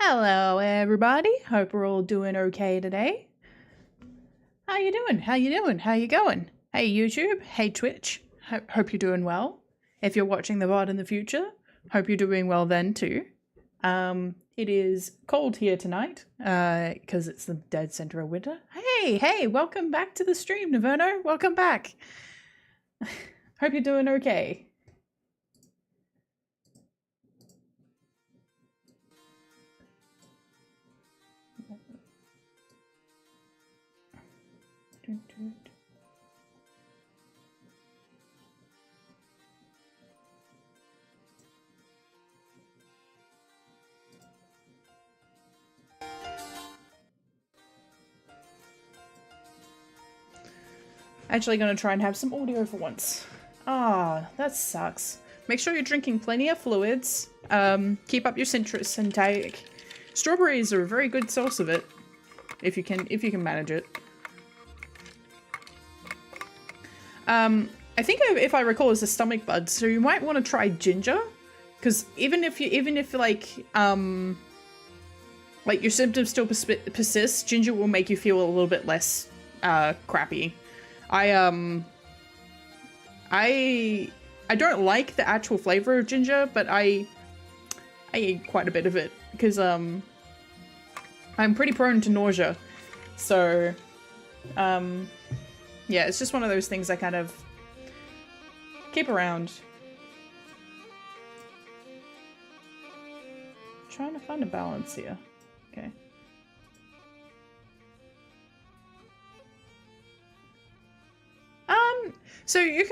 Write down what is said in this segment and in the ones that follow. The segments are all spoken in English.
Hello everybody, hope we're all doing okay today. How you doing? How you doing? How you going? Hey YouTube, hey Twitch, hope you're doing well. If you're watching the VOD in the future, hope you're doing well then too. It is cold here tonight, because it's the dead center of winter. Hey, welcome back to the stream, Naverno, welcome back. Hope you're doing okay. Actually gonna try and have some audio for once. Ah, that sucks. Make sure you're drinking plenty of fluids. Keep up your citrus intake. Strawberries are a very good source of it, if you can manage it. I think if I recall, it's a stomach bug, so you might want to try ginger, because even if like your symptoms still persist, ginger will make you feel a little bit less crappy. I don't like the actual flavor of ginger, but I eat quite a bit of it because I'm pretty prone to nausea. So yeah, it's just one of those things I kind of keep around. Trying to find a balance here. Okay. So you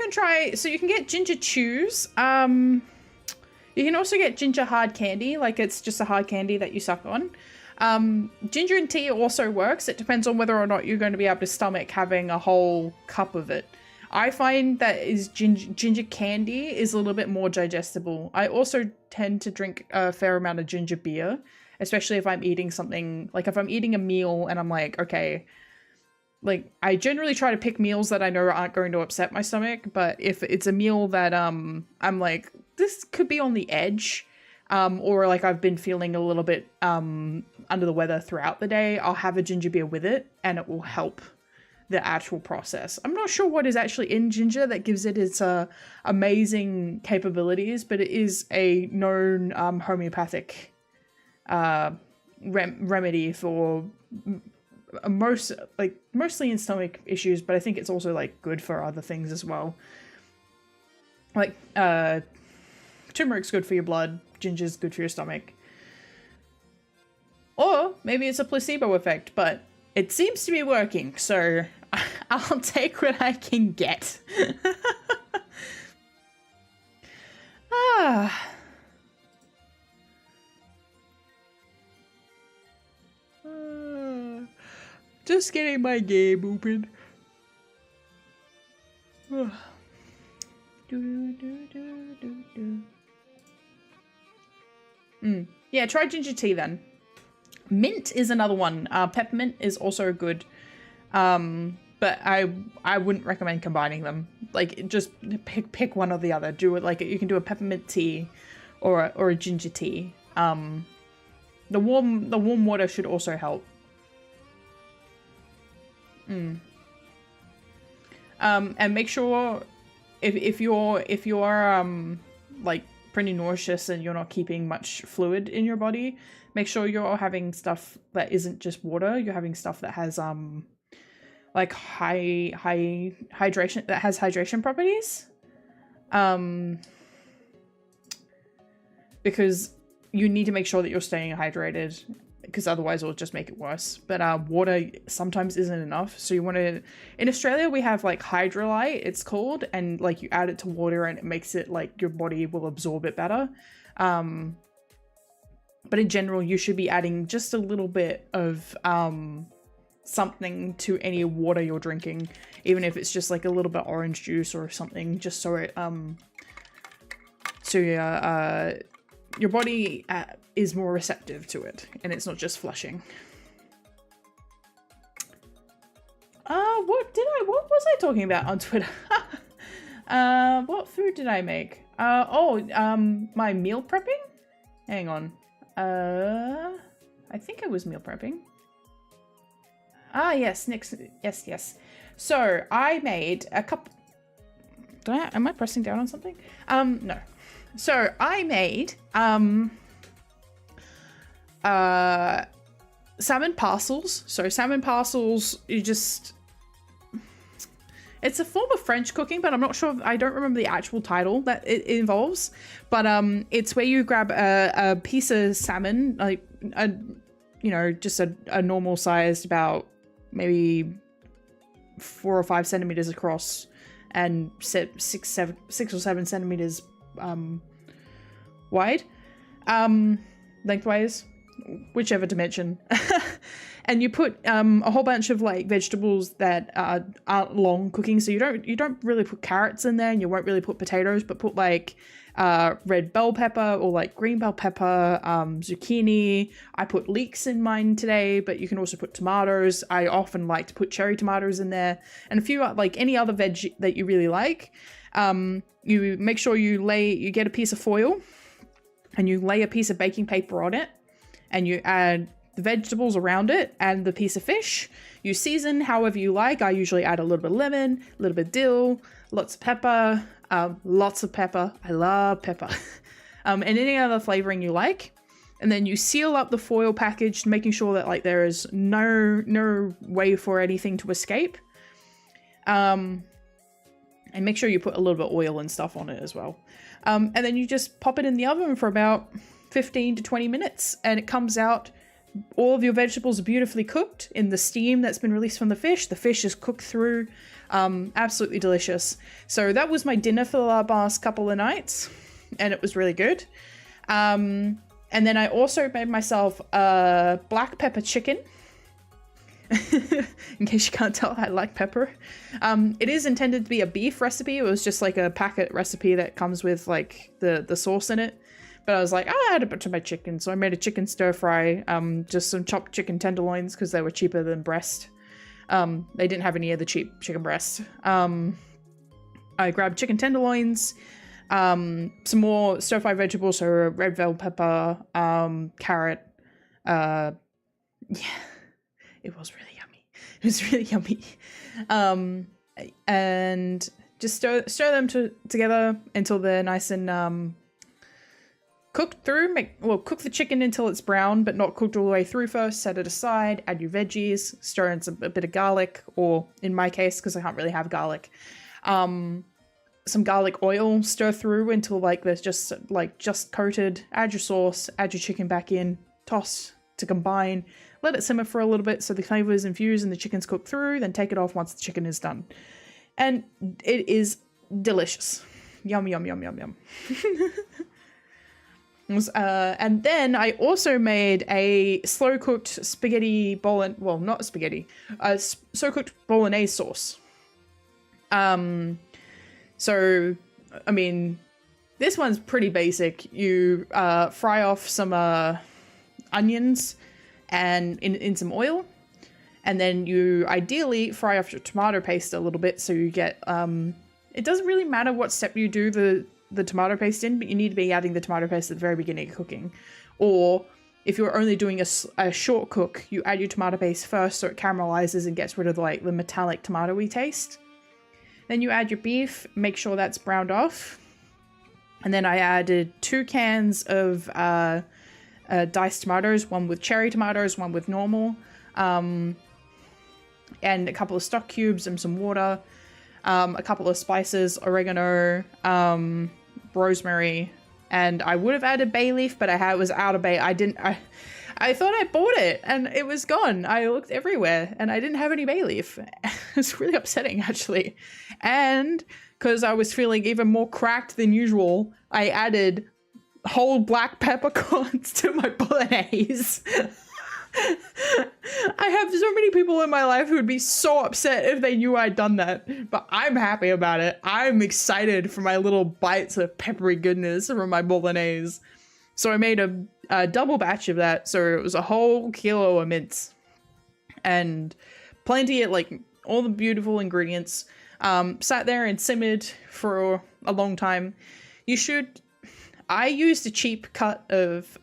can get ginger chews. You can also get ginger hard candy, like it's just a hard candy that you suck on. Ginger and tea also works. It depends on whether or not you're going to be able to stomach having a whole cup of it. I find that ginger candy is a little bit more digestible. I also tend to drink a fair amount of ginger beer, especially if I'm eating something, like if I'm eating a meal and I'm like, okay, like I generally try to pick meals that I know aren't going to upset my stomach, but if it's a meal that I'm like, this could be on the edge, or like I've been feeling a little bit under the weather throughout the day, I'll have a ginger beer with it and it will help the actual process. I'm not sure what is actually in ginger that gives it its amazing capabilities, but it is a known homeopathic remedy for mostly in stomach issues, but I think it's also like good for other things as well. Like turmeric's good for your blood, ginger's good for your stomach. Or maybe it's a placebo effect, but it seems to be working, so I'll take what I can get. Just getting my game open. Yeah, try ginger tea then. Mint is another one. Peppermint is also good. But I wouldn't recommend combining them. Like, just pick one or the other. Do it like you can do a peppermint tea or a ginger tea. The warm water should also help. And make sure if you're like pretty nauseous and you're not keeping much fluid in your body, make sure you're having stuff that isn't just water. You're having stuff that has like high hydration, that has hydration properties. Because you need to make sure that you're staying hydrated, because otherwise it'll just make it worse. But water sometimes isn't enough, so you want to, in Australia we have like Hydrolyte, it's called, and like you add it to water and it makes it like your body will absorb it better. But in general you should be adding just a little bit of something to any water you're drinking, even if it's just like a little bit of orange juice or something, just so it your body is more receptive to it and it's not just flushing. What was I talking about on Twitter? What food did I make? My meal prepping? Hang on. I think I was meal prepping. Ah, yes, next, yes. So I made a couple. Am I pressing down on something? No. So I made salmon parcels. So salmon parcels, it's a form of French cooking, but I'm not sure. I don't remember the actual title that it involves. But it's where you grab a piece of salmon, like just a normal sized, about maybe 4 or 5 centimeters across, and 6 or 7 centimeters wide, lengthwise, whichever dimension. And you put a whole bunch of like vegetables that aren't long cooking. So you don't really put carrots in there, and you won't really put potatoes, but put like red bell pepper or like green bell pepper, zucchini. I put leeks in mine today, but you can also put tomatoes. I often like to put cherry tomatoes in there, and a few like any other veg that you really like. You make sure you get a piece of foil, and you lay a piece of baking paper on it, and you add the vegetables around it and the piece of fish. You season however you like. I usually add a little bit of lemon, a little bit of dill, lots of pepper. Lots of pepper. I love pepper. And any other flavoring you like. And then you seal up the foil package, making sure that like there is no way for anything to escape. And make sure you put a little bit of oil and stuff on it as well. And then you just pop it in the oven for about 15 to 20 minutes, and it comes out. All of your vegetables are beautifully cooked in the steam that's been released from the fish. The fish is cooked through. Absolutely delicious. So that was my dinner for the last couple of nights, and it was really good. And then I also made myself a black pepper chicken. In case you can't tell, I like pepper. It is intended to be a beef recipe. It was just like a packet recipe that comes with like the sauce in it. But I was like, I'll add a bit to my chicken. So I made a chicken stir fry, just some chopped chicken tenderloins because they were cheaper than breast. They didn't have any of the cheap chicken breast. I grabbed chicken tenderloins, some more stir fry vegetables, so red bell pepper, carrot. Yeah, it was really yummy. It was really yummy. And just stir them together until they're nice and cooked through. Cook the chicken until it's brown, but not cooked all the way through first. Set it aside, add your veggies, stir in a bit of garlic, or in my case, because I can't really have garlic, some garlic oil, stir through until like there's just coated. Add your sauce, add your chicken back in, toss to combine, let it simmer for a little bit so the flavor is infused and the chicken's cooked through, then take it off once the chicken is done. And it is delicious. Yum, yum, yum, yum, yum. And then I also made a slow-cooked spaghetti bolognese, well, not spaghetti, slow-cooked bolognese sauce. So, I mean, this one's pretty basic. You fry off some onions and in some oil, and then you ideally fry off your tomato paste a little bit so you get, it doesn't really matter what step you do the tomato paste in, but you need to be adding the tomato paste at the very beginning of cooking. Or if you're only doing a short cook, you add your tomato paste first so it caramelizes and gets rid of the metallic tomatoey taste. Then you add your beef, make sure that's browned off. And then I added 2 cans of diced tomatoes, one with cherry tomatoes, one with normal, and a couple of stock cubes and some water. A couple of spices, oregano, rosemary, and I would have added bay leaf, but I was out of bay. I thought I bought it and it was gone. I looked everywhere and I didn't have any bay leaf. It's really upsetting, actually. And because I was feeling even more cracked than usual, I added whole black peppercorns to my bolognese. I have so many people in my life who would be so upset if they knew I'd done that, but I'm happy about it. I'm excited for my little bites of peppery goodness from my bolognese. So I made a double batch of that, so it was a whole kilo of mince and plenty of all the beautiful ingredients. Sat there and simmered for a long time. I used a cheap cut of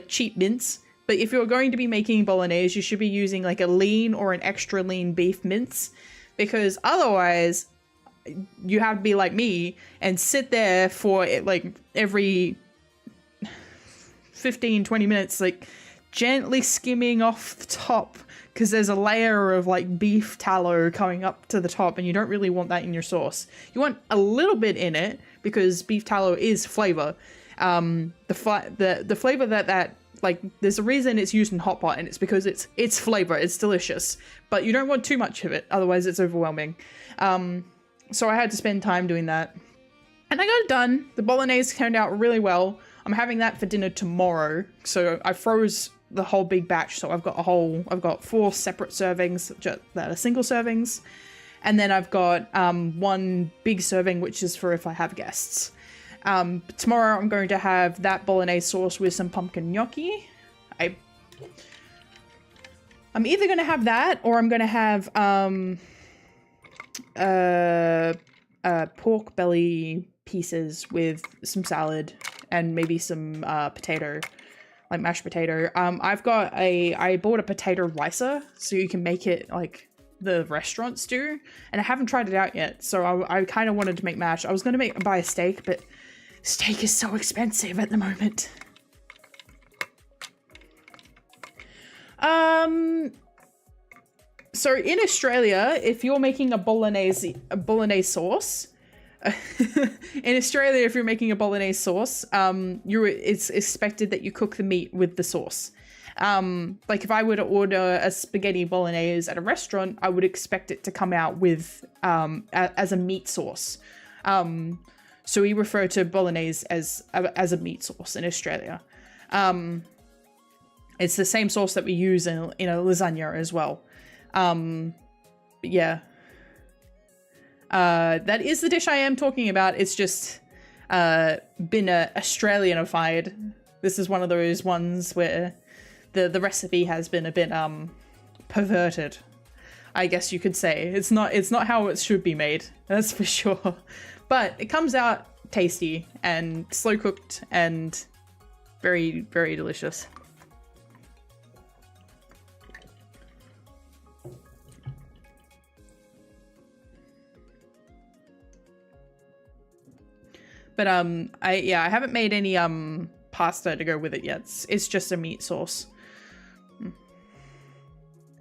cheap mince But if you're going to be making bolognese, you should be using like a lean or an extra lean beef mince, because otherwise you have to be like me and sit there for like every 15-20 minutes, like gently skimming off the top, because there's a layer of like beef tallow coming up to the top, and you don't really want that in your sauce. You want a little bit in it because beef tallow is flavor. The flavor that like, there's a reason it's used in hot pot, and it's because it's flavor, it's delicious, but you don't want too much of it, otherwise it's overwhelming. So I had to spend time doing that, and I got it done. The bolognese turned out really well. I'm having that for dinner tomorrow, so I froze the whole big batch, so I've got 4 separate servings that are single servings, and then I've got 1 big serving, which is for if I have guests. Tomorrow I'm going to have that bolognese sauce with some pumpkin gnocchi. I'm either going to have that, or I'm going to have pork belly pieces with some salad and maybe some potato, like mashed potato. I bought a potato ricer, so you can make it like the restaurants do, and I haven't tried it out yet, so I kind of wanted to make mash. I was going to buy a steak, but steak is so expensive at the moment. So in Australia, if you're making a bolognese sauce, in Australia, if you're making a bolognese sauce, it's expected that you cook the meat with the sauce. Like if I were to order a spaghetti bolognese at a restaurant, I would expect it to come out with as a meat sauce. So we refer to bolognese as a meat sauce in Australia. It's the same sauce that we use in a lasagna as well. Yeah. That is the dish I am talking about. It's just been Australianified. This is one of those ones where the recipe has been a bit perverted, I guess you could say. It's not how it should be made, that's for sure. But it comes out tasty and slow cooked and very, very delicious. But I haven't made any pasta to go with it yet. It's just a meat sauce.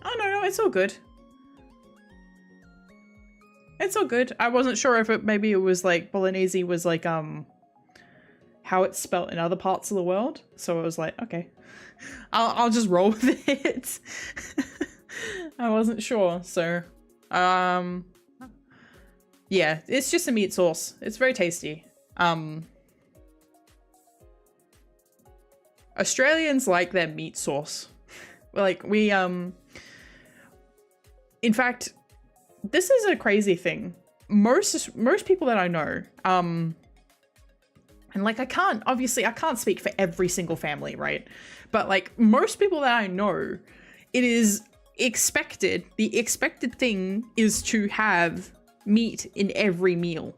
Oh no, it's all good. It's all good. I wasn't sure if maybe it was like bolognese was like how it's spelt in other parts of the world. So I was like, okay, I'll just roll with it. I wasn't sure. So yeah, it's just a meat sauce. It's very tasty. Australians like their meat sauce. Like we in fact, this is a crazy thing. Most people that I know, and like I can't speak for every single family, right? But like most people that I know, it is expected, the expected thing is to have meat in every meal.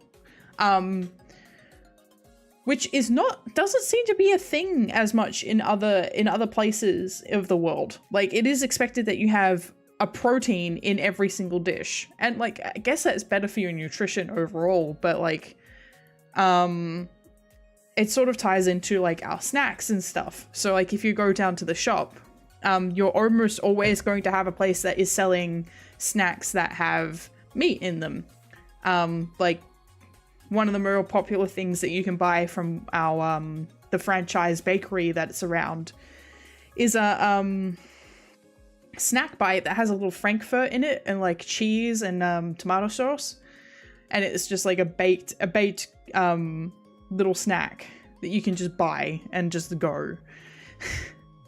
Which doesn't seem to be a thing as much in other places of the world. Like it is expected that you have a protein in every single dish. And like, I guess that's better for your nutrition overall, but like, it sort of ties into like our snacks and stuff. So like if you go down to the shop, you're almost always going to have a place that is selling snacks that have meat in them. Like one of the more popular things that you can buy from our the franchise bakery that's around is a snack bite that has a little frankfurt in it and like cheese and tomato sauce, and it's just like a baked little snack that you can just buy and just go.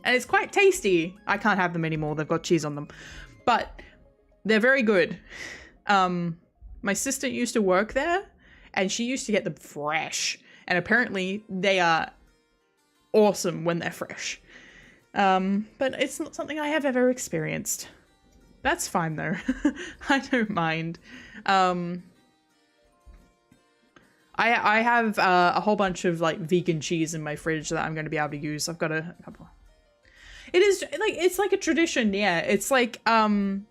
And it's quite tasty. I can't have them anymore, they've got cheese on them, but they're very good. My sister used to work there and she used to get them fresh, and apparently they are awesome when they're fresh. But it's not something I have ever experienced. That's fine though. I don't mind. I have a whole bunch of like vegan cheese in my fridge that I'm going to be able to use. I've got a couple. It is like, it's like a tradition. Yeah. It's like I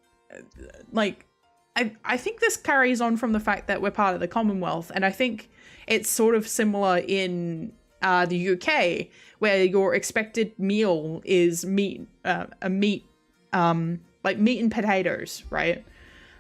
think this carries on from the fact that we're part of the Commonwealth, and I think it's sort of similar in the UK, where your expected meal is meat, like meat and potatoes, right?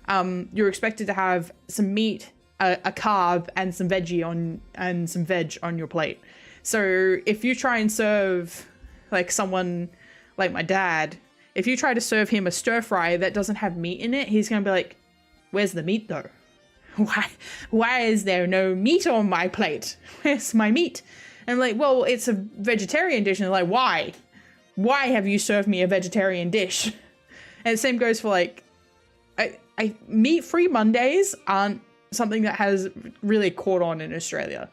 You're expected to have some meat, a carb, and some veg on your plate. So if you try and serve like someone like my dad, if you try to serve him a stir fry that doesn't have meat in it, he's gonna be like, "Where's the meat though? Why is there no meat on my plate? Where's my meat?" And I'm like, "Well, it's a vegetarian dish." And they're like, "Why? Why have you served me a vegetarian dish?" And the same goes for like, meat-free Mondays aren't something that has really caught on in Australia.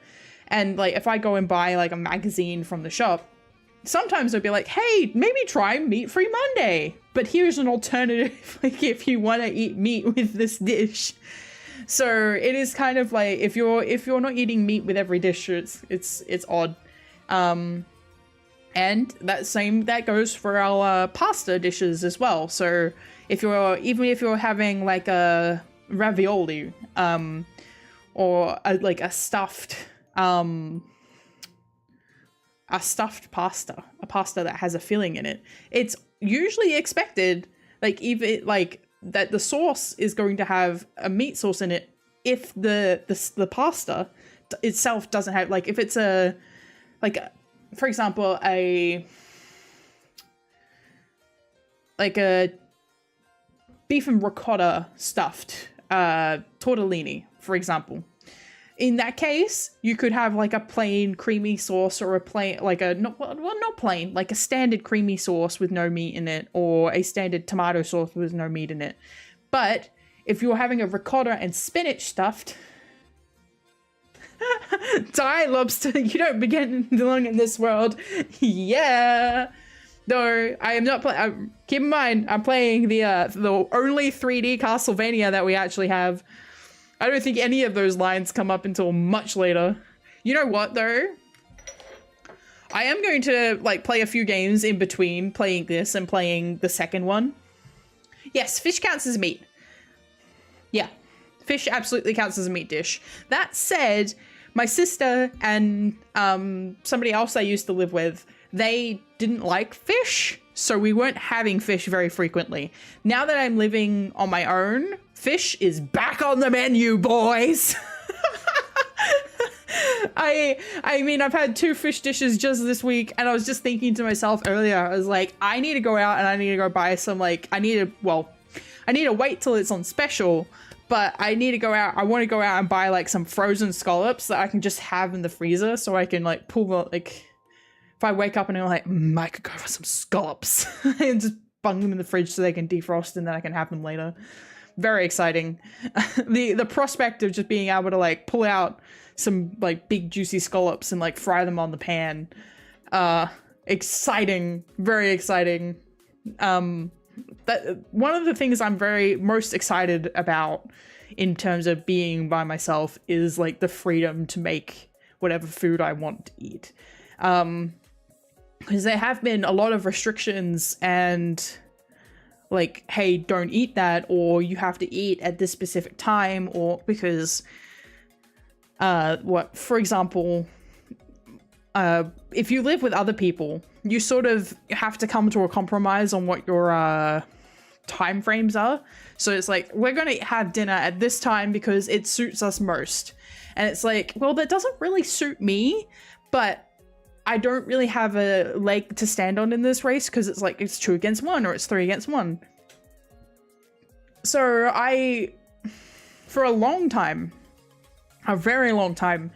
And like, if I go and buy like a magazine from the shop, sometimes they'll be like, "Hey, maybe try meat-free Monday, but here's an alternative, like if you want to eat meat with this dish." So it is kind of like, if you're not eating meat with every dish, it's odd. And that goes for our pasta dishes as well. So even if you're having like a ravioli, or a stuffed pasta, a pasta that has a filling in it, it's usually expected, like, even like that the sauce is going to have a meat sauce in it if the pasta itself doesn't have, like, if it's for example, a beef and ricotta stuffed tortellini, for example. In that case, you could have like a plain creamy sauce, or a standard creamy sauce with no meat in it, or a standard tomato sauce with no meat in it. But if you're having a ricotta and spinach stuffed, Thai lobster, you don't begin long in this world. Yeah. No, I am not playing. Keep in mind, I'm playing the only 3D Castlevania that we actually have. I don't think any of those lines come up until much later. You know what, though? I am going to, like, play a few games in between playing this and playing the second one. Yes, fish counts as meat. Yeah, fish absolutely counts as a meat dish. That said, my sister and somebody else I used to live with, they didn't like fish, so we weren't having fish very frequently. Now that I'm living on my own, fish is back on the menu, boys. I mean, I've had 2 fish dishes just this week, and I was just thinking to myself earlier, I was like, I need to go out and I need to go buy some, like, I need to wait till it's on special, but I need to go out. I want to go out and buy like some frozen scallops that I can just have in the freezer, so I can like pull the, like, if I wake up and I'm like, I could go for some scallops and just bung them in the fridge so they can defrost and then I can have them later. Very exciting. The prospect of just being able to like pull out some like big juicy scallops and like fry them on the pan. Exciting. Very exciting. That one of the things I'm most excited about in terms of being by myself is like the freedom to make whatever food I want to eat. Because there have been a lot of restrictions and like, hey, don't eat that, or you have to eat at this specific time, or because for example, if you live with other people, you sort of have to come to a compromise on what your time frames are. So it's like, we're going to have dinner at this time because it suits us most. And it's like, well, that doesn't really suit me, but I don't really have a leg to stand on in this race because it's like, it's 2 against 1 or it's 3 against 1. So for a long time, a very long time,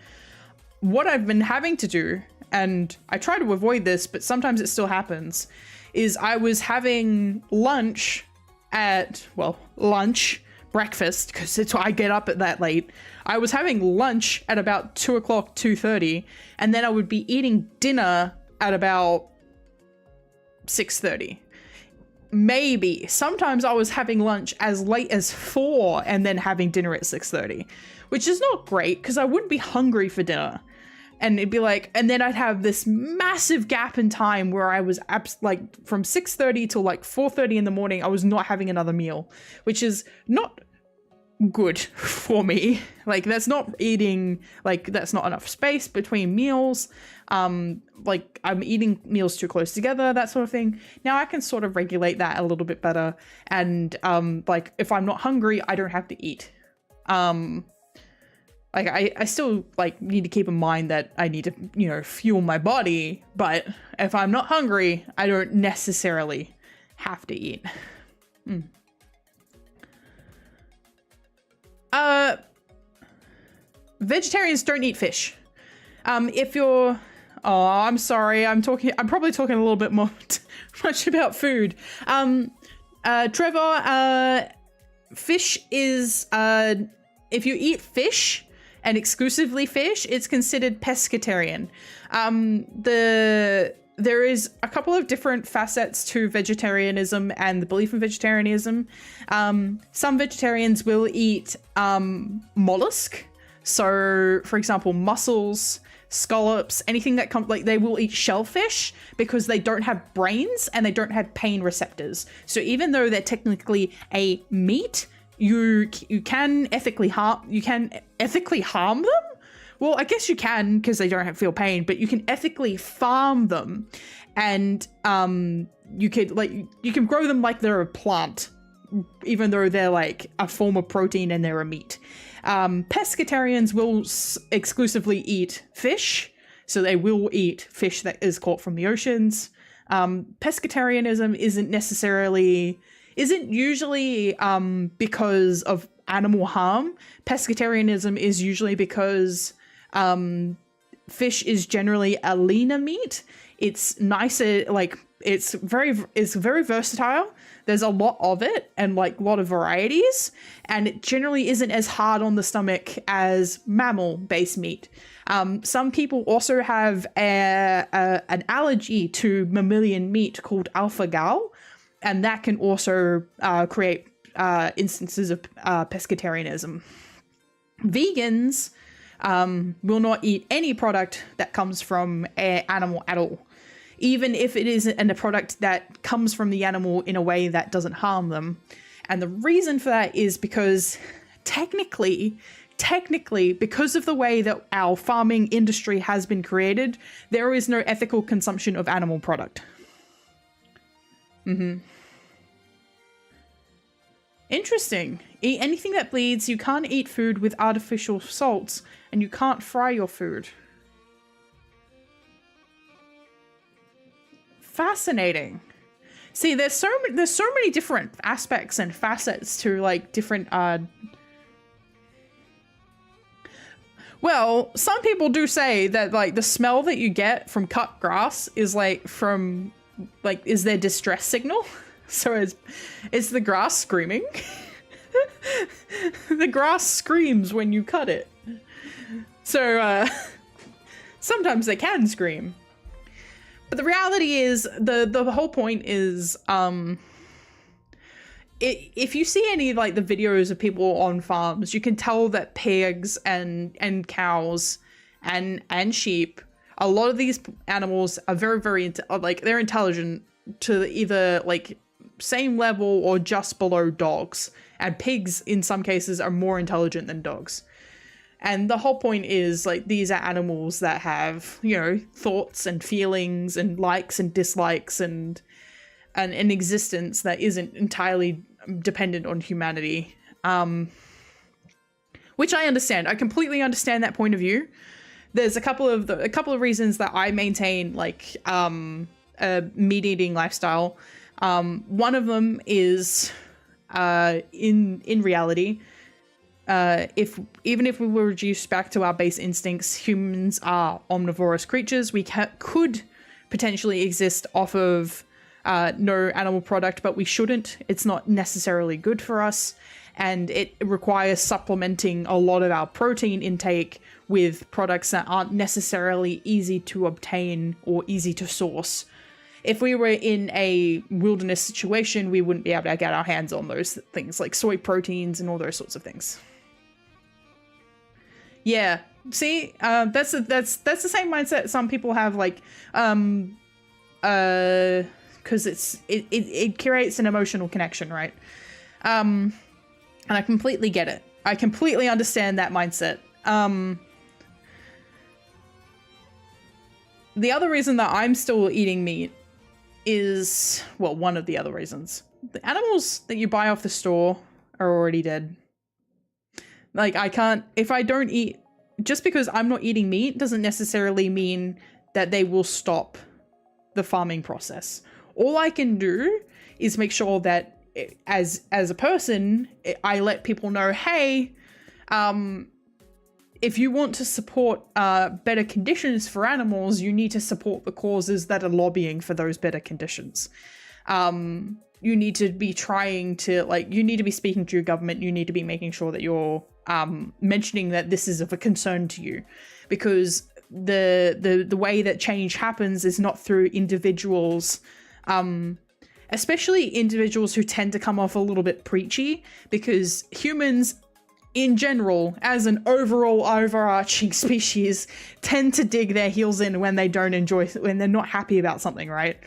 what I've been having to do, and I try to avoid this, but sometimes it still happens, is I was having lunch, breakfast, because I get up at that late. I was having lunch at about 2 o'clock, 2:30, and then I would be eating dinner at about 6:30. Maybe. Sometimes I was having lunch as late as 4 and then having dinner at 6:30, which is not great because I wouldn't be hungry for dinner. And it'd be like, and then I'd have this massive gap in time where I was like from 6:30 till like 4:30 in the morning, I was not having another meal, which is not good for me. Like that's not eating, like that's not enough space between meals. Like I'm eating meals too close together, that sort of thing. Now I can sort of regulate that a little bit better. And like if I'm not hungry, I don't have to eat. Like I still like need to keep in mind that I need to, you know, fuel my body, but if I'm not hungry, I don't necessarily have to eat. Vegetarians don't eat fish. If you're, oh, I'm sorry, I'm probably talking a little bit more much about food. Trevor, fish is, if you eat fish, and exclusively fish, it's considered pescatarian. There is a couple of different facets to vegetarianism and the belief in vegetarianism. Some vegetarians will eat mollusk. So, for example, mussels, scallops, anything that comes, like they will eat shellfish because they don't have brains and they don't have pain receptors. So even though they're technically a meat, you can ethically harm them. Well, I guess you can because they don't feel pain, but you can ethically farm them, and you can grow them like they're a plant, even though they're like a form of protein and they're a meat. Pescatarians will exclusively eat fish, so they will eat fish that is caught from the oceans. Pescatarianism isn't usually because of animal harm. Pescatarianism is usually because fish is generally a leaner meat. It's nicer, like it's very versatile. There's a lot of it and like a lot of varieties, and it generally isn't as hard on the stomach as mammal-based meat. Some people also have an allergy to mammalian meat called alpha-gal, and that can also create instances of pescatarianism. Vegans will not eat any product that comes from an animal at all, even if it is a product that comes from the animal in a way that doesn't harm them. And the reason for that is because technically, because of the way that our farming industry has been created, there is no ethical consumption of animal product. Interesting. Eat anything that bleeds. You can't eat food with artificial salts, and you can't fry your food. Fascinating. See, there's so many different aspects and facets to like different. Well, some people do say that like the smell that you get from cut grass is is their distress signal. So it's the grass screaming. The grass screams when you cut it. So sometimes they can scream. But the reality is the whole point is if you see any like the videos of people on farms, you can tell that pigs and cows and sheep, a lot of these animals are very like they're intelligent to either like same level or just below dogs, and pigs in some cases are more intelligent than dogs. And the whole point is like these are animals that have, you know, thoughts and feelings and likes and dislikes and an existence that isn't entirely dependent on humanity, which I understand. I completely understand that point of view. There's a couple of reasons that I maintain like a meat eating lifestyle. One of them is in reality, even if we were reduced back to our base instincts, humans are omnivorous creatures. We could potentially exist off of no animal product, but we shouldn't. It's not necessarily good for us, and it requires supplementing a lot of our protein intake with products that aren't necessarily easy to obtain or easy to source. If we were in a wilderness situation, we wouldn't be able to get our hands on those things like soy proteins and all those sorts of things. Yeah, See, that's the same mindset some people have, like, because it creates an emotional connection, right? And I completely get it. I completely understand that mindset. The other reason that I'm still eating meat is, well, one of the other reasons. The animals that you buy off the store are already dead. Like, I can't, if I don't eat, just because I'm not eating meat doesn't necessarily mean that they will stop the farming process. All I can do is make sure that as a person, I let people know, hey, if you want to support better conditions for animals, you need to support the causes that are lobbying for those better conditions. You need to be trying to, like, you need to be speaking to your government. You need to be making sure that you're mentioning that this is of a concern to you, because the way that change happens is not through individuals, especially individuals who tend to come off a little bit preachy, because humans in general, as an overall overarching species, tend to dig their heels in when they don't enjoy, when they're not happy about something, right?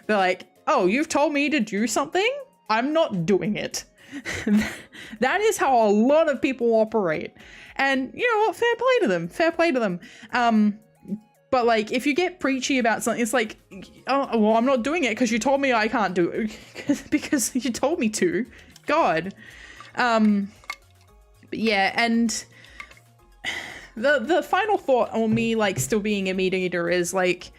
They're like, oh, you've told me to do something? I'm not doing it. That is how a lot of people operate. And you know what? Fair play to them. Fair play to them. But like, if you get preachy about something, it's like, oh, well, I'm not doing it because you told me I can't do it because you told me to. God. But yeah, and the final thought on me, like, still being a meat eater is like,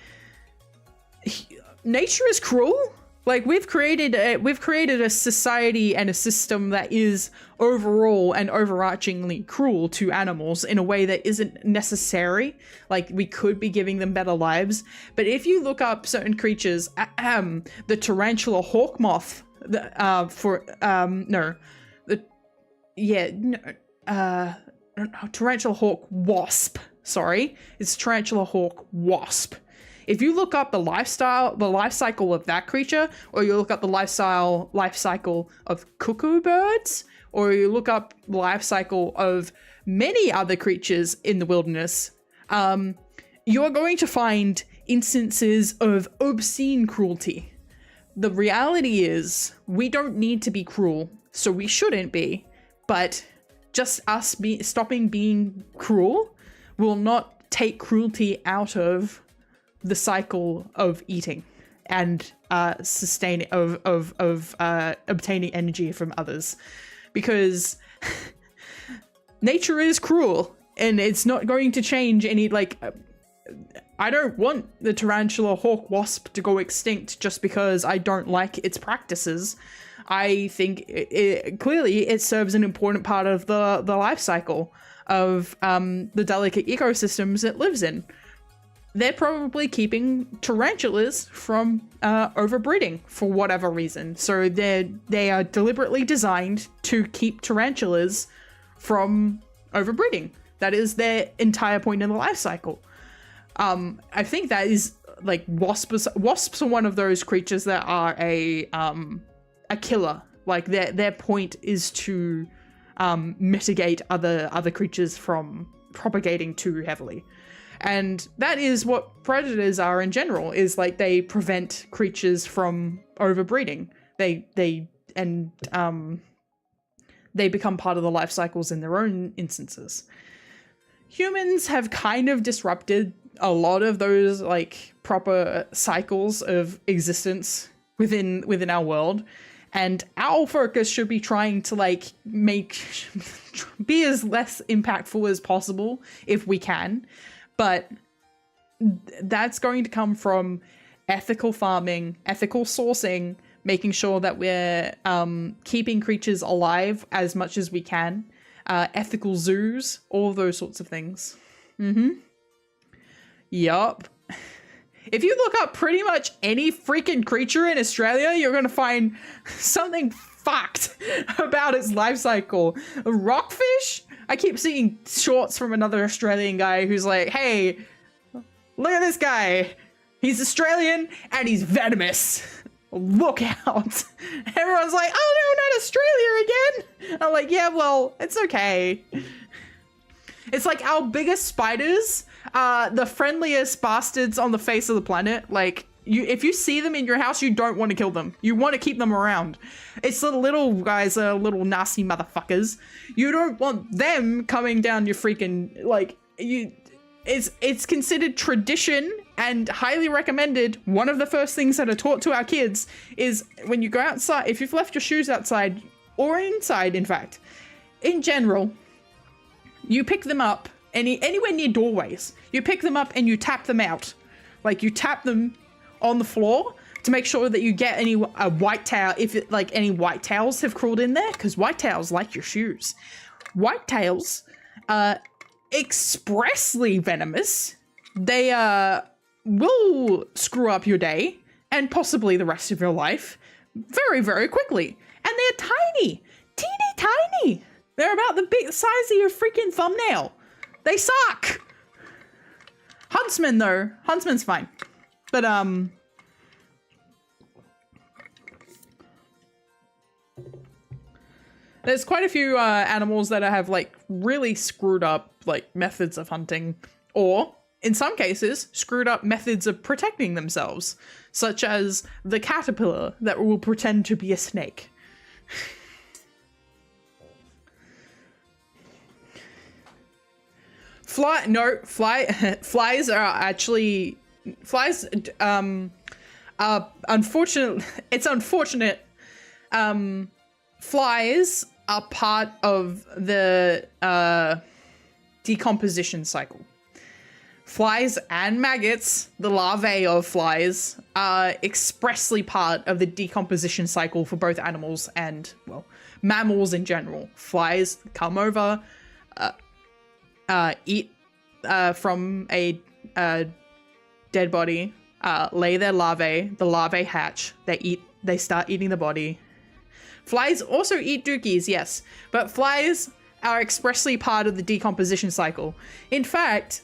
nature is cruel. Like, we've created a society and a system that is overall and overarchingly cruel to animals in a way that isn't necessary. Like, we could be giving them better lives. But if you look up certain creatures, the tarantula hawk moth, tarantula hawk wasp. Sorry, it's tarantula hawk wasp. If you look up the life cycle of that creature, or you look up the life cycle of cuckoo birds, or you look up the life cycle of many other creatures in the wilderness, you're going to find instances of obscene cruelty. The reality is, we don't need to be cruel, so we shouldn't be, but just us stopping being cruel will not take cruelty out of the cycle of eating and obtaining energy from others, because nature is cruel and it's not going to change any, like, I don't want the tarantula hawk wasp to go extinct just because I don't like its practices. I think clearly it serves an important part of the life cycle of the delicate ecosystems it lives in. They're probably keeping tarantulas from overbreeding for whatever reason. So they are deliberately designed to keep tarantulas from overbreeding. That is their entire point in the life cycle. I think that is, like, wasps are one of those creatures that are a killer. Like, their point is to mitigate other creatures from propagating too heavily. And that is what predators are in general, is like, they prevent creatures from overbreeding. They become part of the life cycles in their own instances. Humans have kind of disrupted a lot of those, like, proper cycles of existence within our world. And our focus should be trying to, like, be as less impactful as possible if we can. But that's going to come from ethical farming, ethical sourcing, making sure that we're keeping creatures alive as much as we can, ethical zoos, all of those sorts of things. Yup. If you look up pretty much any freaking creature in Australia, you're going to find something fucked about its life cycle. A rockfish? I keep seeing shorts from another Australian guy who's like, hey, look at this guy. He's Australian and he's venomous. Look out. Everyone's like, oh no, not Australia again. I'm like, yeah, well, it's okay. It's like our biggest spiders are the friendliest bastards on the face of the planet. Like, if you see them in your house, you don't want to kill them. You want to keep them around. It's the little guys, little nasty motherfuckers. You don't want them coming down your freaking, like, it's considered tradition and highly recommended. One of the first things that are taught to our kids is when you go outside, if you've left your shoes outside, or inside, in fact, in general, you pick them up anywhere near doorways. You pick them up and you tap them out. Like, you tap them on the floor to make sure that you get any white tail, if it, like any white tails have crawled in there, because white tails like your shoes. White tails are expressly venomous. They will screw up your day and possibly the rest of your life very, very quickly. And they're tiny, teeny tiny. They're about the big size of your freaking thumbnail. They suck. Huntsman though, Huntsman's fine. But there's quite a few animals that have like really screwed up like methods of hunting, or in some cases screwed up methods of protecting themselves, such as the caterpillar that will pretend to be a snake. Flies are actually unfortunate. It's unfortunate. Flies are part of the decomposition cycle. Flies and maggots, the larvae of flies, are expressly part of the decomposition cycle for both animals and, well, mammals in general. Flies come over, eat from a dead body, lay their larvae, the larvae hatch, they start eating the body. Flies also eat dookies, yes, but flies are expressly part of the decomposition cycle. In fact,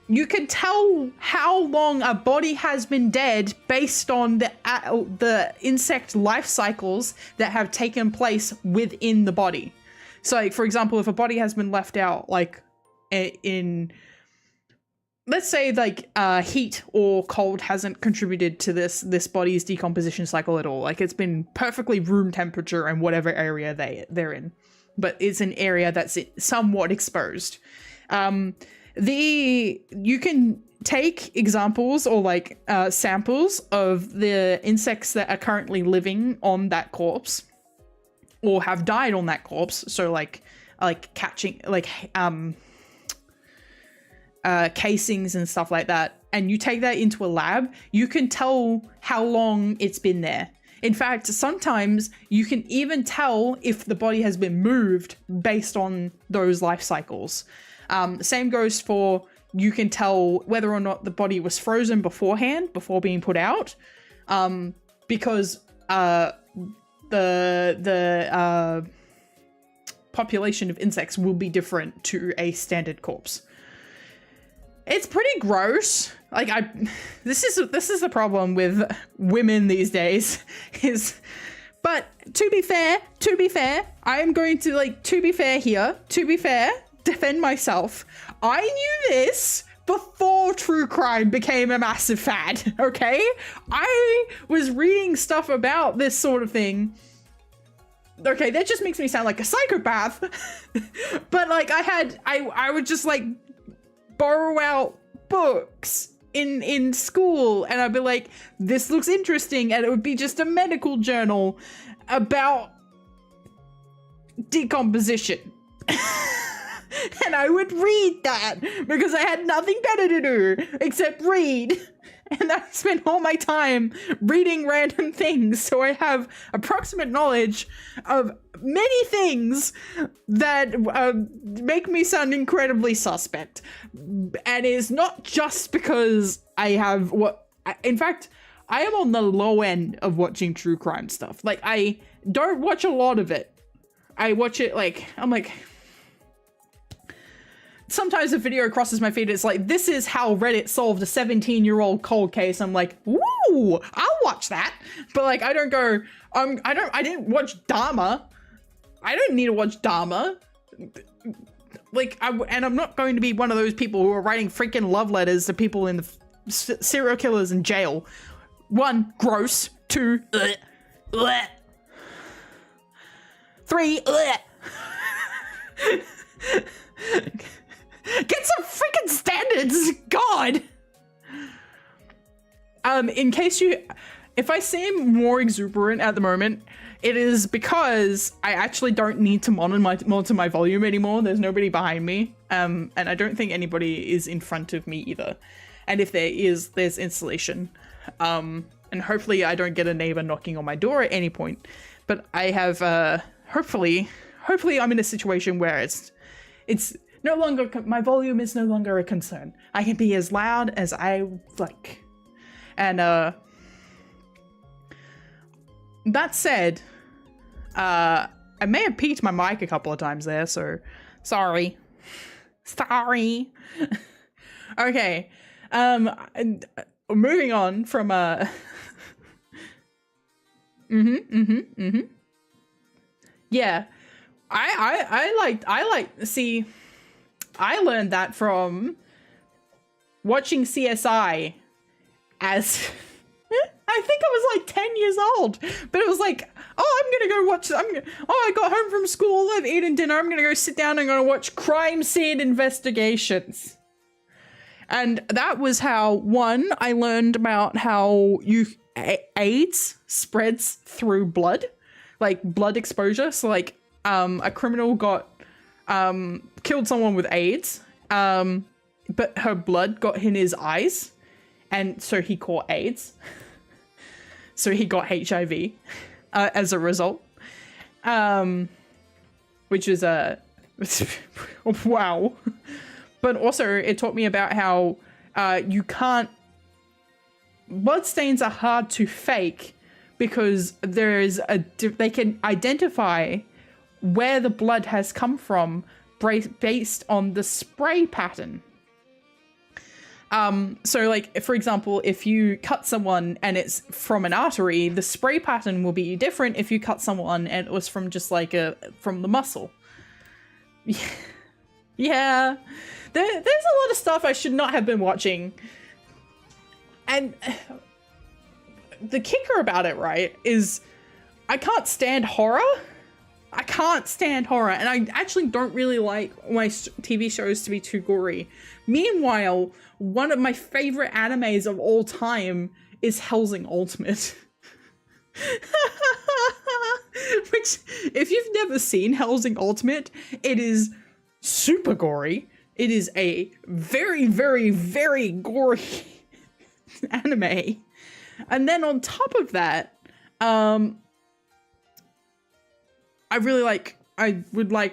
you can tell how long a body has been dead based on the insect life cycles that have taken place within the body. So, like, for example, if a body has been left out, like, in, let's say, like, heat or cold hasn't contributed to this body's decomposition cycle at all. Like, it's been perfectly room temperature in whatever area they're in, but it's an area that's somewhat exposed. You can take examples or like samples of the insects that are currently living on that corpse or have died on that corpse. So like catching like casings and stuff like that. And you take that into a lab, you can tell how long it's been there. In fact, sometimes you can even tell if the body has been moved based on those life cycles. Same goes for, you can tell whether or not the body was frozen beforehand, before being put out, because the population of insects will be different to a standard corpse. It's pretty gross. Like, this is the problem with women these days, but to be fair, I am going to, like, to be fair, defend myself. I knew this before true crime became a massive fad, okay? I was reading stuff about this sort of thing. Okay, that just makes me sound like a psychopath. But like, I would just like borrow out books in school, and I'd be like, this looks interesting, and it would be just a medical journal about decomposition. And I would read that because I had nothing better to do except read. And I spent all my time reading random things, so I have approximate knowledge of many things that make me sound incredibly suspect. And it's not just because I have in fact, I am on the low end of watching true crime stuff. Like, I don't watch a lot of it. I watch it, like, I'm like, sometimes a video crosses my feed, it's like, this is how Reddit solved a 17-year-old cold case. I'm like, ooh, I'll watch that. But like, I don't go, I didn't watch Dharma. I don't need to watch Dharma. like, and I'm not going to be one of those people who are writing freaking love letters to people in the serial killers in jail. 1, gross. 2, 3, get some freaking standards, God. In case if I seem more exuberant at the moment, it is because I actually don't need to monitor my volume anymore. There's nobody behind me, and I don't think anybody is in front of me either. And if there is, there's insulation. And hopefully I don't get a neighbor knocking on my door at any point. But I have, hopefully I'm in a situation where it's no longer, my volume is no longer a concern. I can be as loud as I like. And, that said, I may have peaked my mic a couple of times there, so sorry. Sorry. Okay. Moving on from, yeah. I learned that from watching CSI as I think I was like 10 years old, but it was like, oh, I'm gonna go watch, I got home from school, I've eaten dinner, I'm gonna go sit down and I'm gonna watch crime scene investigations. And that was how, one, I learned about how AIDS spreads through blood, like blood exposure. So like, a criminal killed someone with AIDS, but her blood got in his eyes, and so he caught AIDS. So he got HIV as a result, which is wow. But also it taught me about how blood stains are hard to fake because they can identify where the blood has come from based on the spray pattern. So like, for example, if you cut someone and it's from an artery, the spray pattern will be different if you cut someone and it was from just like from the muscle. Yeah. There's a lot of stuff I should not have been watching. And the kicker about it, right, is I can't stand horror. I can't stand horror, and I actually don't really like my TV shows to be too gory. Meanwhile, one of my favorite animes of all time is Hellsing Ultimate. Which, if you've never seen Hellsing Ultimate, it is super gory. It is a very, very, very gory anime. And then on top of that, I would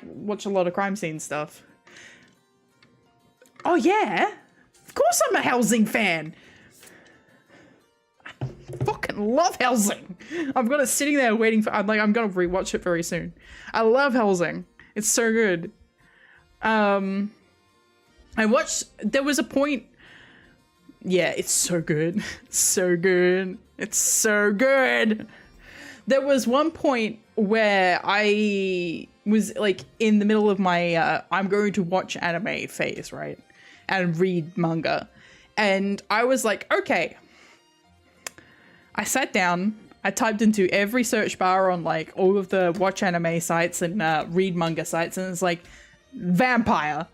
watch a lot of crime scene stuff. Oh yeah, of course I'm a Hellsing fan. I fucking love Hellsing. I've got it sitting there waiting for, I'm gonna rewatch it very soon. I love Hellsing. It's so good. There was a point, yeah, it's so good. It's so good. It's so good. There was one point where I was like in the middle of my I'm going to watch anime phase, right? And read manga. And I was like, okay. I sat down, I typed into every search bar on like all of the watch anime sites and read manga sites, and it's like vampire.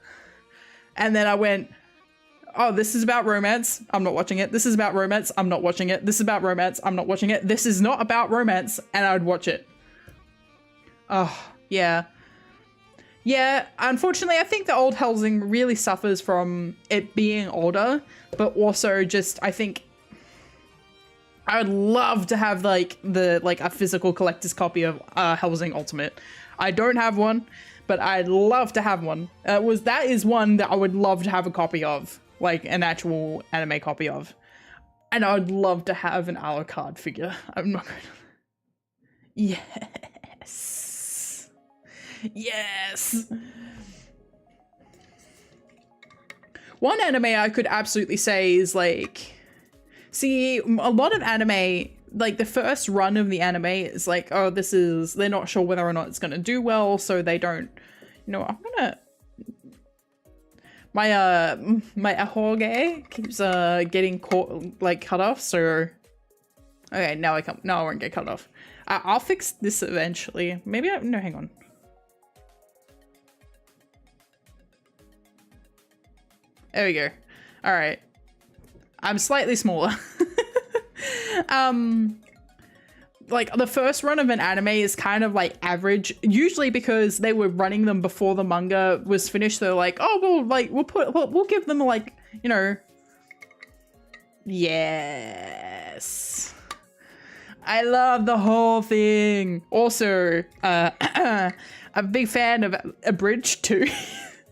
And then I went, oh, this is about romance, I'm not watching it. This is about romance, I'm not watching it. This is about romance, I'm not watching it. This is not about romance, and I would watch it. Oh, yeah. Yeah, unfortunately, I think the old Hellsing really suffers from it being older, but also just, I think, I would love to have like a physical collector's copy of Hellsing Ultimate. I don't have one, but I'd love to have one. That is one that I would love to have a copy of, like an actual anime copy of. And I would love to have an Alucard figure. I'm not going to... Yes. Yes. One anime I could absolutely say is like... See, a lot of anime, like the first run of the anime is like, oh, they're not sure whether or not it's going to do well, so they don't, I'm going to my ahoge keeps getting caught, like, cut off, so okay, now I won't get cut off. I'll fix this eventually. Maybe no, hang on. There we go. All right. I'm slightly smaller. Like, the first run of an anime is kind of like average, usually because they were running them before the manga was finished. They're like, oh, well, like, we'll give them, like, you know. Yes. I love the whole thing. Also, I'm a big fan of Abridged too.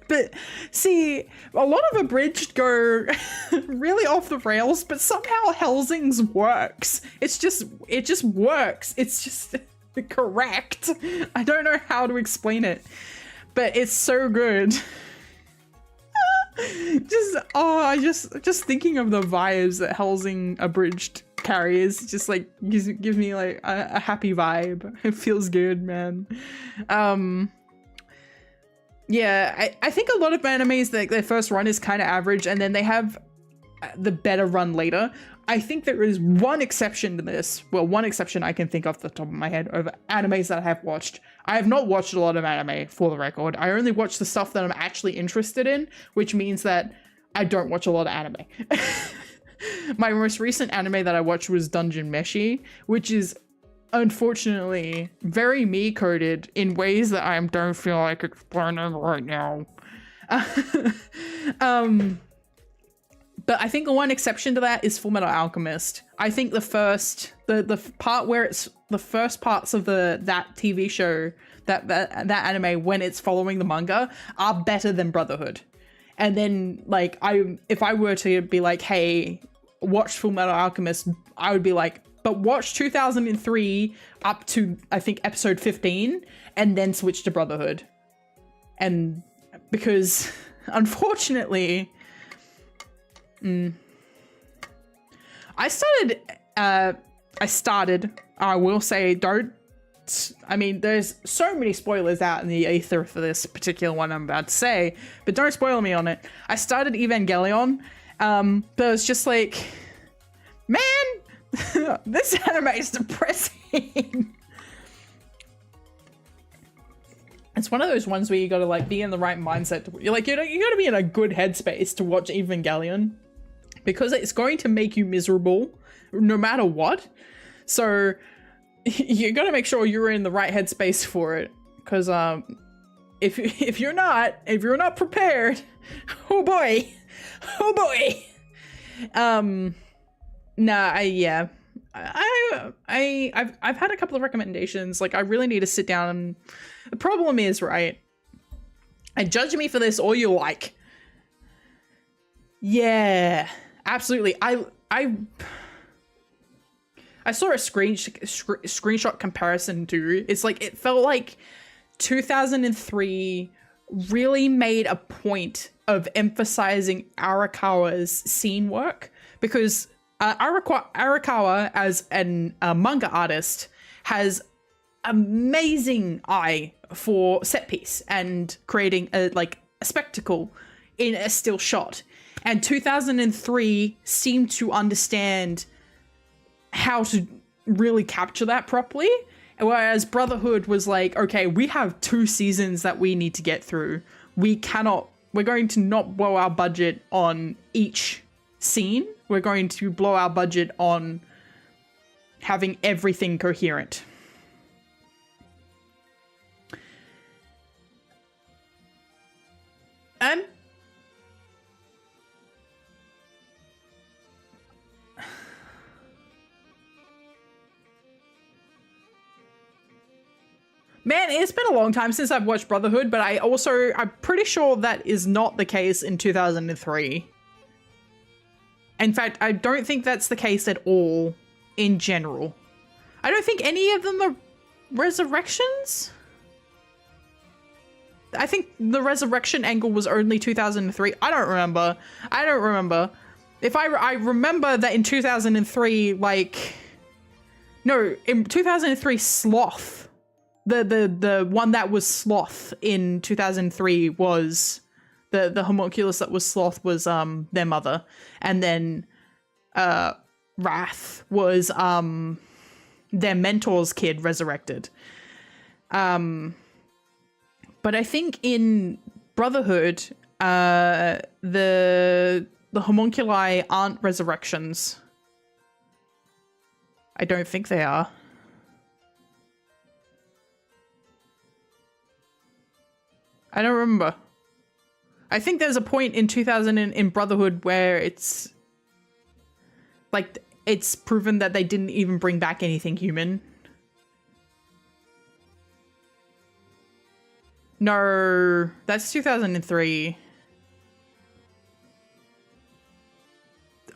But see, a lot of Abridged go really off the rails, but somehow Helsing's works. It just works. It's just correct. I don't know how to explain it, but it's so good. Just thinking of the vibes that Helsing Abridged carries just like gives me like a happy vibe. It feels good, man. Yeah, I think a lot of animes, like, their first run is kind of average, and then they have the better run later. I think there is one exception to this. Well, one exception I can think off the top of my head of animes that I have watched. I have not watched a lot of anime, for the record. I only watch the stuff that I'm actually interested in, which means that I don't watch a lot of anime. My most recent anime that I watched was Dungeon Meshi, which is unfortunately very me coded in ways that I don't feel like explaining right now. But I think the one exception to that is Fullmetal Alchemist. I think the part where it's the first parts of that TV show, that anime, when it's following the manga, are better than Brotherhood. And then, like, if I were to be like, hey, watch Fullmetal Alchemist, I would be like, but watch 2003 up to, I think, episode 15, and then switch to Brotherhood. And because, unfortunately, I will say, I mean, there's so many spoilers out in the ether for this particular one I'm about to say, but don't spoil me on it. I started Evangelion, but it was just like, man, this anime is depressing. It's one of those ones where you gotta, like, be in the right mindset. You gotta be in a good headspace to watch Evangelion, because it's going to make you miserable no matter what. So you gotta make sure you're in the right headspace for it, because if you're not prepared, oh boy. Nah, I've had a couple of recommendations. Like, I really need to sit down. And the problem is, right, and judge me for this all you like. Yeah, absolutely. I saw a screenshot comparison too. It's like, it felt like 2003 really made a point of emphasizing Arakawa's scene work, because Arakawa, as a manga artist, has amazing eye for set piece and creating a spectacle in a still shot. And 2003 seemed to understand how to really capture that properly. Whereas Brotherhood was like, okay, we have 2 seasons that we need to get through. We're going to not blow our budget on each scene. We're going to blow our budget on having everything coherent. Man, it's been a long time since I've watched Brotherhood, but I'm pretty sure that is not the case in 2003. In fact, I don't think that's the case at all in general. I don't think any of them are resurrections. I think the resurrection angle was only 2003. I don't remember. If I remember that in 2003, in 2003, Sloth, the one that was Sloth in 2003 was The homunculus that was Sloth was their mother, and then Wrath was their mentor's kid resurrected. But I think in Brotherhood, the homunculi aren't resurrections. I don't think they are. I don't remember. I think there's a point in 2000 in Brotherhood where it's like it's proven that they didn't even bring back anything human. No, that's 2003.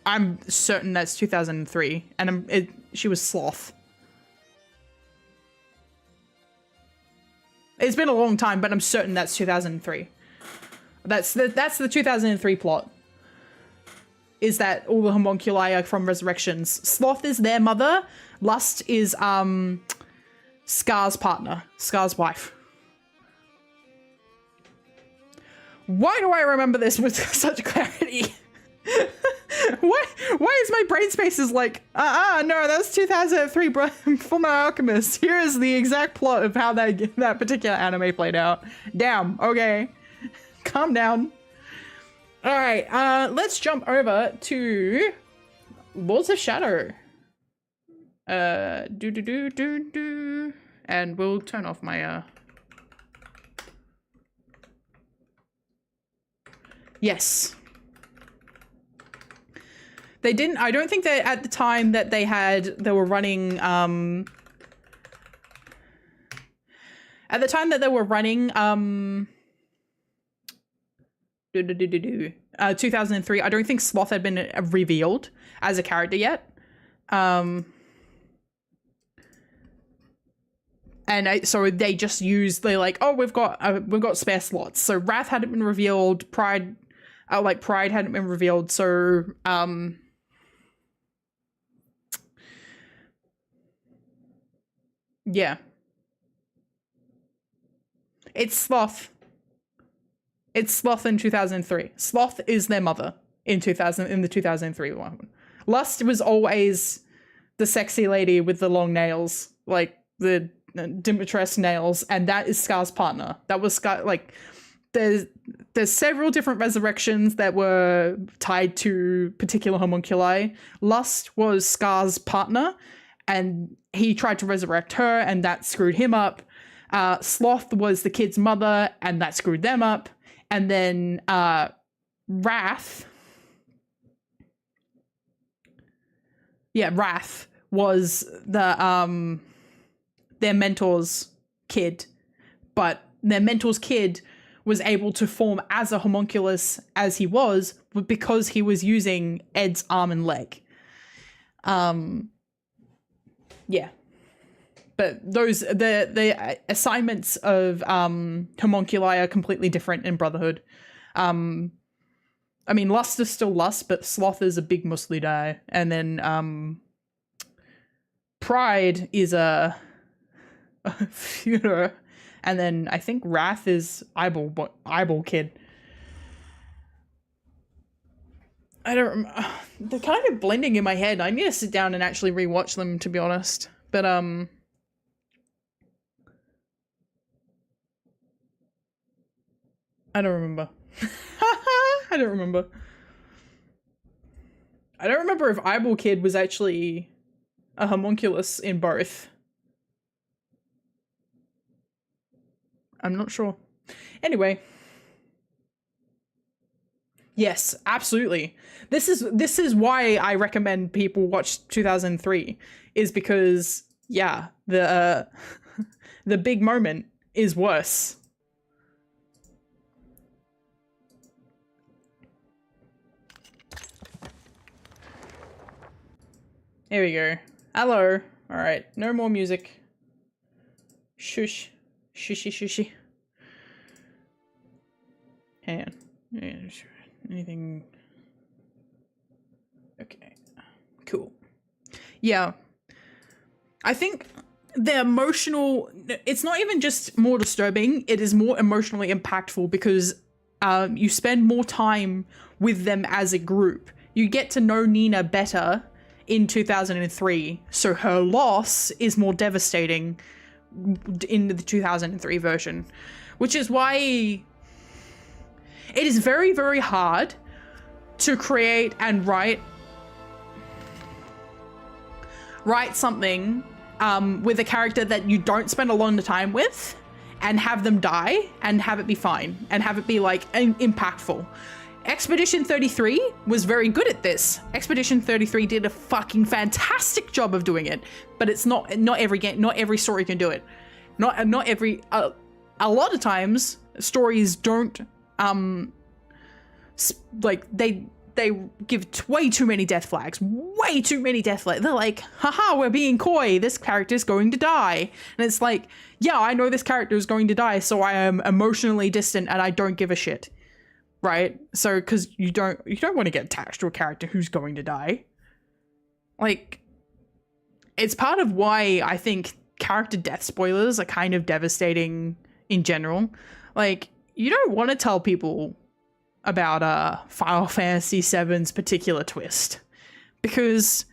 I'm certain that's 2003, and she was Sloth. It's been a long time, but I'm certain that's 2003. That's the 2003 plot. Is that all the homunculi are from resurrections? Sloth is their mother. Lust is Scar's partner, Scar's wife. Why do I remember this with such clarity? Why is my brain space is like, no, that's 2003 Fullmetal Alchemist. Here is the exact plot of how that particular anime played out. Damn, okay. Calm down. Alright, let's jump over to Lords of Shadow. And we'll turn off my, Yes. They didn't, I don't think that at the time that they were running, at the time that they were running, 2003, I don't think Sloth had been revealed as a character yet. And so they just used, they're like, oh, we've got spare slots. So Wrath hadn't been revealed, Pride hadn't been revealed, so, yeah. It's Sloth. It's Sloth in 2003. Sloth is their mother in the 2003 one. Lust was always the sexy lady with the long nails, like the Dimitrescu nails, and that is Scar's partner. That was Scar, like, there's several different resurrections that were tied to particular homunculi. Lust was Scar's partner, and he tried to resurrect her, and that screwed him up. Sloth was the kid's mother, and that screwed them up. And then Wrath. Yeah, Wrath was their mentor's kid, but their mentor's kid was able to form as a homunculus as he was because he was using Ed's arm and leg. Yeah. But the assignments of homunculi are completely different in Brotherhood. I mean, Lust is still Lust, but Sloth is a big muscly guy. And then Pride is a Führer. And then I think Wrath is Eyeball Kid. I don't remember. They're kind of blending in my head. I need to sit down and actually rewatch them, to be honest. But I don't remember. I don't remember. I don't remember if Eyeball Kid was actually a homunculus in both. I'm not sure. Anyway. Yes, absolutely. This is why I recommend people watch 2003, is because, yeah, the big moment is worse. Here we go. Hello. All right. No more music. Shush. Shushy, shushy. Hang on. Anything? Okay. Cool. Yeah. I think the emotional... It's not even just more disturbing. It is more emotionally impactful because You spend more time with them as a group. You get to know Nina better in 2003, so her loss is more devastating in the 2003 version, which is why it is very, very hard to create and write something with a character that you don't spend a lot of time with and have them die and have it be fine and have it be like impactful. Expedition 33 was very good at this. Expedition 33 did a fucking fantastic job of doing it, but it's not every game, not every story can do it. Not every, a lot of times stories don't, like they give way too many death flags, way too many death flags. They're like, haha, we're being coy, this character's going to die. And it's like, yeah, I know this character is going to die, so I am emotionally distant and I don't give a shit. Right? So, because you don't want to get attached to a character who's going to die. Like, it's part of why I think character death spoilers are kind of devastating in general. Like, you don't want to tell people about Final Fantasy VII's particular twist, because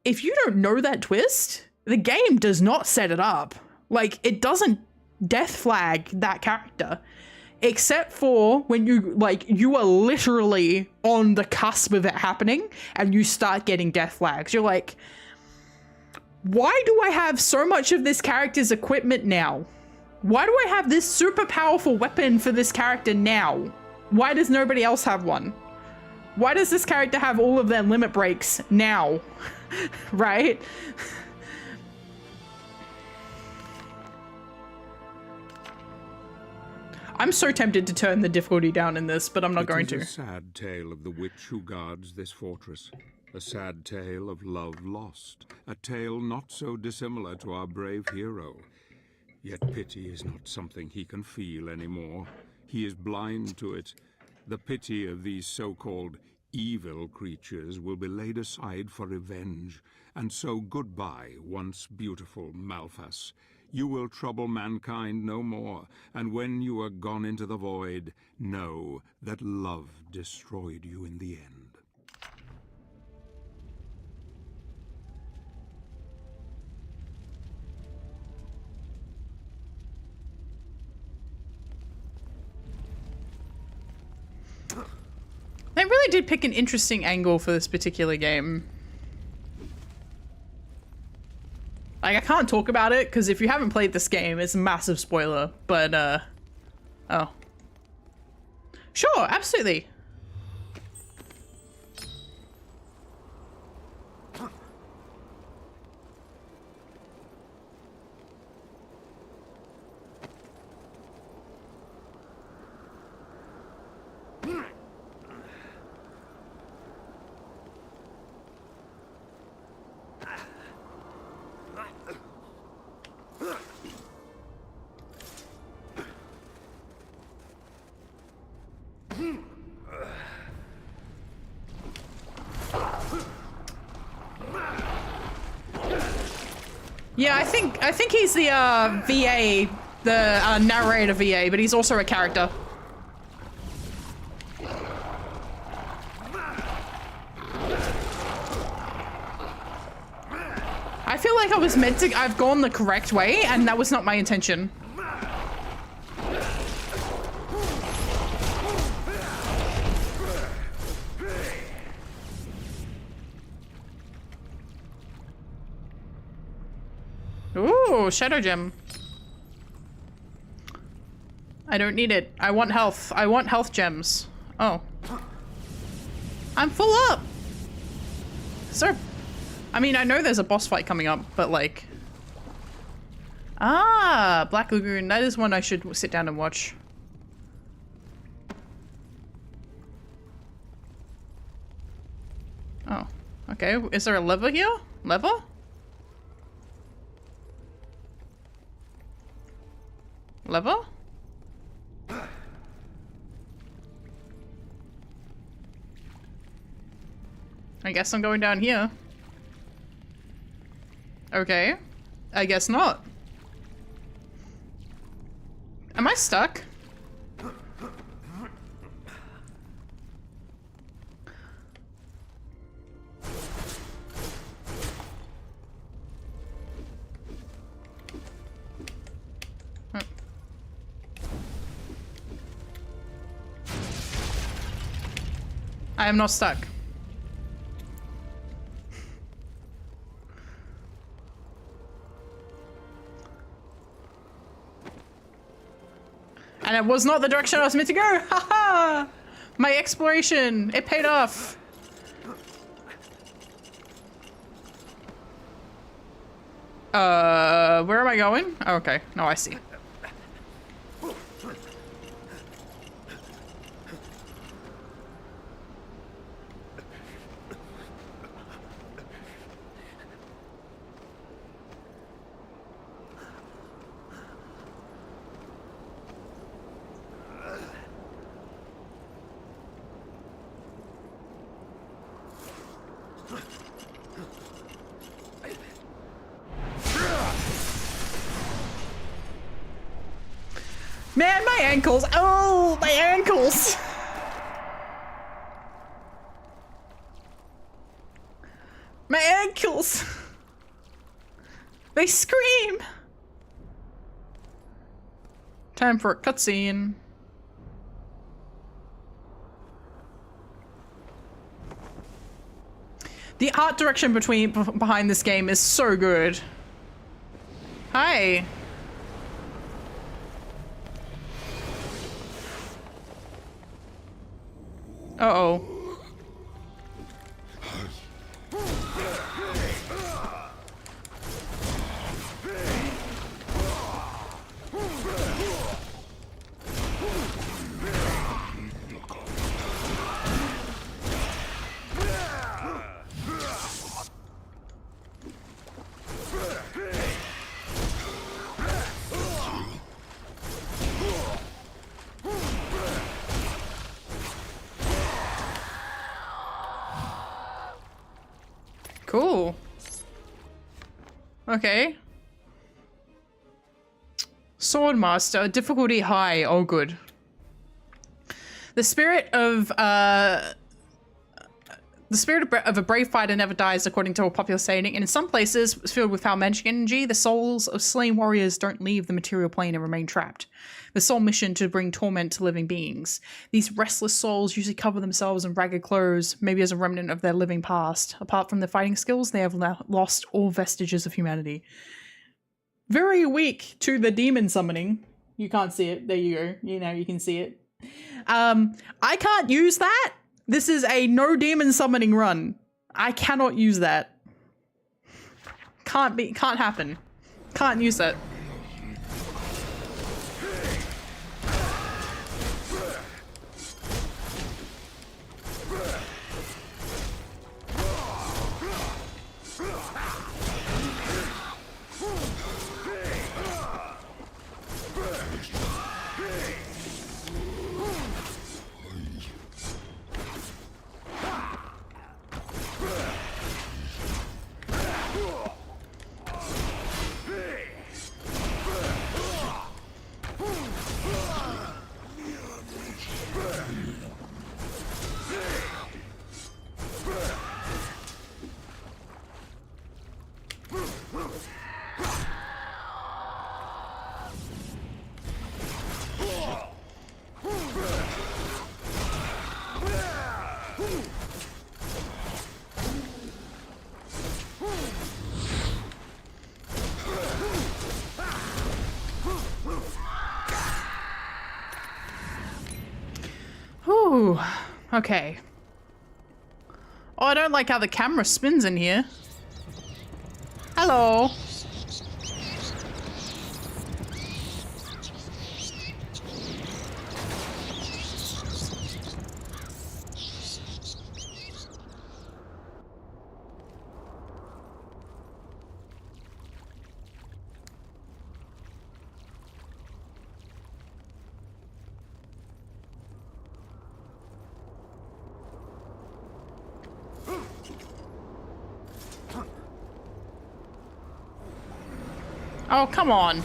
if you don't know that twist, the game does not set it up. Like, it doesn't death flag that character, except for when you are literally on the cusp of it happening and you start getting death flags. You're like, why do I have so much of this character's equipment now? Why do I have this super powerful weapon for this character now? Why does nobody else have one? Why does this character have all of their limit breaks now? Right? I'm so tempted to turn the difficulty down in this, but I'm not going to. It is a sad tale of the witch who guards this fortress. A sad tale of love lost. A tale not so dissimilar to our brave hero. Yet pity is not something he can feel anymore. He is blind to it. The pity of these so-called evil creatures will be laid aside for revenge. And so goodbye, once beautiful Malphas. You will trouble mankind no more, and when you are gone into the void, know that love destroyed you in the end. They really did pick an interesting angle for this particular game. Like, I can't talk about it, because if you haven't played this game, it's a massive spoiler, but, oh. Sure, absolutely. Yeah, I think he's the VA, the narrator VA, but he's also a character. I feel like I was meant to, I've gone the correct way, and that was not my intention. Ooh, Shadow Gem. I don't need it. I want health. I want health gems. Oh. I'm full up! So, I mean, I know there's a boss fight coming up, but like... Ah, Black Lagoon. That is one I should sit down and watch. Oh, okay. Is there a lever here? Lever? Lever? I guess I'm going down here. Okay. I guess not. Am I stuck? I am not stuck. And it was not the direction I was meant to go! Haha! My exploration! It paid off! Where am I going? Oh, okay. No, I see. Man, my ankles! Oh, my ankles! My ankles! They scream! Time for a cutscene. The art direction behind this game is so good. Hi. Uh-oh. Cool. Okay. Swordmaster, difficulty high. Oh, good. The spirit of a brave fighter never dies, according to a popular saying, and in some places filled with foul magic energy, the souls of slain warriors don't leave the material plane and remain trapped. The sole mission to bring torment to living beings. These restless souls usually cover themselves in ragged clothes, maybe as a remnant of their living past. Apart from their fighting skills, they have lost all vestiges of humanity. Very weak to the demon summoning. You can't see it. There you go. You know, you can see it. I can't use that. This is a no demon summoning run. I cannot use that. Can't happen. Can't use it. Ooh, okay. Oh, I don't like how the camera spins in here. Hello. Oh, come on.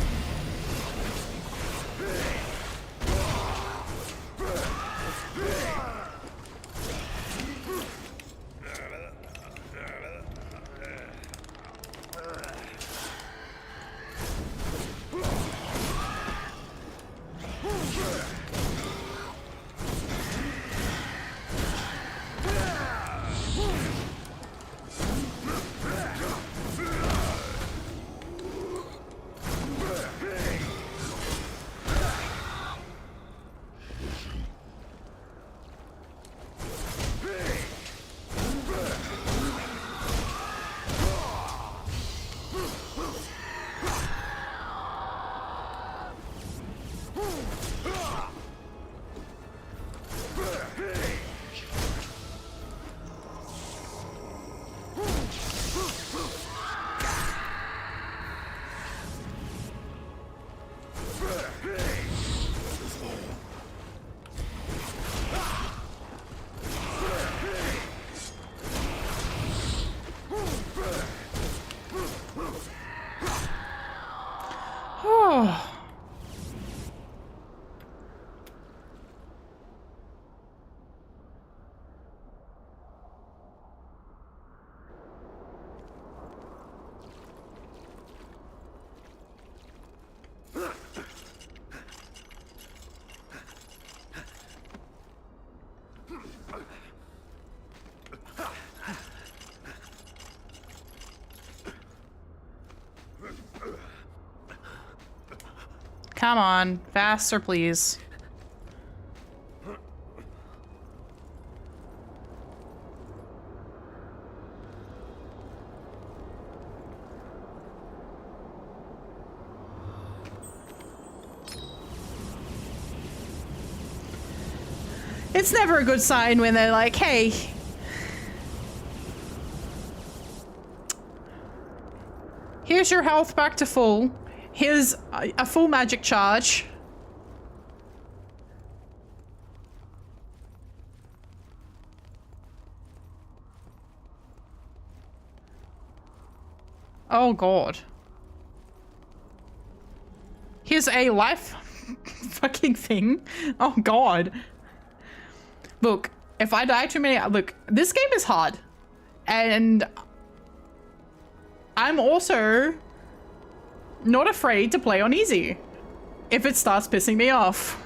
Come on. Faster, please. It's never a good sign when they're like, hey, here's your health back to full. Here's a full magic charge. Oh god. Here's a life fucking thing. Oh god. Look, if I die too many, look, this game is hard. And I'm also not afraid to play on easy if it starts pissing me off.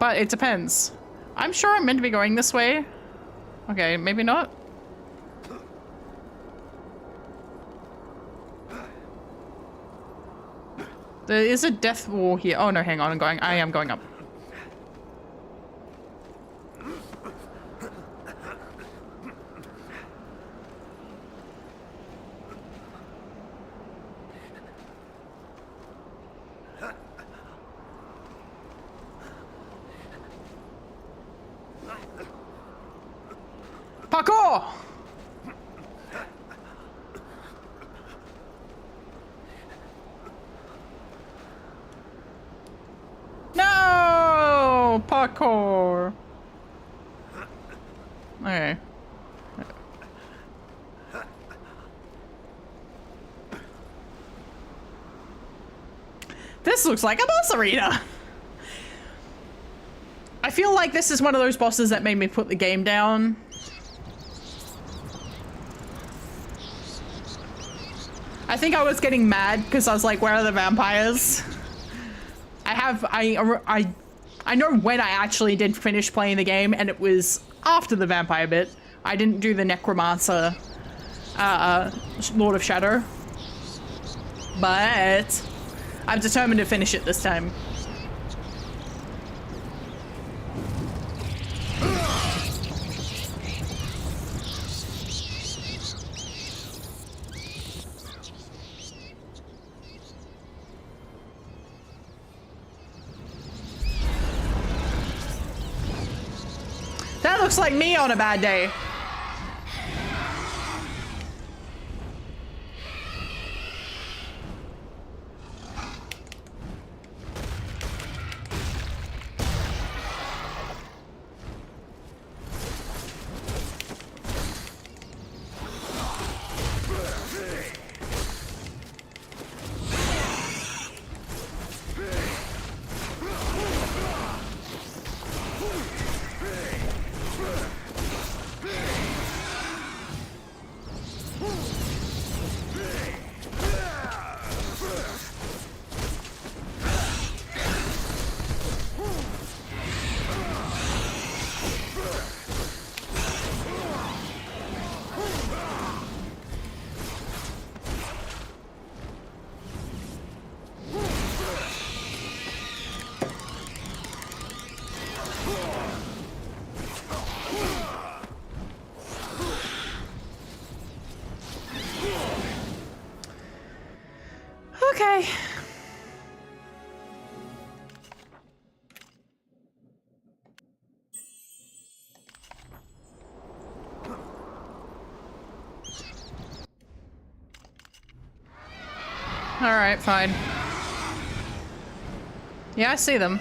But it depends. I'm sure I'm meant to be going this way. Okay, maybe not. There is a death wall here. Oh no, hang on, I am going up. Parkour! No! Parkour! Okay. This looks like a boss arena! I feel like this is one of those bosses that made me put the game down. I think I was getting mad because I was like, where are the vampires? I know when I actually did finish playing the game, and it was after the vampire bit. I didn't do the Necromancer Lord of Shadow. But I'm determined to finish it this time. That looks like me on a bad day. Okay. All right, fine. Yeah, I see them.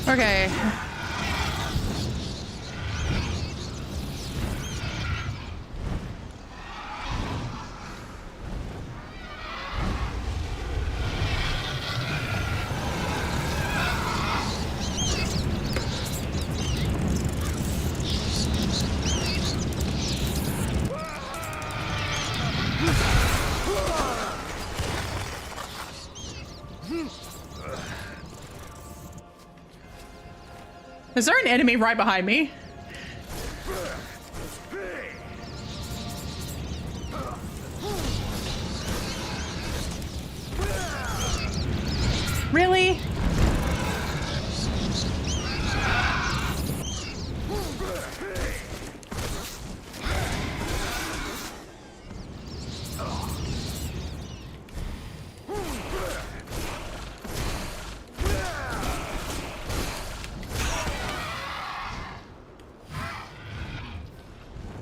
Okay. Is there an enemy right behind me? Really?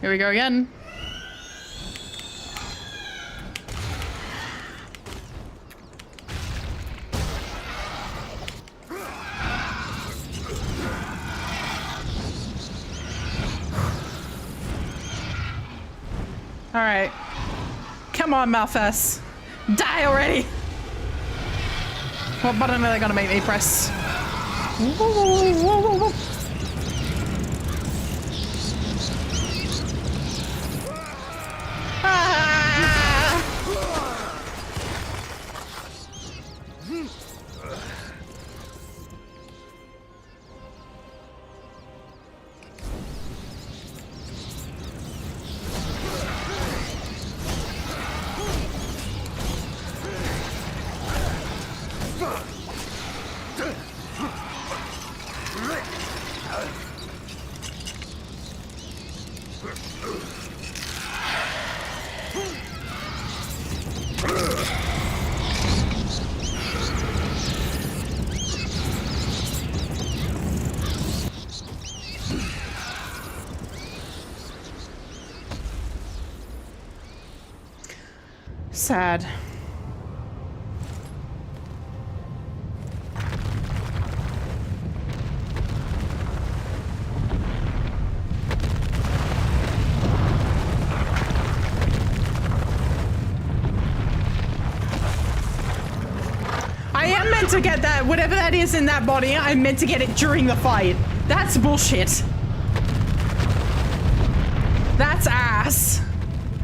Here we go again. All right. Come on, Malphas. Die already! What button are they gonna make me press? Whoa, whoa, whoa, whoa, whoa. Sad. I am meant to get that, whatever that is in that body, I'm meant to get it during the fight. That's bullshit. That's ass.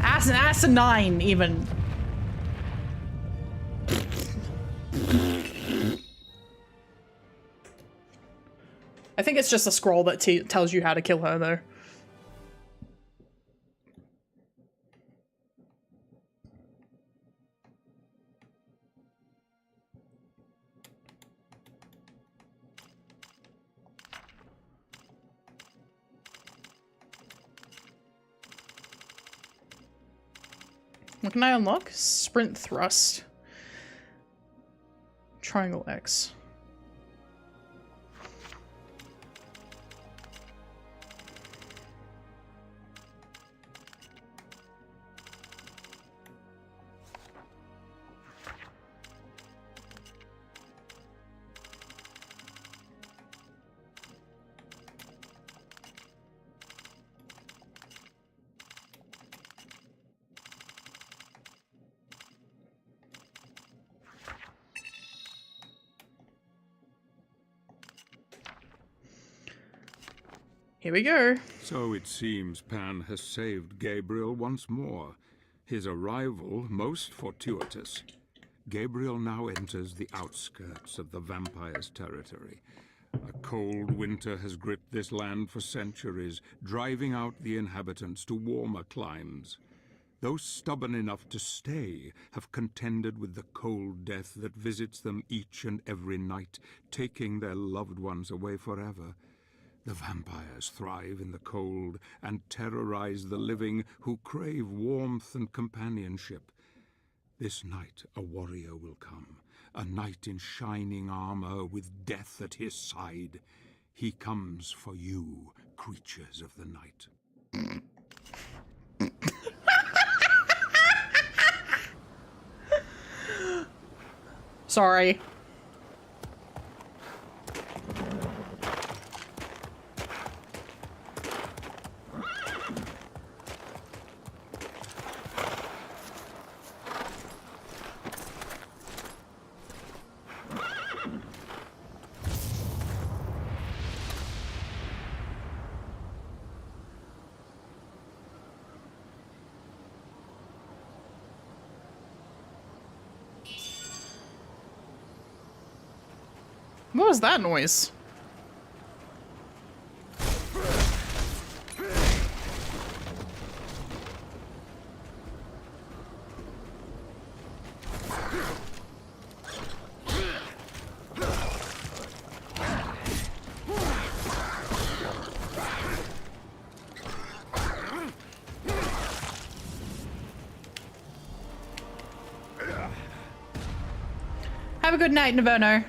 Asinine, even. I think it's just a scroll that tells you how to kill her, though. What can I unlock? Sprint thrust. Triangle X. Here we go. So it seems Pan has saved Gabriel once more. His arrival most fortuitous. Gabriel now enters the outskirts of the vampire's territory. A cold winter has gripped this land for centuries, driving out the inhabitants to warmer climes. Those stubborn enough to stay have contended with the cold death that visits them each and every night, taking their loved ones away forever. The vampires thrive in the cold and terrorize the living who crave warmth and companionship. This night a warrior will come, a knight in shining armor with death at his side. He comes for you, creatures of the night. Sorry. What was that noise? Have a good night, Naverno.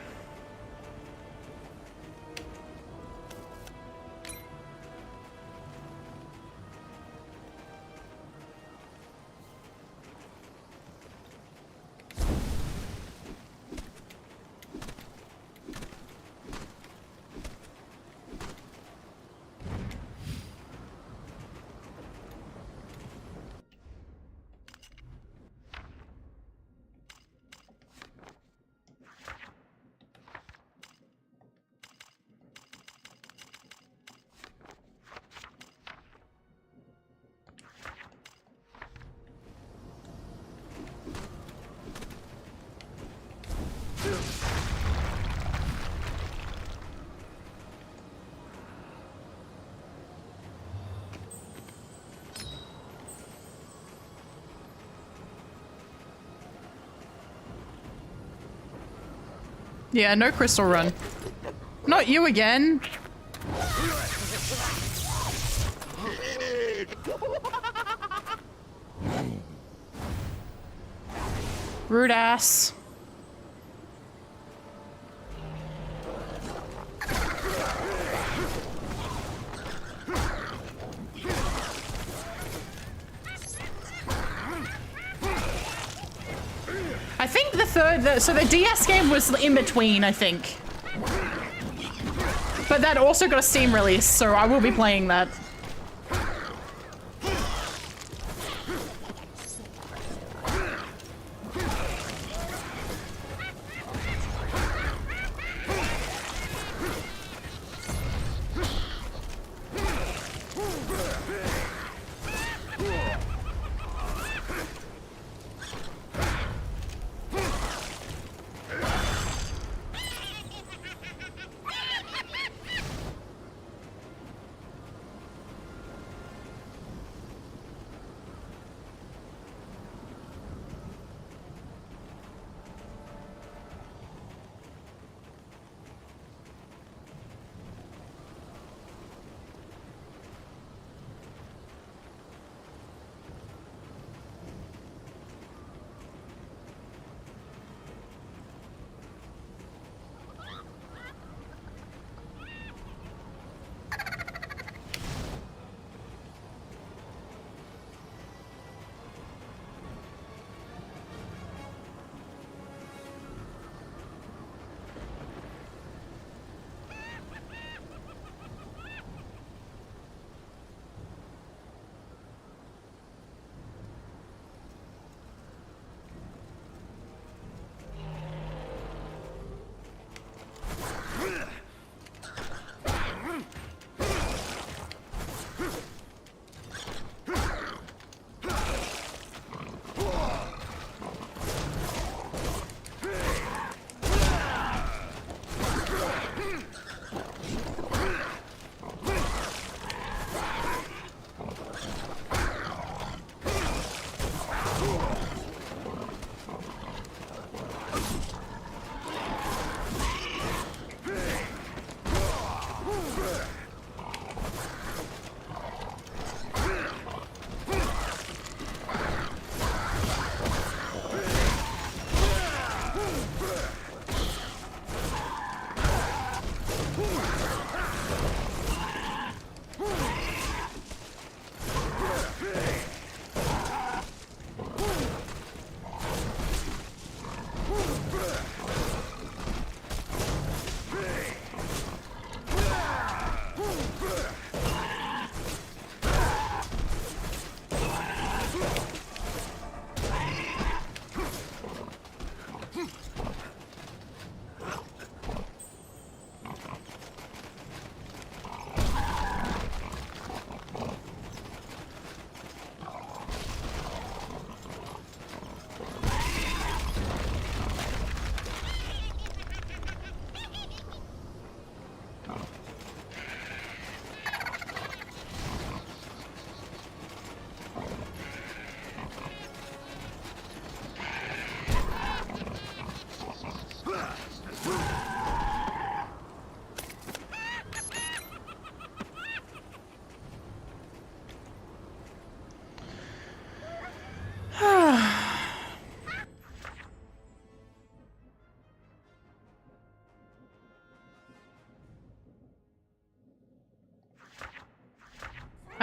Yeah, no crystal run. Not you again. Rude ass. I think so the DS game was in between, I think. But that also got a Steam release, so I will be playing that.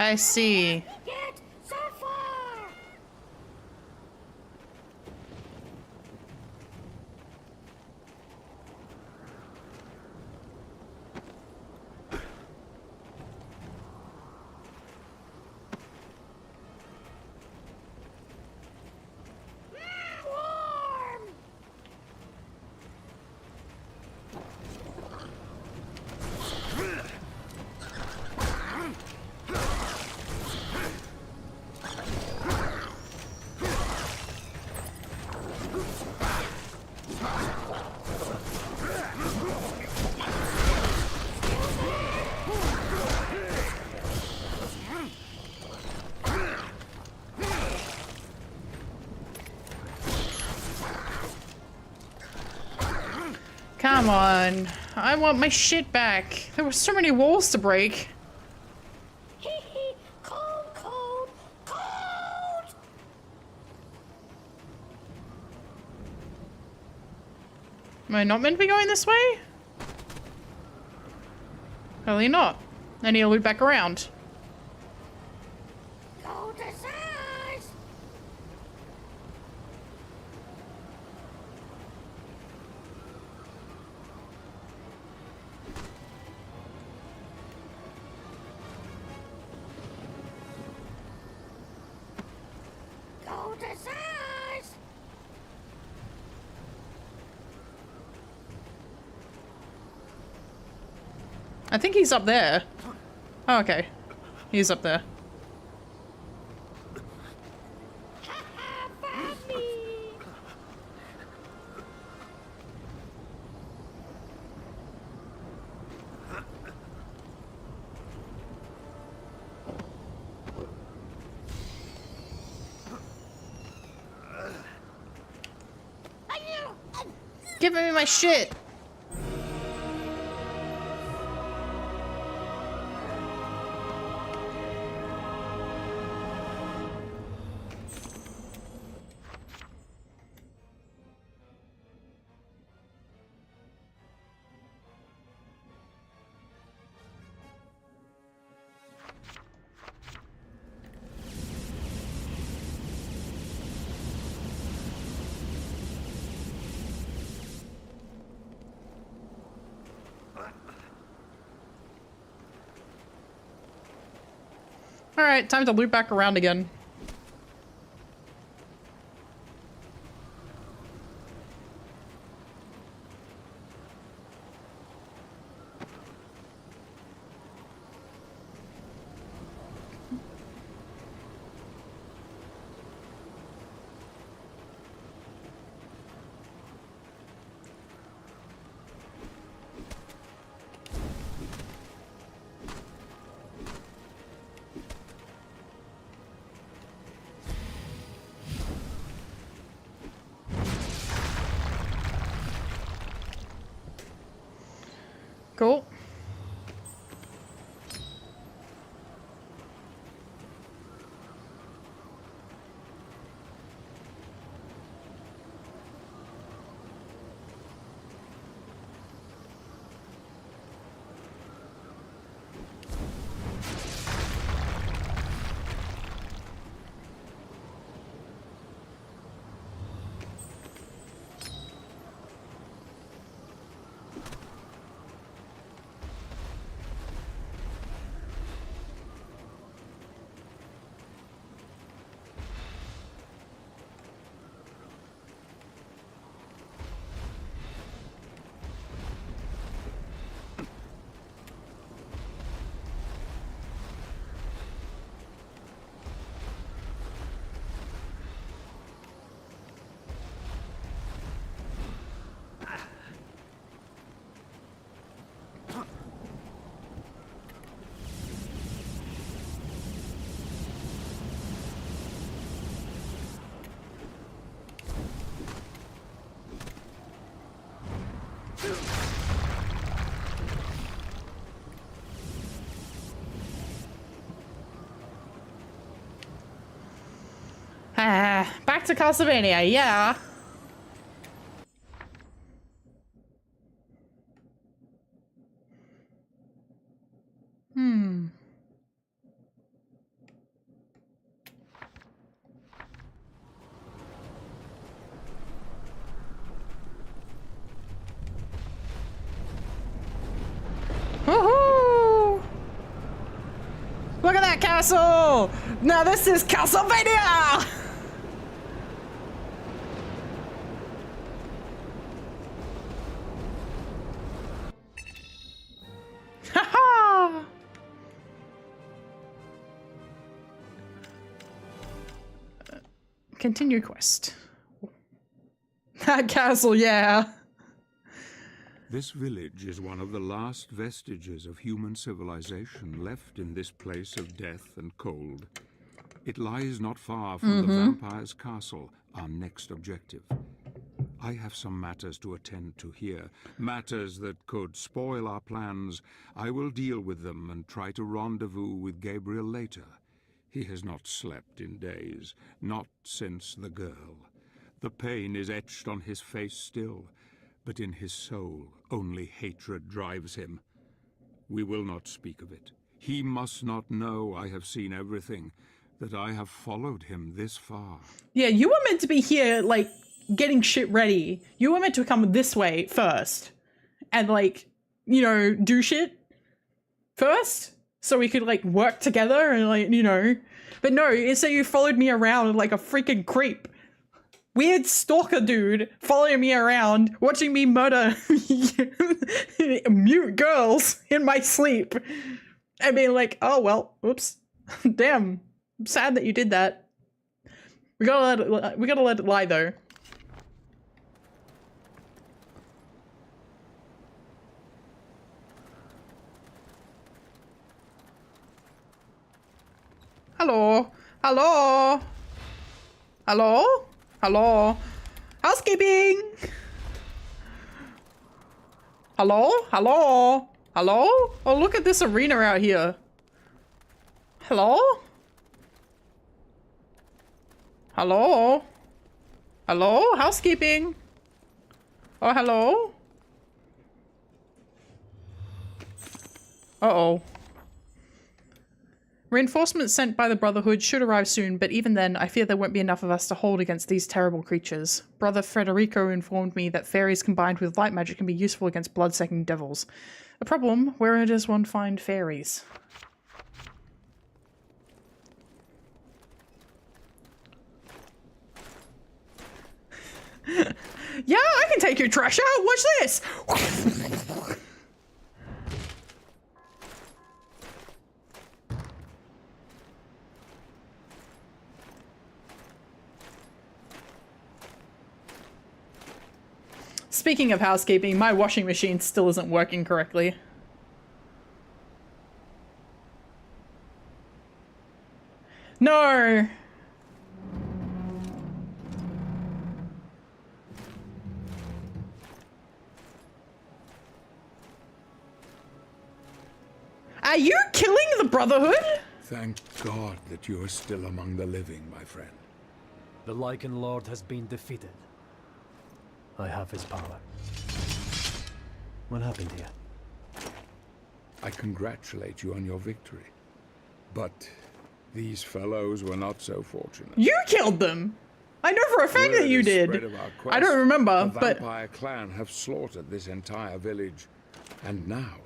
I see. Get so far. Warm. Come on. I want my shit back. There were so many walls to break. Hee hee. Cold, cold, cold. Am I not meant to be going this way? Probably not. I need to loop back around. Go to size. Go to size. I think he's up there. Oh, okay. He's up there. Found me. Give me my shit! Alright, time to loop back around again. Cool. Back to Castlevania, yeah. that castle! Now this is Castlevania! Haha! Continue quest. That castle, yeah. This village is one of the last vestiges of human civilization left in this place of death and cold. It lies not far from the vampire's castle, our next objective. I have some matters to attend to here, matters that could spoil our plans. I will deal with them and try to rendezvous with Gabriel later. He has not slept in days, not since the girl. The pain is etched on his face still, but in his soul only hatred drives him. We will not speak of it. He must not know I have seen everything, that I have followed him this far. Yeah, you were meant to be here, like, getting shit ready. You were meant to come this way first. And, like, you know, do shit first. So we could, like, work together and, like, you know. But no, instead you followed me around like a freaking creep. Weird stalker dude following me around, watching me murder mute girls in my sleep. And being like, oh, well, oops. Damn. I'm sad that you did that. We gotta let it lie, though. Hello? Hello? Hello? Hello? Housekeeping! Hello? Hello? Hello? Oh, look at this arena out here. Hello? Hello? Hello? Housekeeping? Oh, hello? Uh-oh. Reinforcements sent by the Brotherhood should arrive soon, but even then, I fear there won't be enough of us to hold against these terrible creatures. Brother Federico informed me that fairies combined with light magic can be useful against blood-sucking devils. A problem, where does one find fairies? Yeah, I can take your trash out! Watch this! Speaking of housekeeping, my washing machine still isn't working correctly. No! Are you killing the Brotherhood? Thank God that you are still among the living, my friend. The Lycan Lord has been defeated. I have his power. What happened here? I congratulate you on your victory. But these fellows were not so fortunate. You killed them! I know for a fact that you Word is did. spread of our quest. I don't remember, the but... vampire clan have slaughtered this entire village. And now,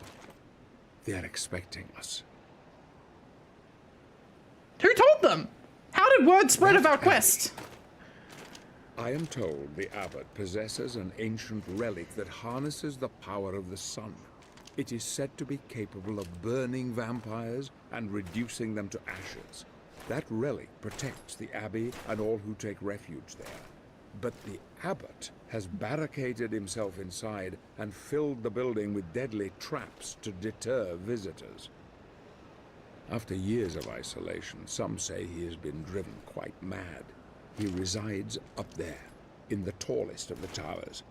they are expecting us. Who told them? How did word spread of our quest? I am told the abbot possesses an ancient relic that harnesses the power of the sun. It is said to be capable of burning vampires and reducing them to ashes. That relic protects the abbey and all who take refuge there. But the abbot has barricaded himself inside and filled the building with deadly traps to deter visitors. After years of isolation, some say he has been driven quite mad. He resides up there, in the tallest of the towers.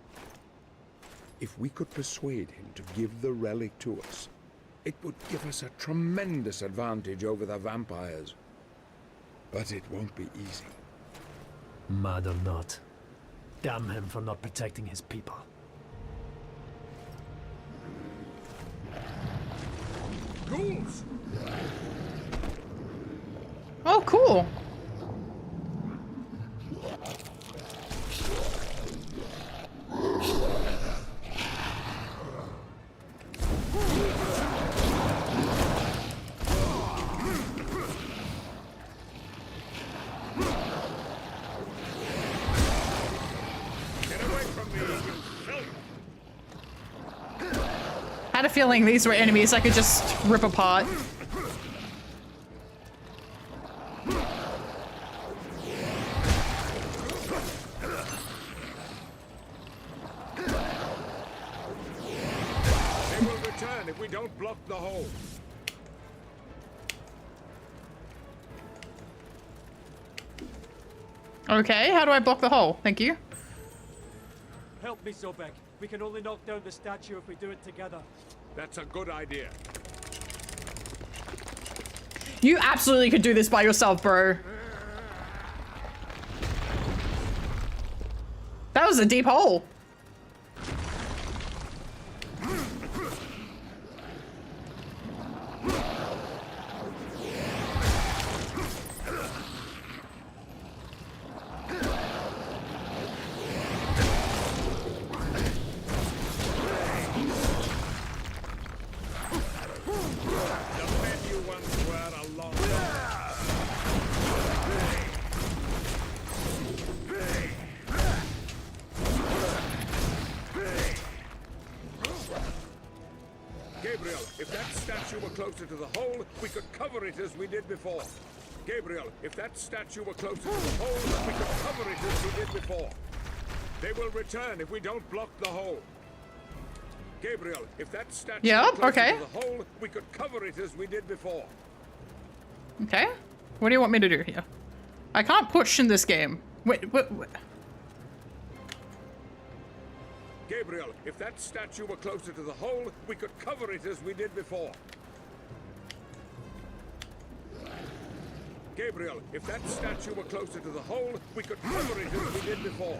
If we could persuade him to give the relic to us, it would give us a tremendous advantage over the vampires. But it won't be easy. Mad or not, damn him for not protecting his people. Ghouls! Oh, cool. feeling these were enemies I could just rip apart. They will return if we don't block the hole. Okay, how do I block the hole? Thank you. Help me, Sobek. We can only knock down the statue if we do it together. That's a good idea. You absolutely could do this by yourself, bro. That was a deep hole. Gabriel, if that statue were closer to the hole, we could cover it as we did before. Gabriel, if that statue were closer to the hole, we could cover it as we did before. They will return if we don't block the hole. Gabriel, if that statue were closer okay. to the hole, we could cover it as we did before. Okay. What do you want me to do here? I can't push in this game. Wait. Gabriel, if that statue were closer to the hole, we could cover it as we did before. Gabriel, if that statue were closer to the hole, we could cover it as we did before.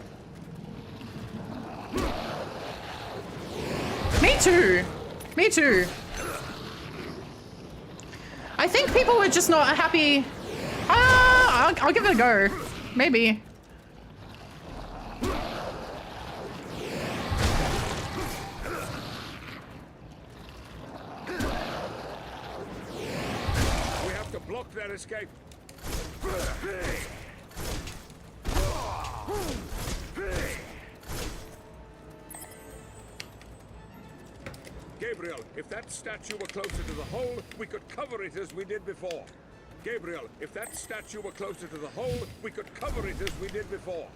Me too. Me too. I think people were just not happy. I'll give it a go. Maybe. We have to block their escape. Gabriel, if that statue were closer to the hole, we could cover it as we did before. Gabriel, if that statue were closer to the hole, we could cover it as we did before.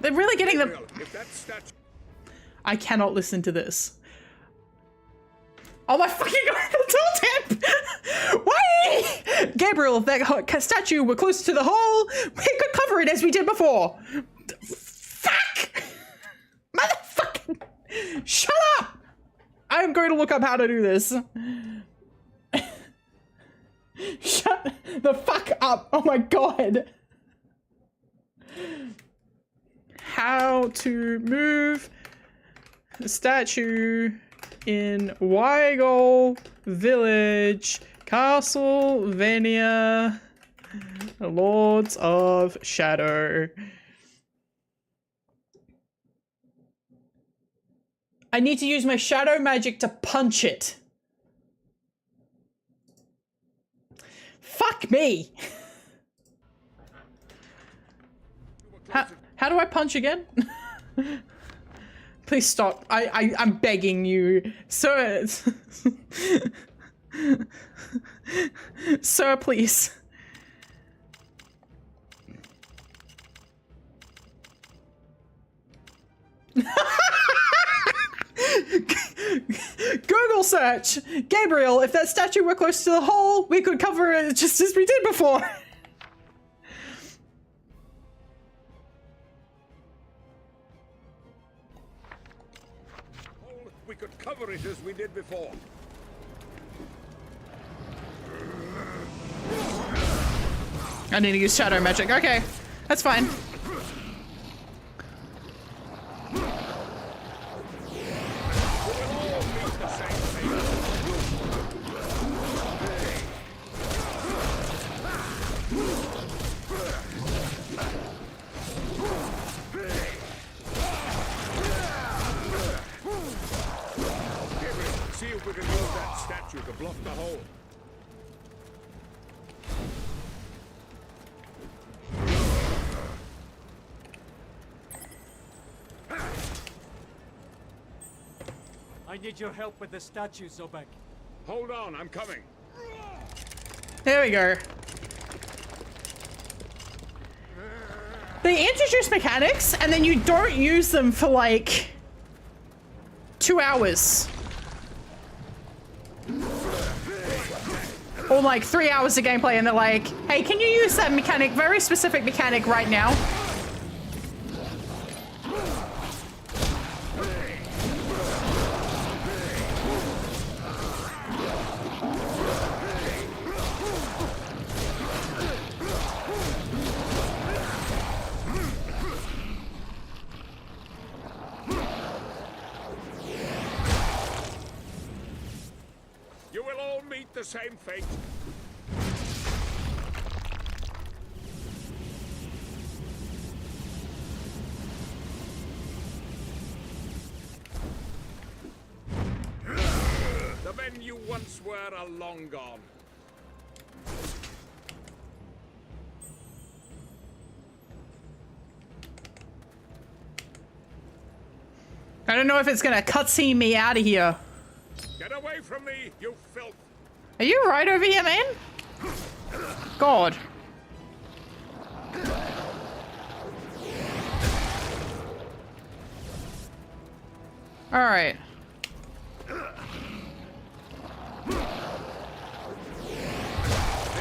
They're really getting the... Gabriel, if that statue... I cannot listen to this. Oh my fucking god, the tooltip! Why? Gabriel, if that statue were closer to the hole, we could cover it as we did before. Fuck! Motherfucking... Shut up! I'm going to look up how to do this. Shut the fuck up. Oh my god. How to move the statue in Weigel Village, Castlevania, Lords of Shadow. I need to use my shadow magic to punch it. Fuck me. How do I punch again? Please stop. I'm begging you. Sir. Sir, please. Google search! Gabriel, if that statue were close to the hole, we could cover it just as we did before. We could cover it as we did before. I need to use shadow magic. Okay, that's fine. See if we can use that statue to block the hole. I need your help with the statue, Zobek. Hold on, I'm coming. There we go. They introduce mechanics and then you don't use them for like 2 hours. Or like 3 hours of gameplay and they're like, hey, can you use that mechanic, very specific mechanic right now? You will all meet the same fate. The men you once were are long gone. I don't know if it's gonna cutscene me out of here. Get away from me, you filth! Are you right over here, man? God. Alright. They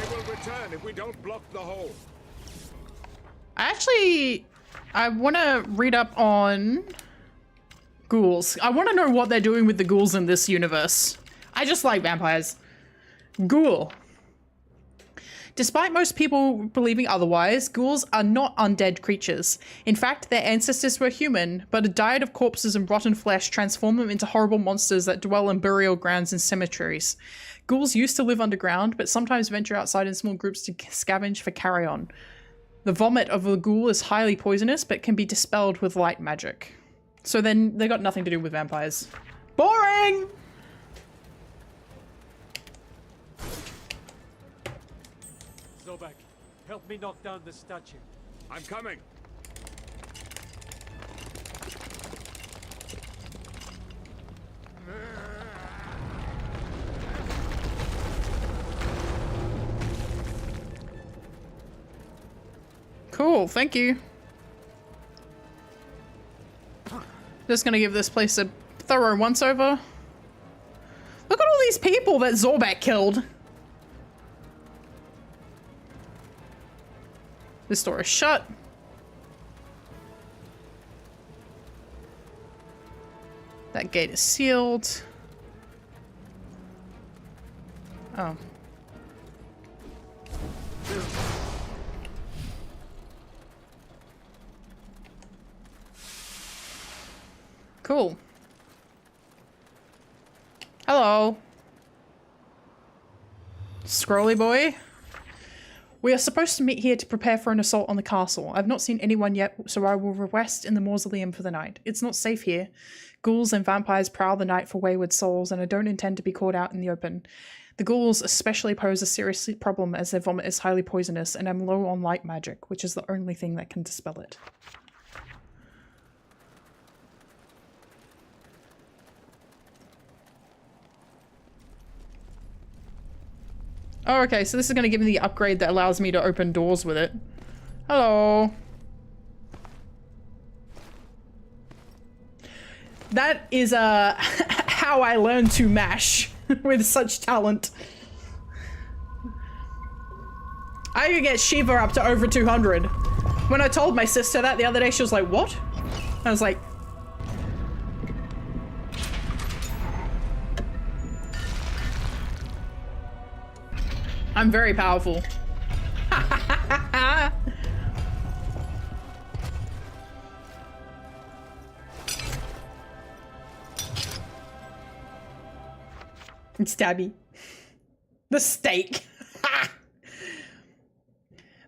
will return if we don't block the hole. I want to read up on ghouls. I want to know what they're doing with the ghouls in this universe. I just like vampires. Ghoul. Despite most people believing otherwise, ghouls are not undead creatures. In fact, their ancestors were human, but a diet of corpses and rotten flesh transformed them into horrible monsters that dwell in burial grounds and cemeteries. Ghouls used to live underground, but sometimes venture outside in small groups to scavenge for carrion. The vomit of a ghoul is highly poisonous, but can be dispelled with light magic. So then they got nothing to do with vampires. Boring! Zobek, help me knock down the statue. I'm coming. Cool, thank you. Just gonna give this place a thorough once over. Look at all these people that Zorbek killed. This door is shut. That gate is sealed. Oh. Cool. Hello. Scrolly boy. We are supposed to meet here to prepare for an assault on the castle. I've not seen anyone yet, so I will rest in the mausoleum for the night. It's not safe here. Ghouls and vampires prowl the night for wayward souls, and I don't intend to be caught out in the open. The ghouls especially pose a serious problem as their vomit is highly poisonous, and I'm low on light magic, which is the only thing that can dispel it. Oh, okay, so this is going to give me the upgrade that allows me to open doors with it. Hello. That is how I learned to mash with such talent. I could get Shiva up to over 200. When I told my sister that the other day, she was like, what? I was like, I'm very powerful. Stabby. The stake.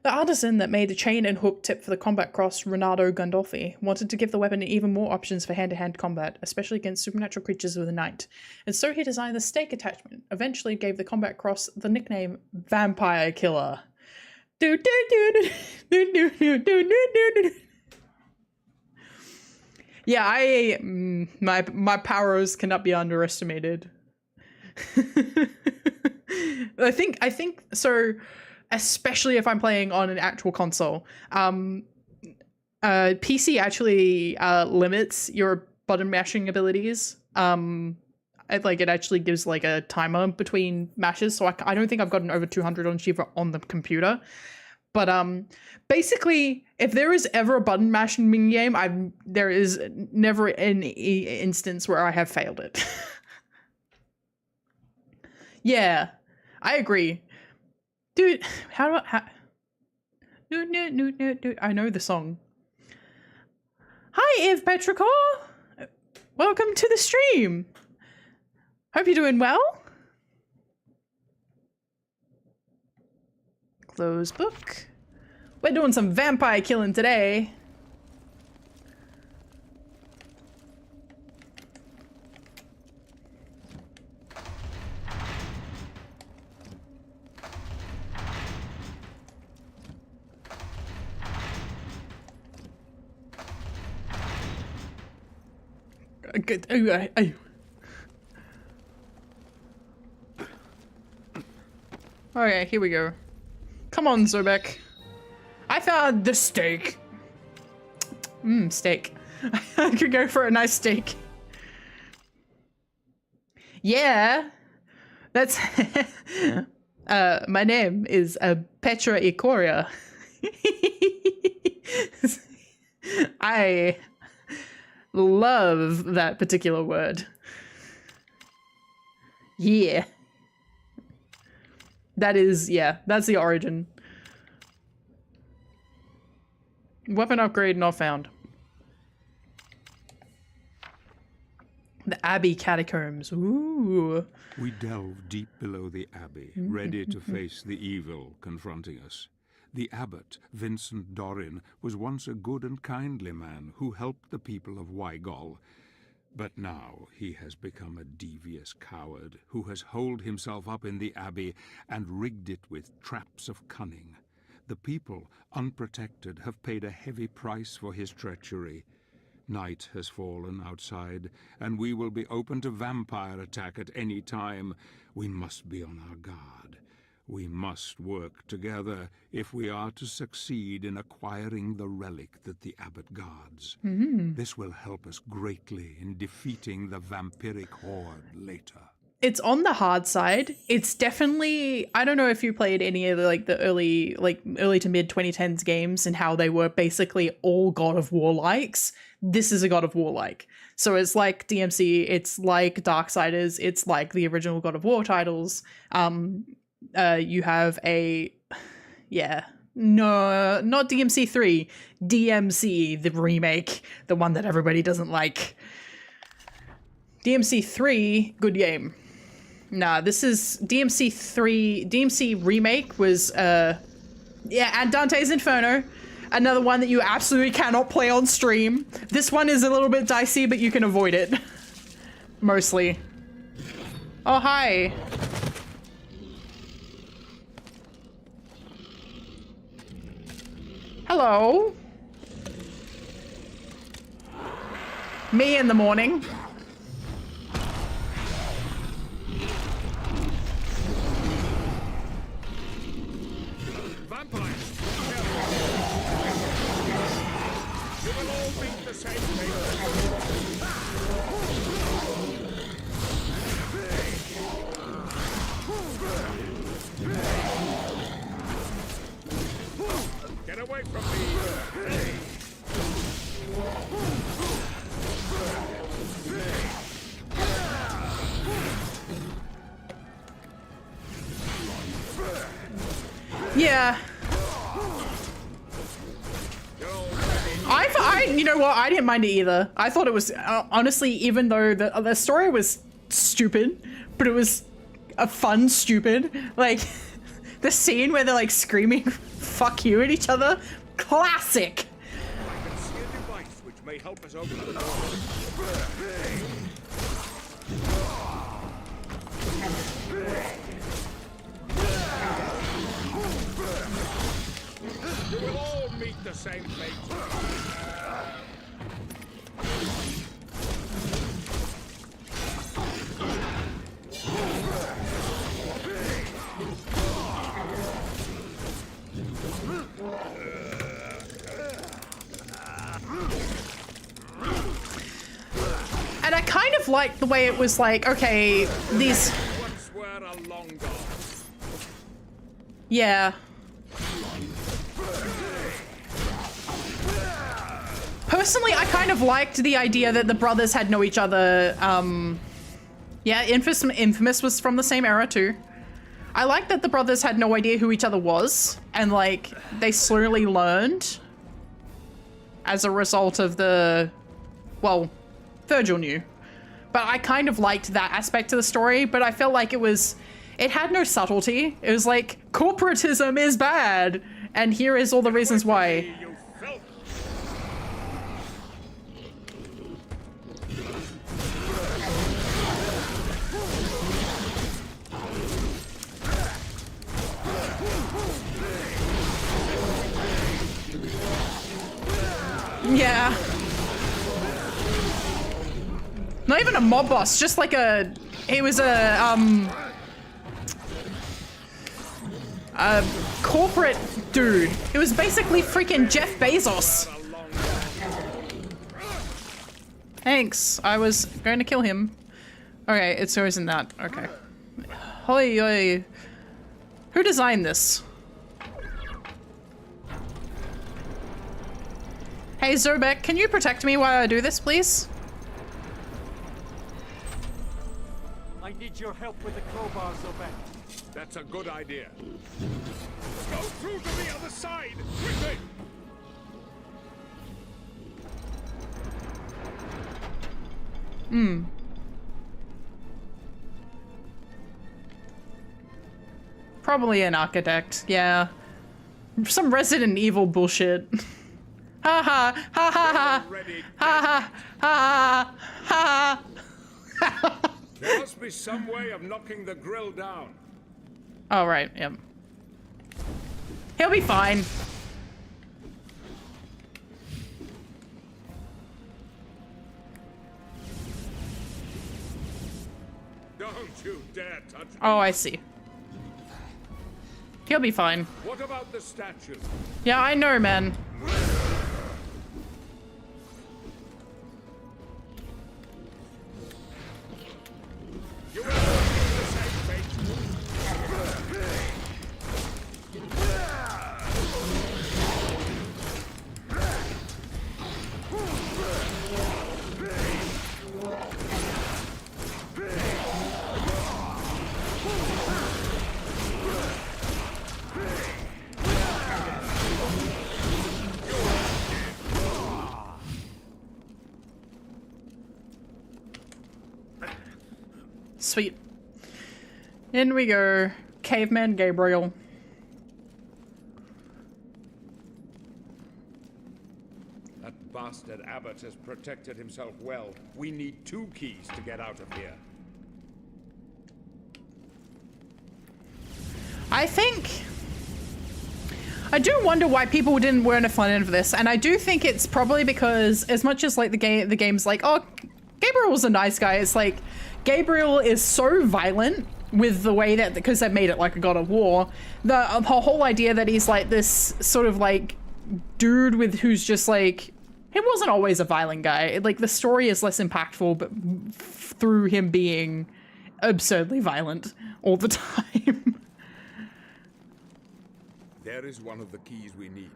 The artisan that made a chain and hook tip for the combat cross, Renato Gandolfi, wanted to give the weapon even more options for hand-to-hand combat, especially against supernatural creatures with a knight. And so he designed the stake attachment, eventually gave the combat cross the nickname Vampire Killer. Yeah, my powers cannot be underestimated. I think so, especially if I'm playing on an actual console. PC actually limits your button mashing abilities. It actually gives like a timer between mashes, so I don't think I've gotten over 200 on Shiva on the computer. But basically, if there is ever a button mashing minigame, there is never any instance where I have failed it. Yeah, I agree, dude. How? No. I know the song. Hi, Eve Petrichor. Welcome to the stream. Hope you're doing well. Close book. We're doing some vampire killing today. Good. Okay, here we go. Come on, Zobek. I found the steak. Steak. I could go for a nice steak. Yeah. That's... my name is PETRAICHORIA. I love that particular word. Yeah. That is, yeah, that's the origin. Weapon upgrade not found. The Abbey Catacombs. Ooh. We delve deep below the Abbey, ready to face the evil confronting us. The abbot, Vincent Dorin, was once a good and kindly man who helped the people of Wygol. But now he has become a devious coward who has holed himself up in the Abbey and rigged it with traps of cunning. The people, unprotected, have paid a heavy price for his treachery. Night has fallen outside, and we will be open to vampire attack at any time. We must be on our guard. We must work together if we are to succeed in acquiring the relic that the abbot guards. This will help us greatly in defeating the vampiric horde later. It's on the hard side. It's definitely, I don't know if you played any of the early to mid 2010s games and how they were basically all God of War likes. This is a God of War like. So it's like DMC, it's like Darksiders, it's like the original God of War titles. You have a, yeah, no, not DMC 3, DMC, the remake, the one that everybody doesn't like. DMC 3, good game. Nah, this is DMC 3, DMC remake was, yeah, and Dante's Inferno, another one that you absolutely cannot play on stream. This one is a little bit dicey, but you can avoid it. Mostly. Oh, hi. Hello. Me in the morning. Vampires! You will all meet the same fate. Get away from me! Yeah. You know what? I didn't mind it either. I thought it was, honestly, even though the story was stupid, but it was a fun stupid. Like, the scene where they're like screaming fuck you at each other, classic. I can see a device which may help us open the door. You will all meet the same fate. liked the way it was like, okay, these... Once were a long gone. Yeah. Personally, I kind of liked the idea that the brothers had known each other. Yeah, Infamous was from the same era too. I like that the brothers had no idea who each other was, and like they slowly learned as a result of the, well, Virgil knew. But I kind of liked that aspect of the story, but I felt like it had no subtlety. It was like, corporatism is bad, and here is all the reasons why. Yeah. Not even a mob boss, just like he was a corporate dude. It was basically freaking Jeff Bezos. Thanks, I was going to kill him. Okay, it's always in that, okay. Hoi, hoi. Who designed this? Hey Zobek, can you protect me while I do this, please? I need your help with the crowbar, Zobek. That's a good idea. Go through to the other side, quickly! Probably an architect, yeah. Some Resident Evil bullshit. Ha ha ha ha ha ha ha ha. There must be some way of knocking the grill down. Oh right, yep. He'll be fine. Don't you dare touch me. Oh, I see. He'll be fine. What about the statue? Yeah, I know, man. You will receive the same fate. Sweet. In we go. Caveman Gabriel. That bastard abbot has protected himself well. We need 2 keys to get out of here. I do wonder why people weren't a fun end for this, and I do think it's probably because as much as like the game's like, oh, Gabriel was a nice guy, it's like Gabriel is so violent with the way that, because they've made it like a god of war, the whole idea that he's like this sort of like dude who's just like, he wasn't always a violent guy. Like the story is less impactful, but through him being absurdly violent all the time. There is one of the keys we need.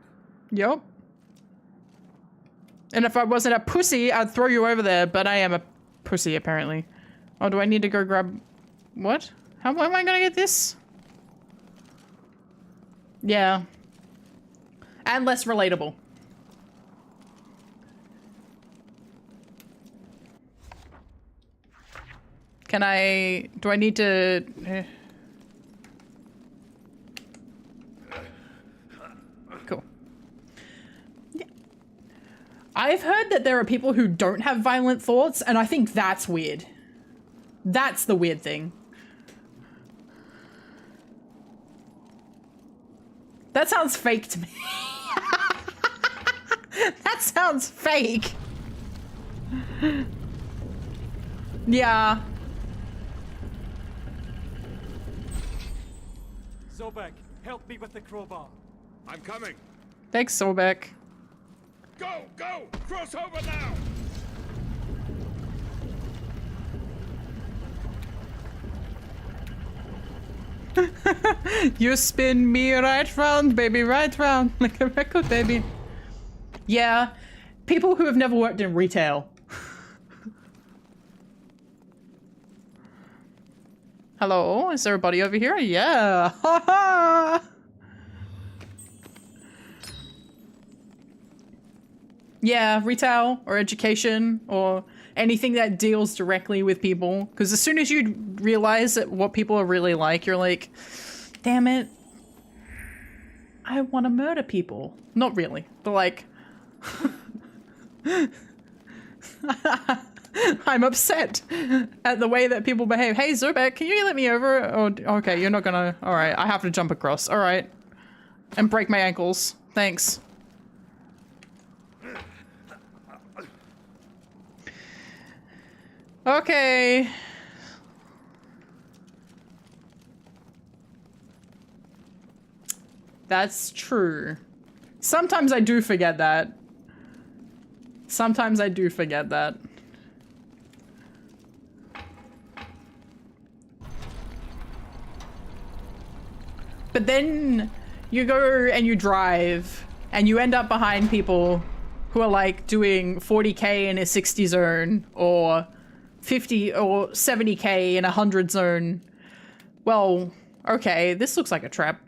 Yep. And if I wasn't a pussy, I'd throw you over there, but I am a pussy apparently. Oh, do I need to go grab... What? How am I gonna get this? Yeah. And less relatable. Can I... Do I need to... Cool. Yeah. I've heard that there are people who don't have violent thoughts, and I think that's weird. That's the weird thing. That sounds fake to me. That sounds fake. Yeah. Zobek, help me with the crowbar. I'm coming. Thanks, Sobek. Go, go! Cross over now! You spin me right round, baby, right round, like a record, baby. Yeah, people who have never worked in retail. Hello, is there a body over here? Yeah, ha ha! Yeah, retail or education or anything that deals directly with people. Because as soon as you realize that what people are really like, you're like, damn it, I want to murder people. Not really, but like, I'm upset at the way that people behave. Hey, Zobek, can you let me over? Oh, okay, you're not gonna. All right, I have to jump across. All right, and break my ankles. Thanks. Okay. That's true. Sometimes I do forget that. Sometimes I do forget that. But then you go and you drive and you end up behind people who are like doing 40k in a 60 zone or 50 or 70k in a 100 zone. Well, okay, this looks like a trap.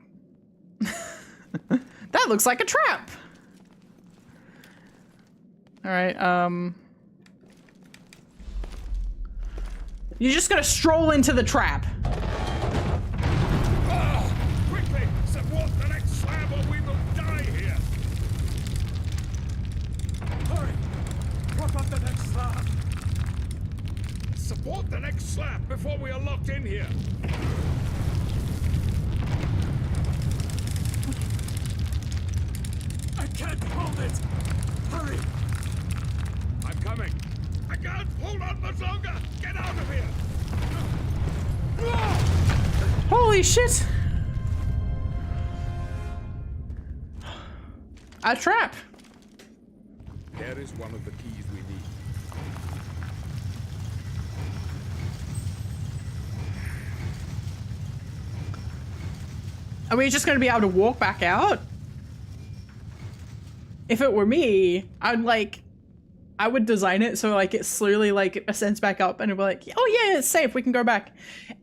That looks like a trap. All right, you're just gonna stroll into the trap. Quickly, support the next slab or we will die here. Hurry! What about the next slab? Support the next slab before we are locked in here. I can't hold it! Hurry! I'm coming. I can't hold on much longer. Get out of here. Holy shit! A trap. There is one of the keys we need. Are we just gonna be able to walk back out? If it were me, I would design it so like it slowly like ascends back up and it'd be like, oh yeah, it's safe, we can go back.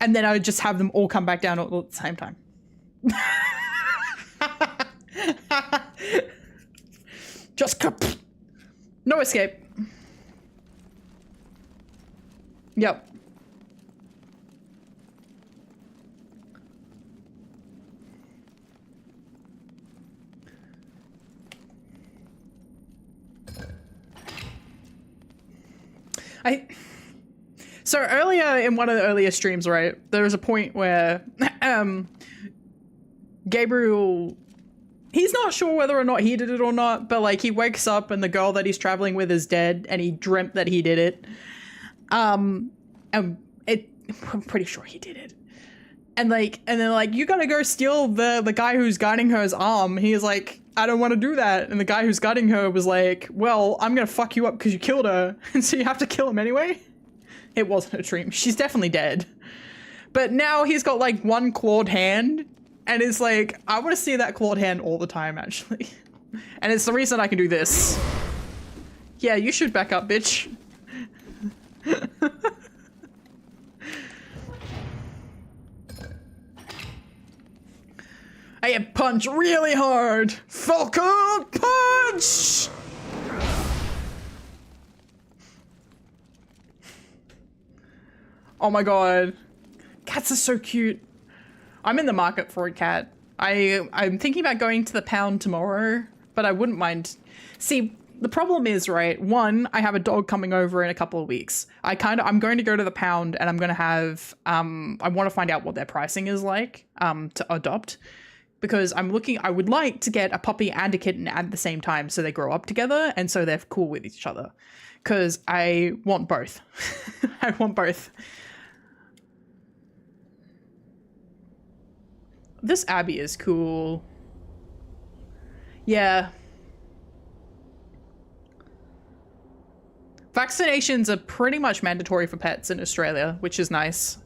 And then I would just have them all come back down all at the same time. Just no escape. Yep. So earlier in one of the earlier streams, right, there was a point where Gabriel, he's not sure whether or not he did it or not, but like he wakes up and the girl that he's traveling with is dead and he dreamt that he did it. And I'm pretty sure he did it. And then like, you gotta go steal the guy who's guiding her's arm. He's like, I don't want to do that. And the guy who's guiding her was like, well, I'm gonna fuck you up because you killed her. And so you have to kill him anyway. It wasn't a dream. She's definitely dead. But now he's got like one clawed hand and it's like, I want to see that clawed hand all the time actually. And it's the reason I can do this. Yeah, you should back up, bitch. I punch really hard. Falcon punch! Oh my god. Cats are so cute. I'm in the market for a cat. I'm thinking about going to the pound tomorrow, but I wouldn't mind. See, the problem is, right, one, I have a dog coming over in a couple of weeks. I'm going to go to the pound and I'm going to have, I want to find out what their pricing is like, to adopt. Because I would like to get a puppy and a kitten at the same time so they grow up together and so they're cool with each other. Because I want both. I want both. This Abbey is cool. Yeah. Vaccinations are pretty much mandatory for pets in Australia, which is nice.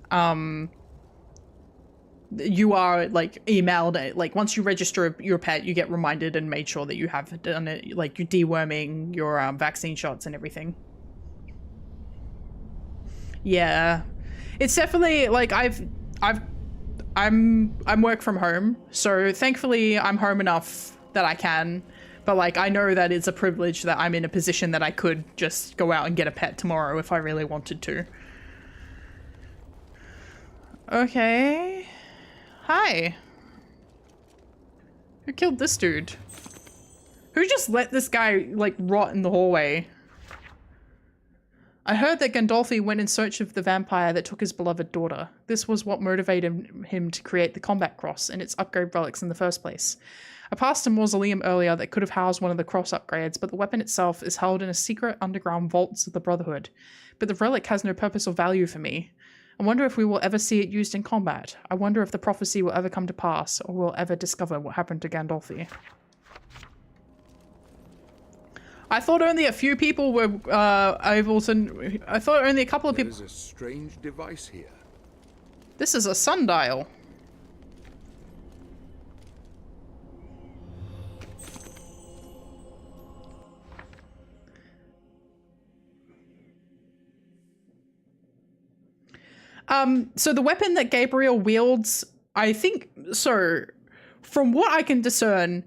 you are like emailed, like once you register your pet, you get reminded and made sure that you have done it, like your deworming, your vaccine shots and everything. Yeah, it's definitely like I'm work from home, so thankfully I'm home enough that I can, but like I know that it's a privilege that I'm in a position that I could just go out and get a pet tomorrow if I really wanted to. Okay. Hi. Who killed this dude? Who just let this guy like rot in the hallway? I heard that Gandolfi went in search of the vampire that took his beloved daughter. This was what motivated him to create the combat cross and its upgrade relics in the first place. I passed a mausoleum earlier that could have housed one of the cross upgrades, but the weapon itself is held in a secret underground vaults of the Brotherhood. But the relic has no purpose or value for me. I wonder if we will ever see it used in combat. I wonder if the prophecy will ever come to pass, or we'll ever discover what happened to Gandolfi. I thought only a few people were able to... I thought only a couple of people... There's a strange device here. This is a sundial. So the weapon that Gabriel wields, I think... So, from what I can discern...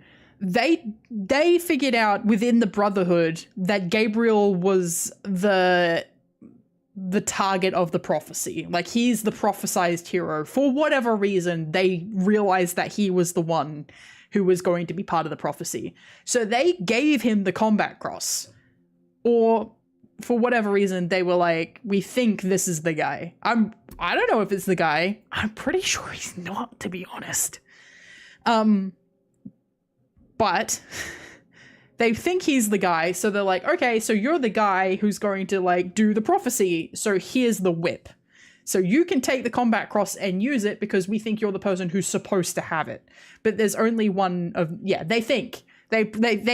They figured out within the Brotherhood that Gabriel was the target of the prophecy. Like, he's the prophesized hero. For whatever reason, they realized that he was the one who was going to be part of the prophecy. So they gave him the combat cross. Or, for whatever reason, they were like, we think this is the guy. I don't know if it's the guy. I'm pretty sure he's not, to be honest. But they think he's the guy, so they're like, okay, so you're the guy who's going to, like, do the prophecy, so here's the whip. So you can take the combat cross and use it because we think you're the person who's supposed to have it. But there's only one of... Yeah, they think. They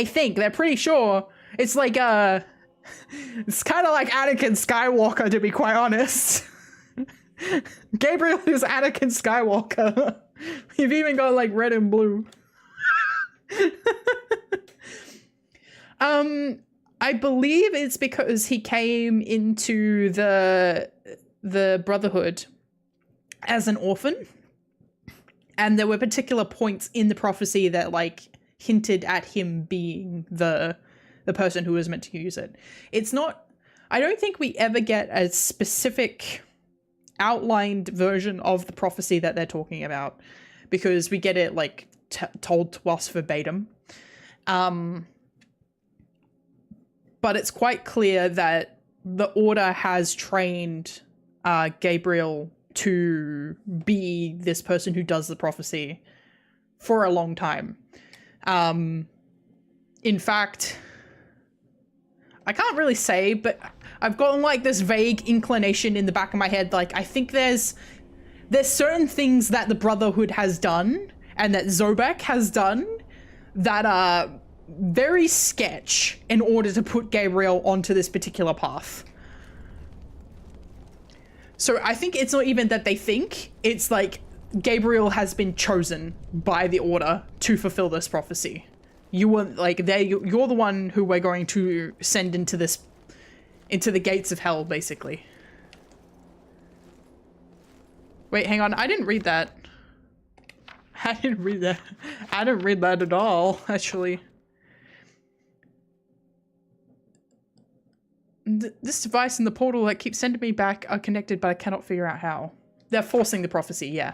think. They're pretty sure. It's like, it's kind of like Anakin Skywalker, to be quite honest. Gabriel is Anakin Skywalker. You've even got, like, red and blue. I believe it's because he came into the Brotherhood as an orphan, and there were particular points in the prophecy that like hinted at him being the person who was meant to use it. It's not... I don't think we ever get a specific outlined version of the prophecy that they're talking about, because we get it like told to us verbatim. But it's quite clear that the Order has trained Gabriel to be this person who does the prophecy for a long time. In fact, I can't really say, but I've gotten like this vague inclination in the back of my head. Like, I think there's certain things that the Brotherhood has done and that Zobek has done that are very sketch in order to put Gabriel onto this particular path. So I think it's not even that they think, it's like Gabriel has been chosen by the Order to fulfill this prophecy. You were like, you're the one who we're going to send into the gates of hell, basically. Wait, hang on, I didn't read that. I didn't read that. I didn't read that at all, actually. This device and the portal that keeps sending me back are connected, but I cannot figure out how. They're forcing the prophecy, yeah.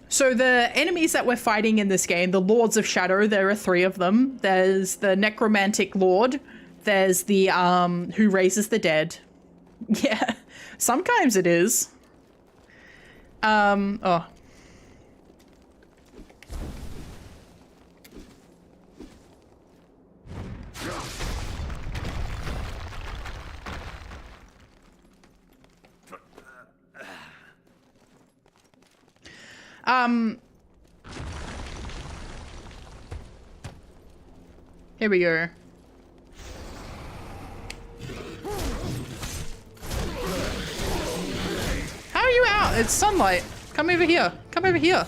So the enemies that we're fighting in this game, the Lords of Shadow, there are 3 of them. There's the Necromantic Lord. There's the, who raises the dead. Yeah, sometimes it is. Oh. Here we go. It's sunlight. Come over here. Come over here.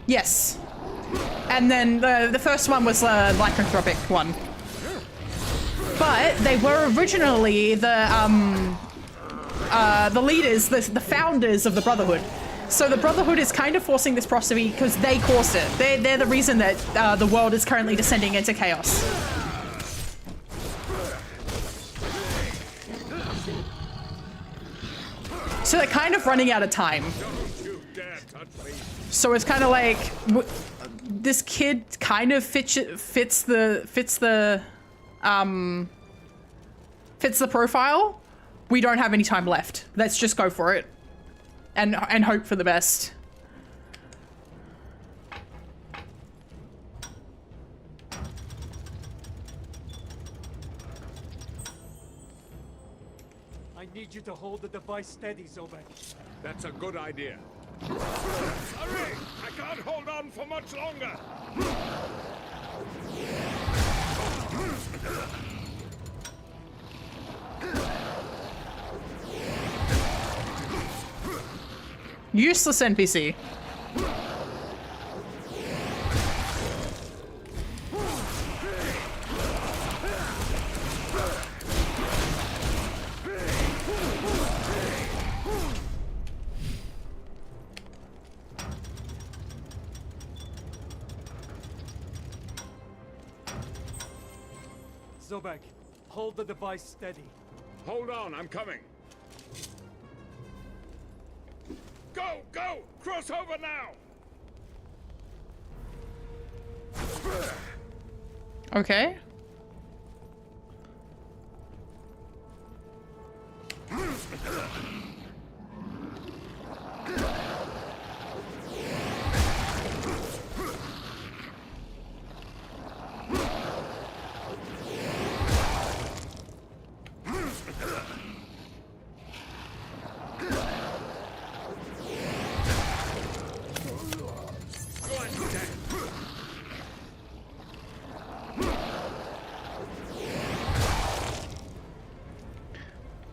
Yes. And then the first one was the lycanthropic one. But they were originally the leaders, the founders of the Brotherhood. So the Brotherhood is kind of forcing this prosody because they caused it. They're the reason that the world is currently descending into chaos. So they're kind of running out of time. So it's kind of like this kid kind of fits the profile. We don't have any time left. Let's just go for it and hope for the best. I need you to hold the device steady, Zobek. That's a good idea. Hurry! I can't hold on for much longer! Useless NPC. Zobek, hold the device steady. Hold on, I'm coming. Go! Go! Cross over now! Okay.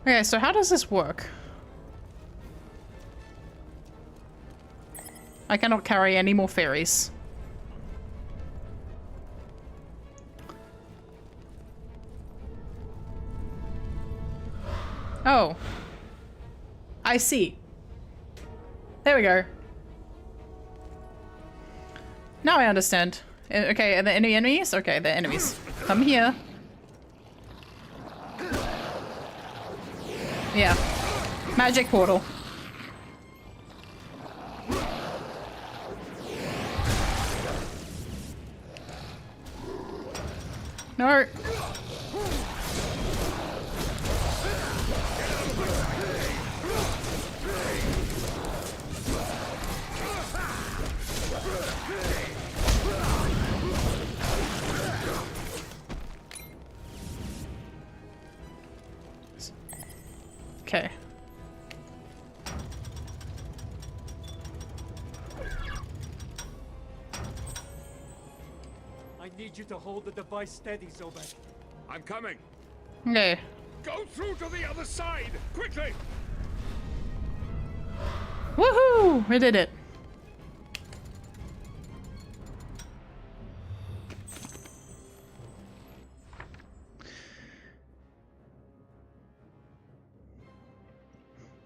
Okay, so how does this work? I cannot carry any more fairies. Oh. I see. There we go. Now I understand. Okay, are there any enemies? Okay, they're enemies. Come here. Yeah. Magic portal. No. Okay. I need you to hold the device steady, Zobek. I'm coming. Okay. Go through to the other side! Quickly! Woohoo! We did it.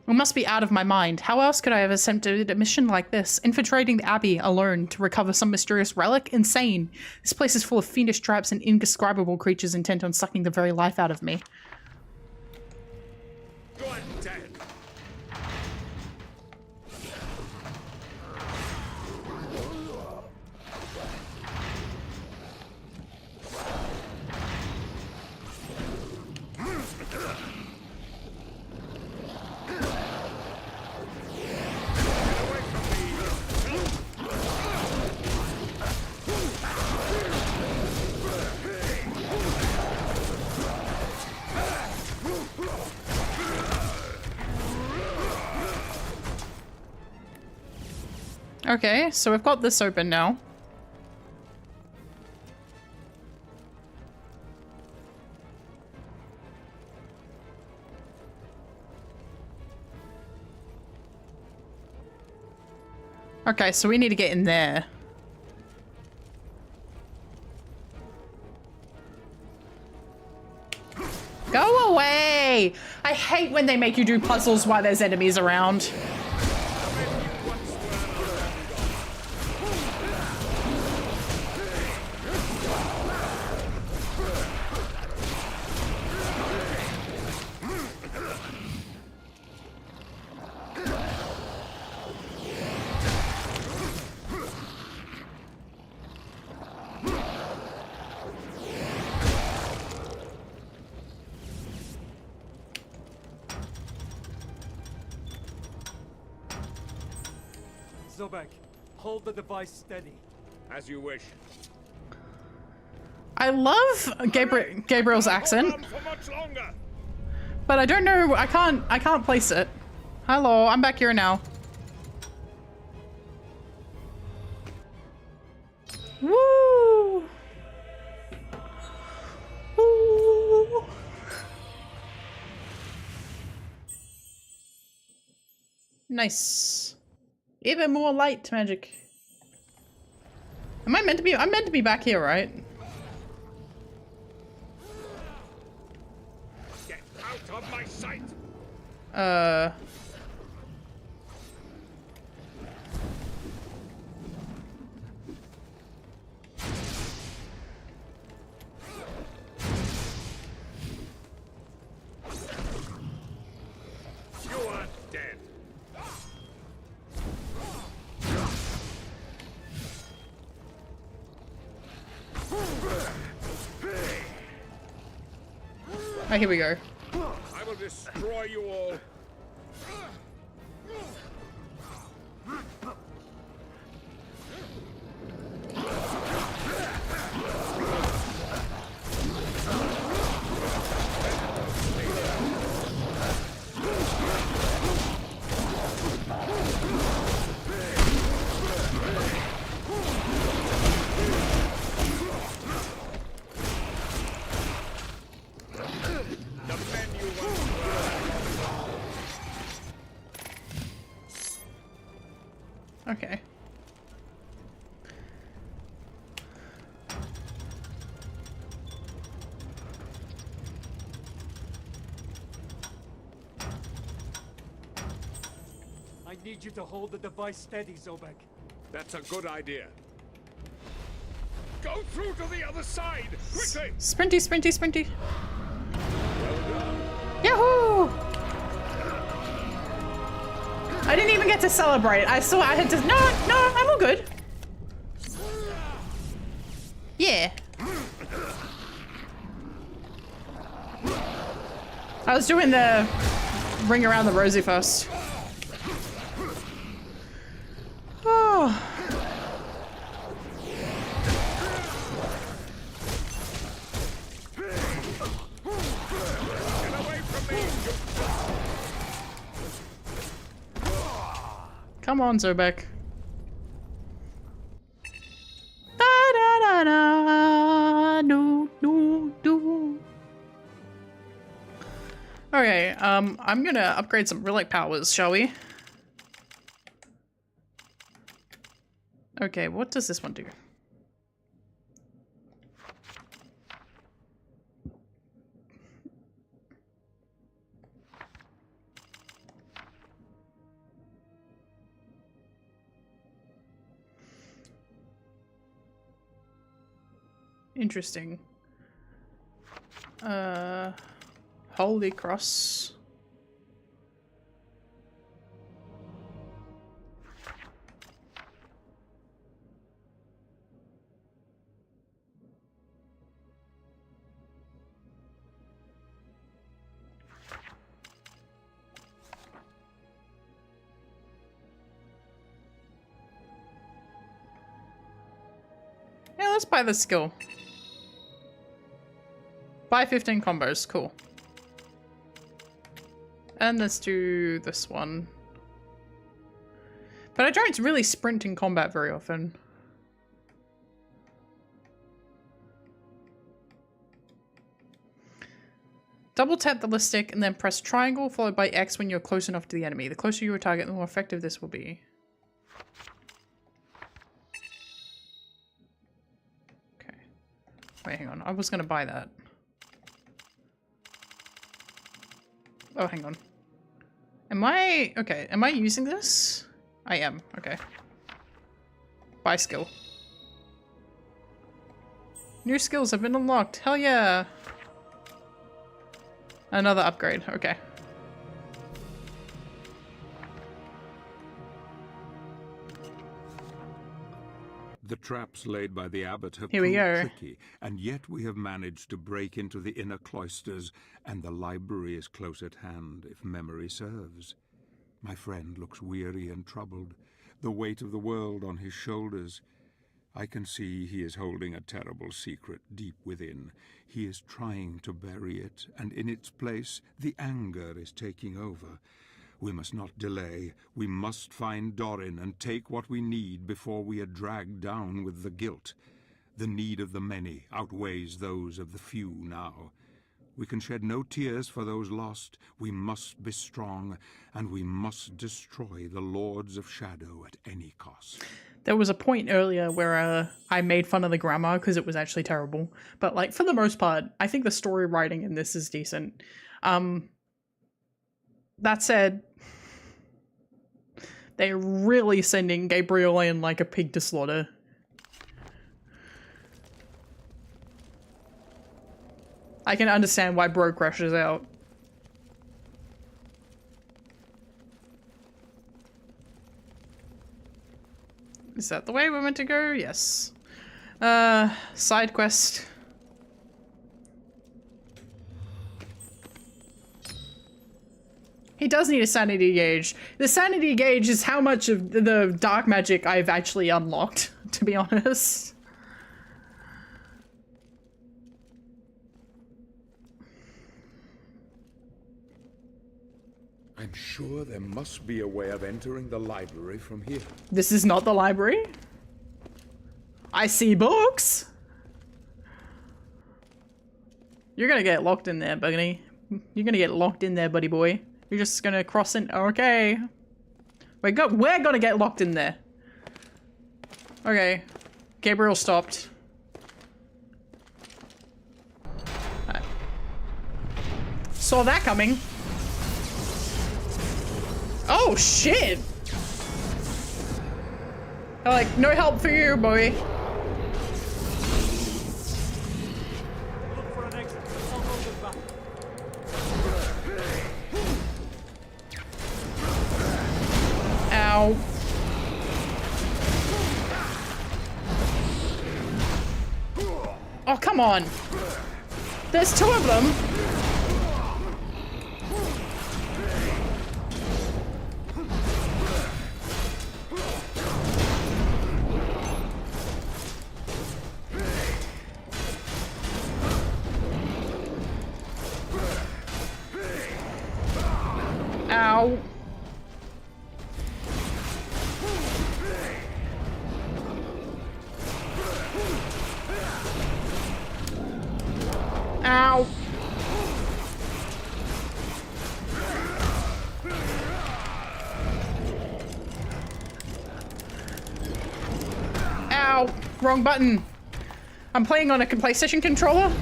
I must be out of my mind. How else could I have attempted a mission like this? Infiltrating the Abbey alone to recover some mysterious relic? Insane. This place is full of fiendish traps and indescribable creatures intent on sucking the very life out of me. Go on, Dad. Okay, so we've got this open now. Okay, so we need to get in there. Go away! I hate when they make you do puzzles while there's enemies around. Zobek, hold the device steady. As you wish. I love Gabriel's accent, Hold on for much longer. but I don't know. I can't place it. Hello, I'm back here now. Woo! Woo! Nice. Even more light magic. Am I meant to be? I'm meant to be back here, right? Get out of my sight. You are dead. Oh, here we go. I will destroy you all. The men you once were. Okay. I need you to hold the device steady, Zobek. That's a good idea. Go through to the other side, quickly! Sprinty, sprinty, sprinty. Well done. Yahoo! I didn't even get to celebrate. I had to. No, I'm all good. Yeah. I was doing the ring around the rosy first. Oh. Get away from me! Come on, Zobek. Da da da da. No, no, no. Okay, I'm gonna upgrade some relic powers, shall we? Okay, what does this one do? Interesting. Holy Cross. Yeah, let's buy the skill. Buy 15 combos, cool. And let's do this one. But I don't really sprint in combat very often. Double tap the list stick and then press triangle followed by X when you're close enough to the enemy. The closer you target, the more effective this will be. Okay. Wait, hang on. I was gonna buy that. Oh, hang on. Am I... Okay, am I using this? I am. Okay. Buy skill. New skills have been unlocked. Hell yeah! Another upgrade. Okay. The traps laid by the abbot have Here we proved go. tricky, and yet we have managed to break into the inner cloisters, and the library is close at hand, if memory serves. My friend looks weary and troubled, the weight of the world on his shoulders. I can see he is holding a terrible secret deep within. He is trying to bury it, and in its place, the anger is taking over. We must not delay. We must find Dorin and take what we need before we are dragged down with the guilt. The need of the many outweighs those of the few now. We can shed no tears for those lost. We must be strong, and we must destroy the Lords of Shadow at any cost. There was a point earlier where I made fun of the grammar because it was actually terrible. But, like, for the most part, I think the story writing in this is decent. That said, they're really sending Gabriel in like a pig to slaughter. I can understand why Bro crashes out. Is that the way we're meant to go? Yes. Side quest. He does need a sanity gauge. The sanity gauge is how much of the dark magic I've actually unlocked, to be honest. I'm sure there must be a way of entering the library from here. This is not the library. I see books. You're gonna get locked in there, buddy. You're gonna get locked in there, buddy boy. You're just gonna cross in. Okay. We're gonna get locked in there. Okay. Gabriel stopped. Saw that coming. Oh shit! Like, no help for you, boy. Look for an exit. I'll hold it back. Ow. Oh, come on. There's two of them. Ow. Ow. Ow. Wrong button. I'm playing on a PlayStation controller.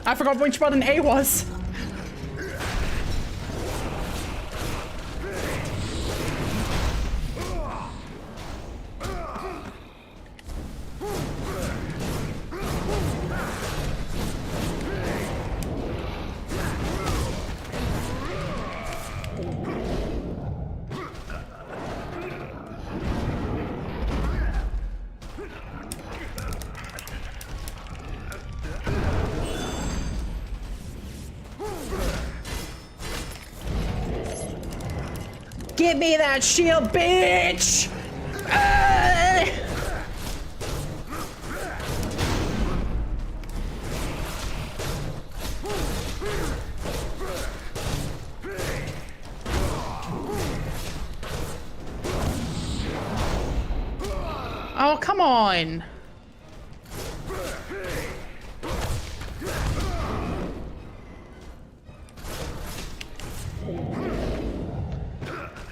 I forgot which button A was. Give me that shield, bitch! Oh, come on.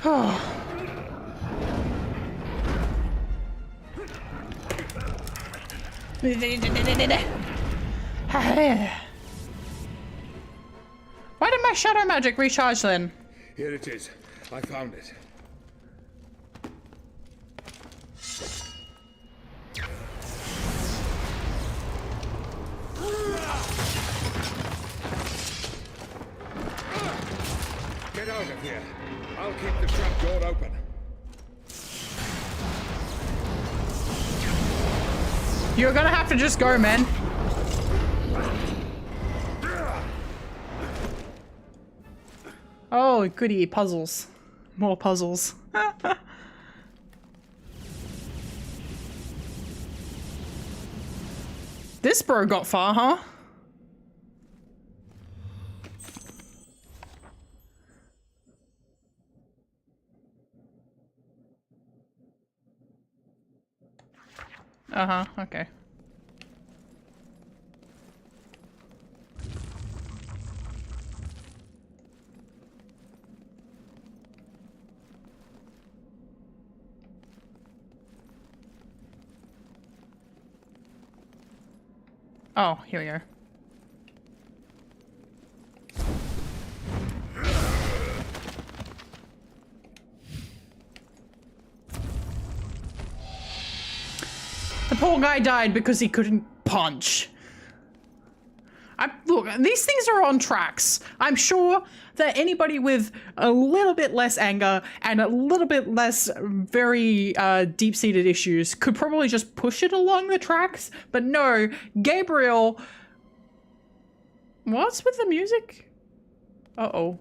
Oh. Why did my shadow magic recharge then? Here it is. I found it. Get out of here. I'll keep the trap door open. You're gonna have to just go, man. Oh, goody. Puzzles. More puzzles. This bro got far, huh? Uh-huh, okay. Oh, here we go. The poor guy died because he couldn't punch. Look, these things are on tracks. I'm sure that anybody with a little bit less anger and a little bit less very deep-seated issues could probably just push it along the tracks. But no, Gabriel... What's with the music? Uh-oh.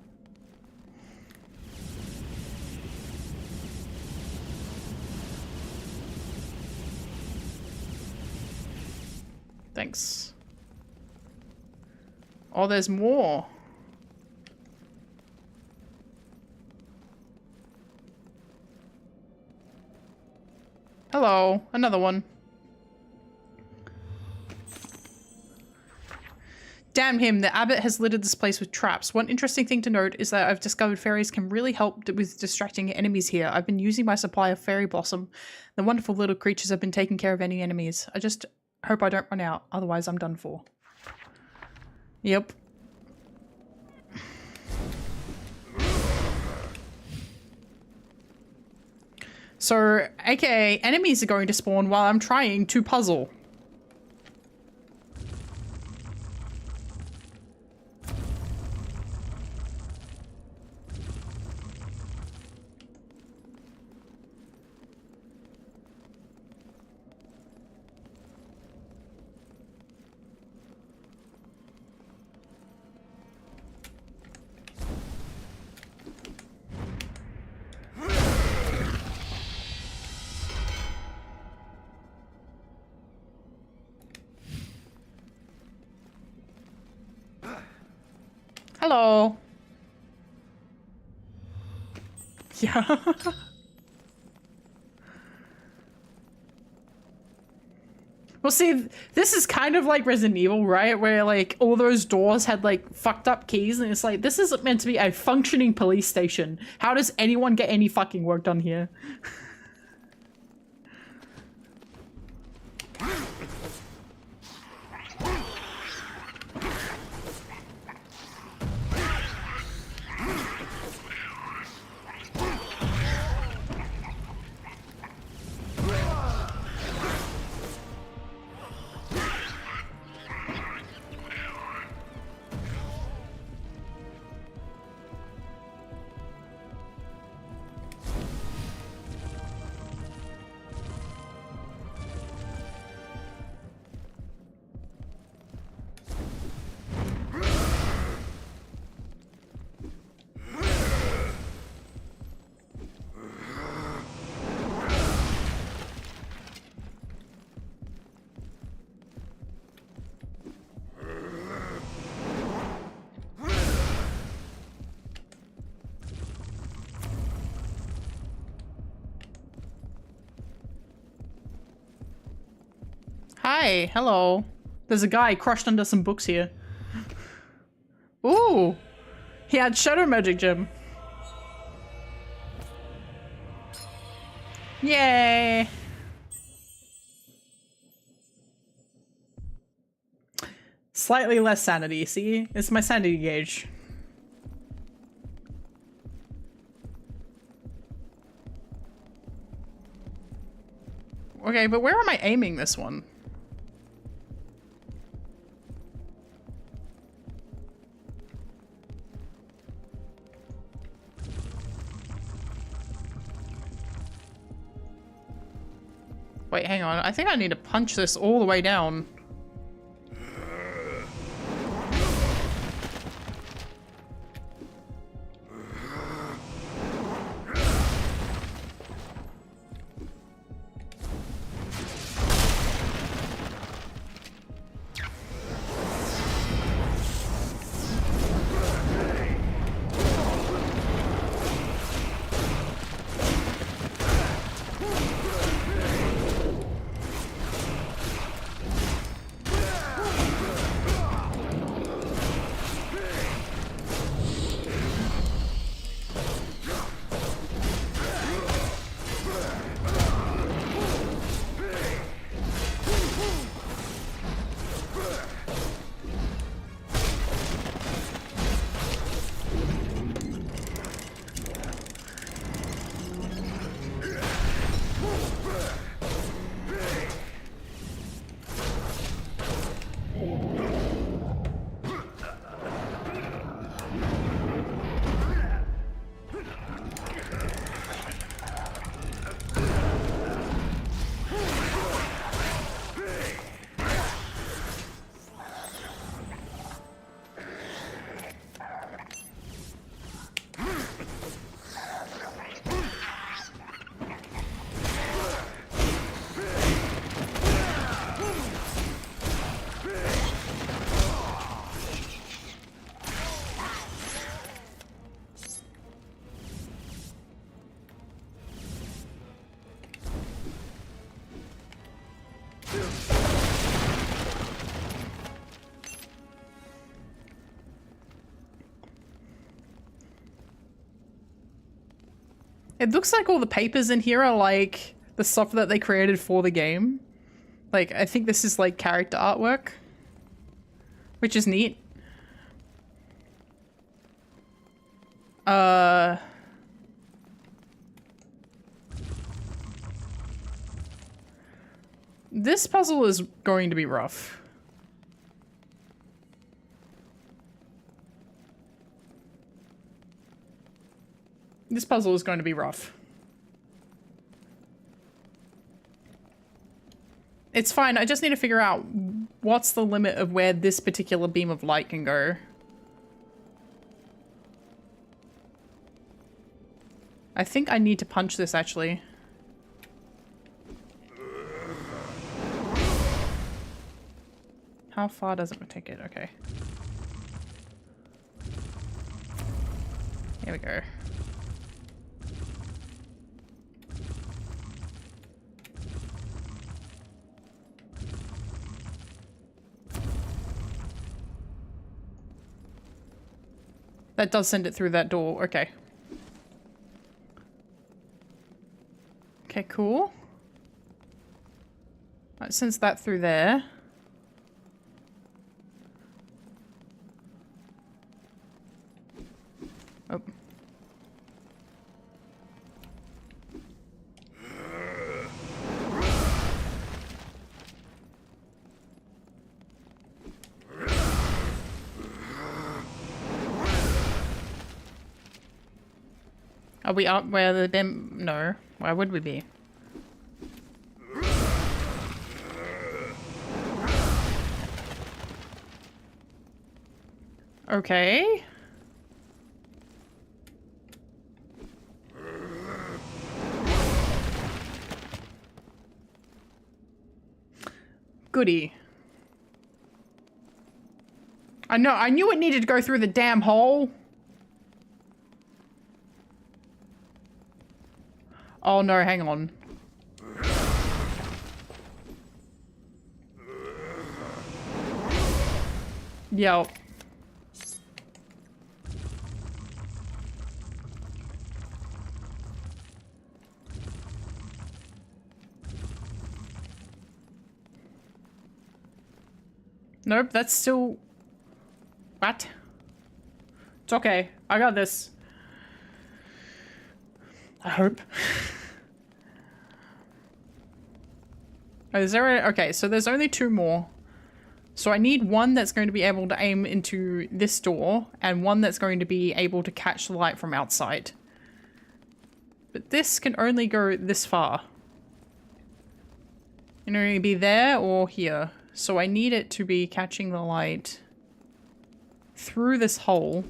Thanks. Oh, there's more. Hello, another one. Damn him, the abbot has littered this place with traps. One interesting thing to note is that I've discovered fairies can really help with distracting enemies here. I've been using my supply of fairy blossom. The wonderful little creatures have been taking care of any enemies. I just hope I don't run out, otherwise I'm done for. Yep. So, aka, enemies are going to spawn while I'm trying to puzzle. Hello. Yeah. Well, see, this is kind of like Resident Evil, right? Where, like, all those doors had, like, fucked up keys, and it's like, this isn't meant to be a functioning police station. How does anyone get any fucking work done here? Hi, hello. There's a guy crushed under some books here. Ooh, he had Shadow Magic Gem. Yay! Slightly less sanity, see? It's my sanity gauge. Okay, but where am I aiming this one? Wait, hang on. I think I need to punch this all the way down. It looks like all the papers in here are like the stuff that they created for the game. Like, I think this is like character artwork, which is neat. This puzzle is going to be rough. This puzzle is going to be rough. It's fine, I just need to figure out what's the limit of where this particular beam of light can go. I think I need to punch this, actually. How far does it take it? Okay. Here we go. That does send it through that door. Okay. Okay, cool. That sends that through there. Oh. Are we up where the bim? No. Why would we be? Okay. Goody. I knew it needed to go through the damn hole. Oh no, hang on. Yep. Nope, that's still... What? It's okay. I got this. I hope. Oh, is there a... Okay, so there's only 2 more. So I need one that's going to be able to aim into this door, and one that's going to be able to catch the light from outside. But this can only go this far. It can only be there or here. So I need it to be catching the light through this hole.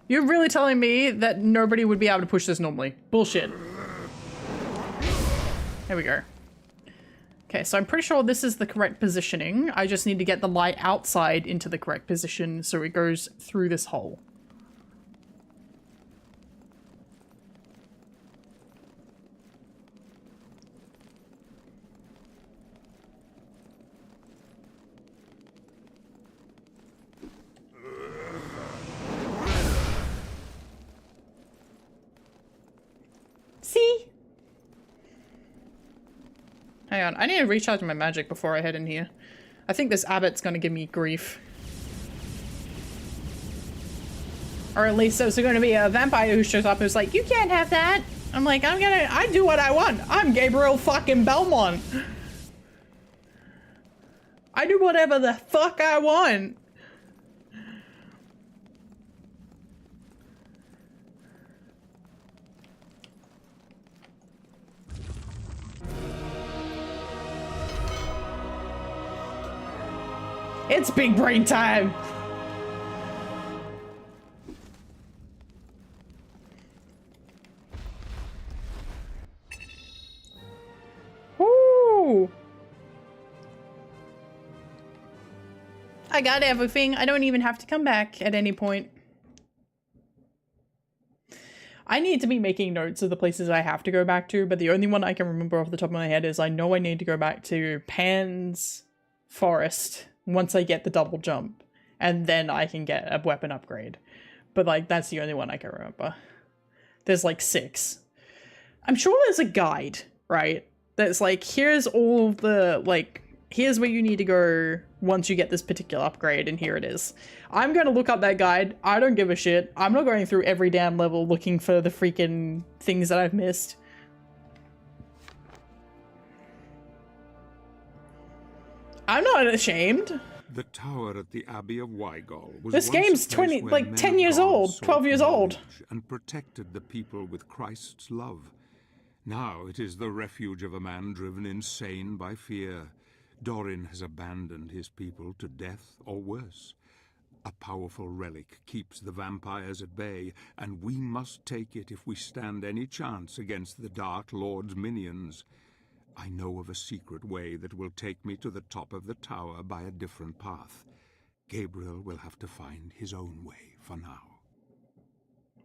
You're really telling me that nobody would be able to push this normally? Bullshit. There we go. Okay, so I'm pretty sure this is the correct positioning. I just need to get the light outside into the correct position so it goes through this hole. See? Hang on, I need to recharge my magic before I head in here. I think this abbot's gonna give me grief. Or at least there's gonna be a vampire who shows up who's like, you can't have that! I'm like, I do what I want! I'm Gabriel fucking Belmont! I do whatever the fuck I want! It's big brain time! Woo! I got everything. I don't even have to come back at any point. I need to be making notes of the places I have to go back to, but the only one I can remember off the top of my head is I know I need to go back to Pan's Forest once I get the double jump, and then I can get a weapon upgrade. But like, that's the only one I can remember. There's like 6. I'm sure there's a guide, right? That's like, here's all the, like, here's where you need to go once you get this particular upgrade, and here it is. I'm gonna look up that guide. I don't give a shit. I'm not going through every damn level looking for the freaking things that I've missed. I'm not ashamed. The tower at the Abbey of Wygol was This once game's a place 20, where like men 10 of years God old, sought 12 years old. knowledge and protected the people with Christ's love. Now it is the refuge of a man driven insane by fear. Dorin has abandoned his people to death or worse. A powerful relic keeps the vampires at bay, and we must take it if we stand any chance against the Dark Lord's minions. I know of a secret way that will take me to the top of the tower by a different path. Gabriel will have to find his own way for now.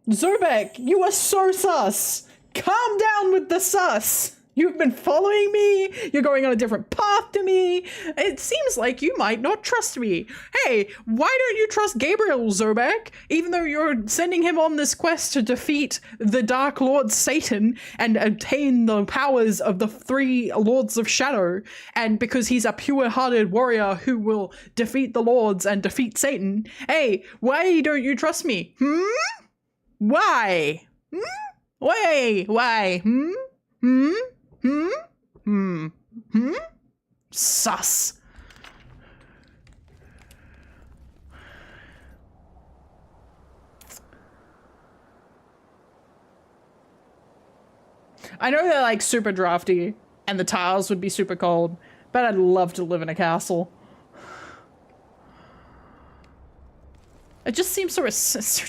Zobek, you are so sus! Calm down with the sus! You've been following me, you're going on a different path to me, it seems like you might not trust me. Hey, why don't you trust Gabriel, Zobek? Even though you're sending him on this quest to defeat the Dark Lord Satan and obtain the powers of the 3 Lords of Shadow, and because he's a pure-hearted warrior who will defeat the Lords and defeat Satan, hey, why don't you trust me? Why? Why? Sus. I know they're like super drafty and the tiles would be super cold, but I'd love to live in a castle. It just seems so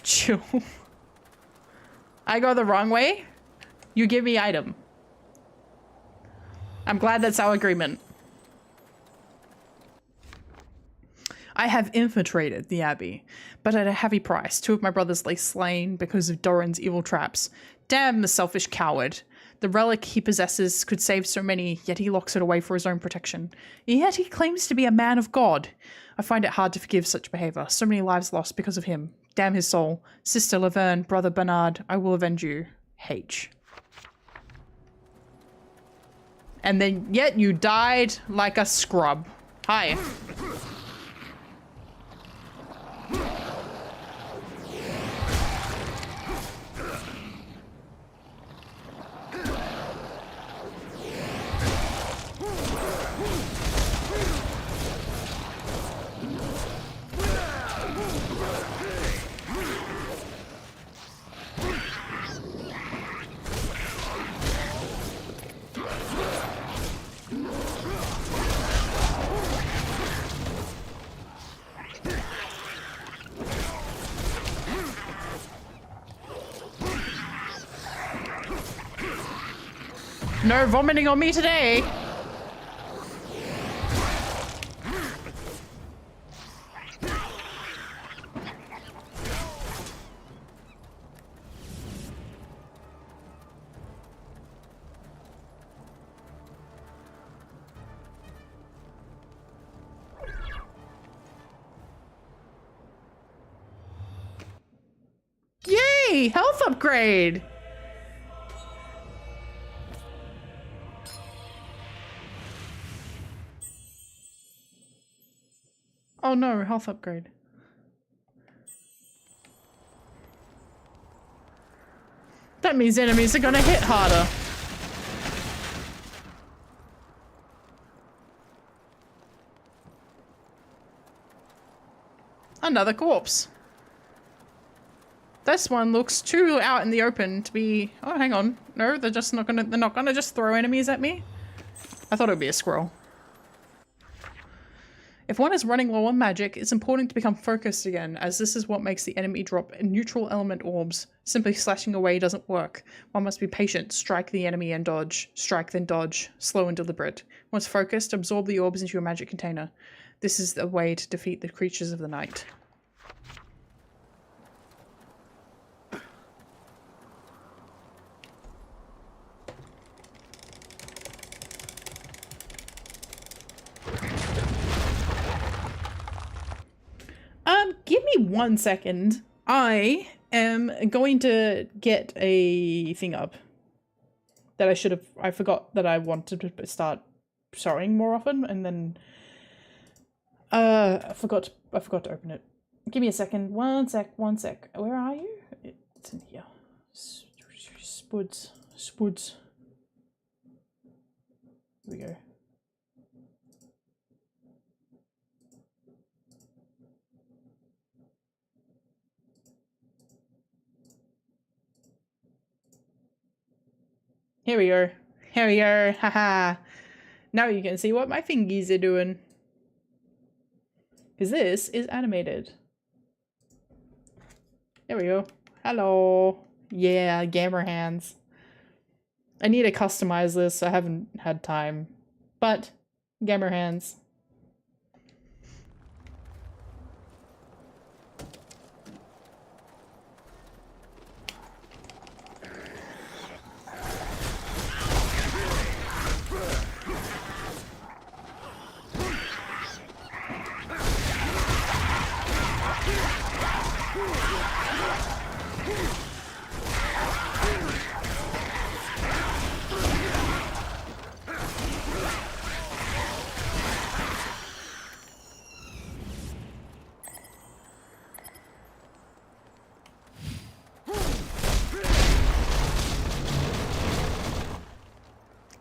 chill. I go the wrong way, you give me item. I'm glad that's our agreement. I have infiltrated the abbey, but at a heavy price. 2 of my brothers lay slain because of Doran's evil traps. Damn the selfish coward. The relic he possesses could save so many, yet he locks it away for his own protection. Yet he claims to be a man of God. I find it hard to forgive such behavior. So many lives lost because of him. Damn his soul. Sister Laverne, Brother Bernard, I will avenge you. H. And then, yet you died like a scrub. Hi. No vomiting on me today. Yay! Health upgrade! Oh no, health upgrade. That means enemies are gonna hit harder. Another corpse. This one looks too out in the open to be... Oh, hang on. No, they're not gonna just throw enemies at me. I thought it would be a squirrel. If one is running low on magic, it's important to become focused again, as this is what makes the enemy drop neutral element orbs. Simply slashing away doesn't work. One must be patient, strike the enemy and dodge, strike then dodge, slow and deliberate. Once focused, absorb the orbs into your magic container. This is the way to defeat the creatures of the night. Give me 1 second. I am going to get a thing up that I forgot that I wanted to start showing more often, and then I forgot to open it. Give me a second. One sec. Where are you? It's in here. Spuds. Here we go. Here we are, haha. Now you can see what my fingies are doing. Because this is animated. There we go. Hello. Yeah, gamer hands. I need to customize this, I haven't had time. But, gamer hands.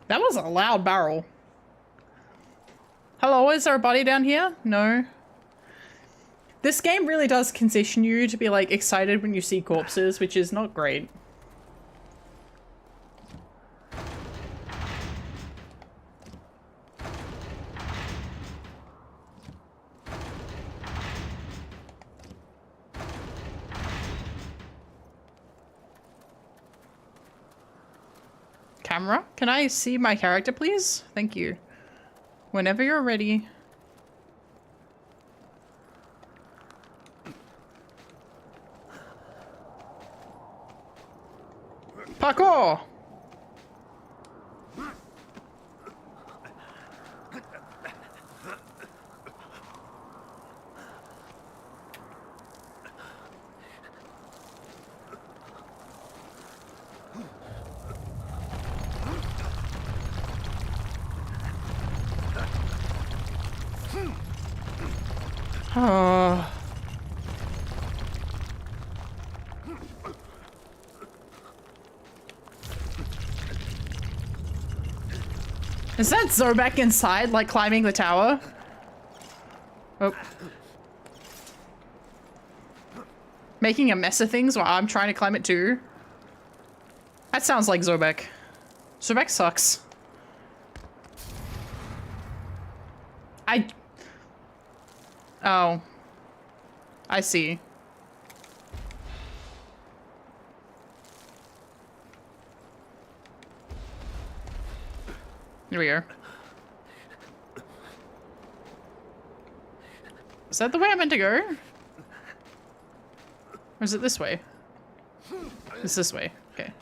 That was a loud barrel. Hello, is there a body down here? No. This game really does condition you to be like excited when you see corpses, which is not great. Camera? Can I see my character, please? Thank you. Whenever you're ready. Parkour! Oh. Is that Zobek inside, like climbing the tower? Oh. Making a mess of things while I'm trying to climb it too? That sounds like Zobek. Zobek sucks. Oh. I see. Here we are. Is that the way I meant to go? Or is it this way? It's this way. Okay.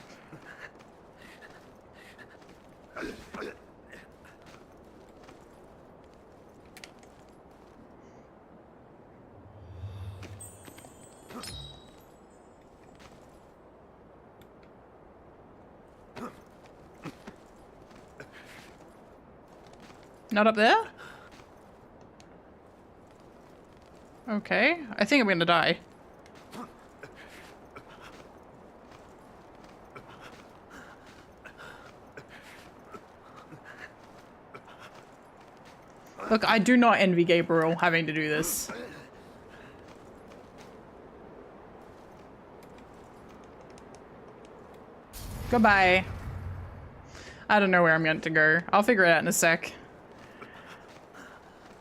Not up there? Okay, I think I'm gonna die. Look, I do not envy Gabriel having to do this. Goodbye. I don't know where I'm meant to go. I'll figure it out in a sec.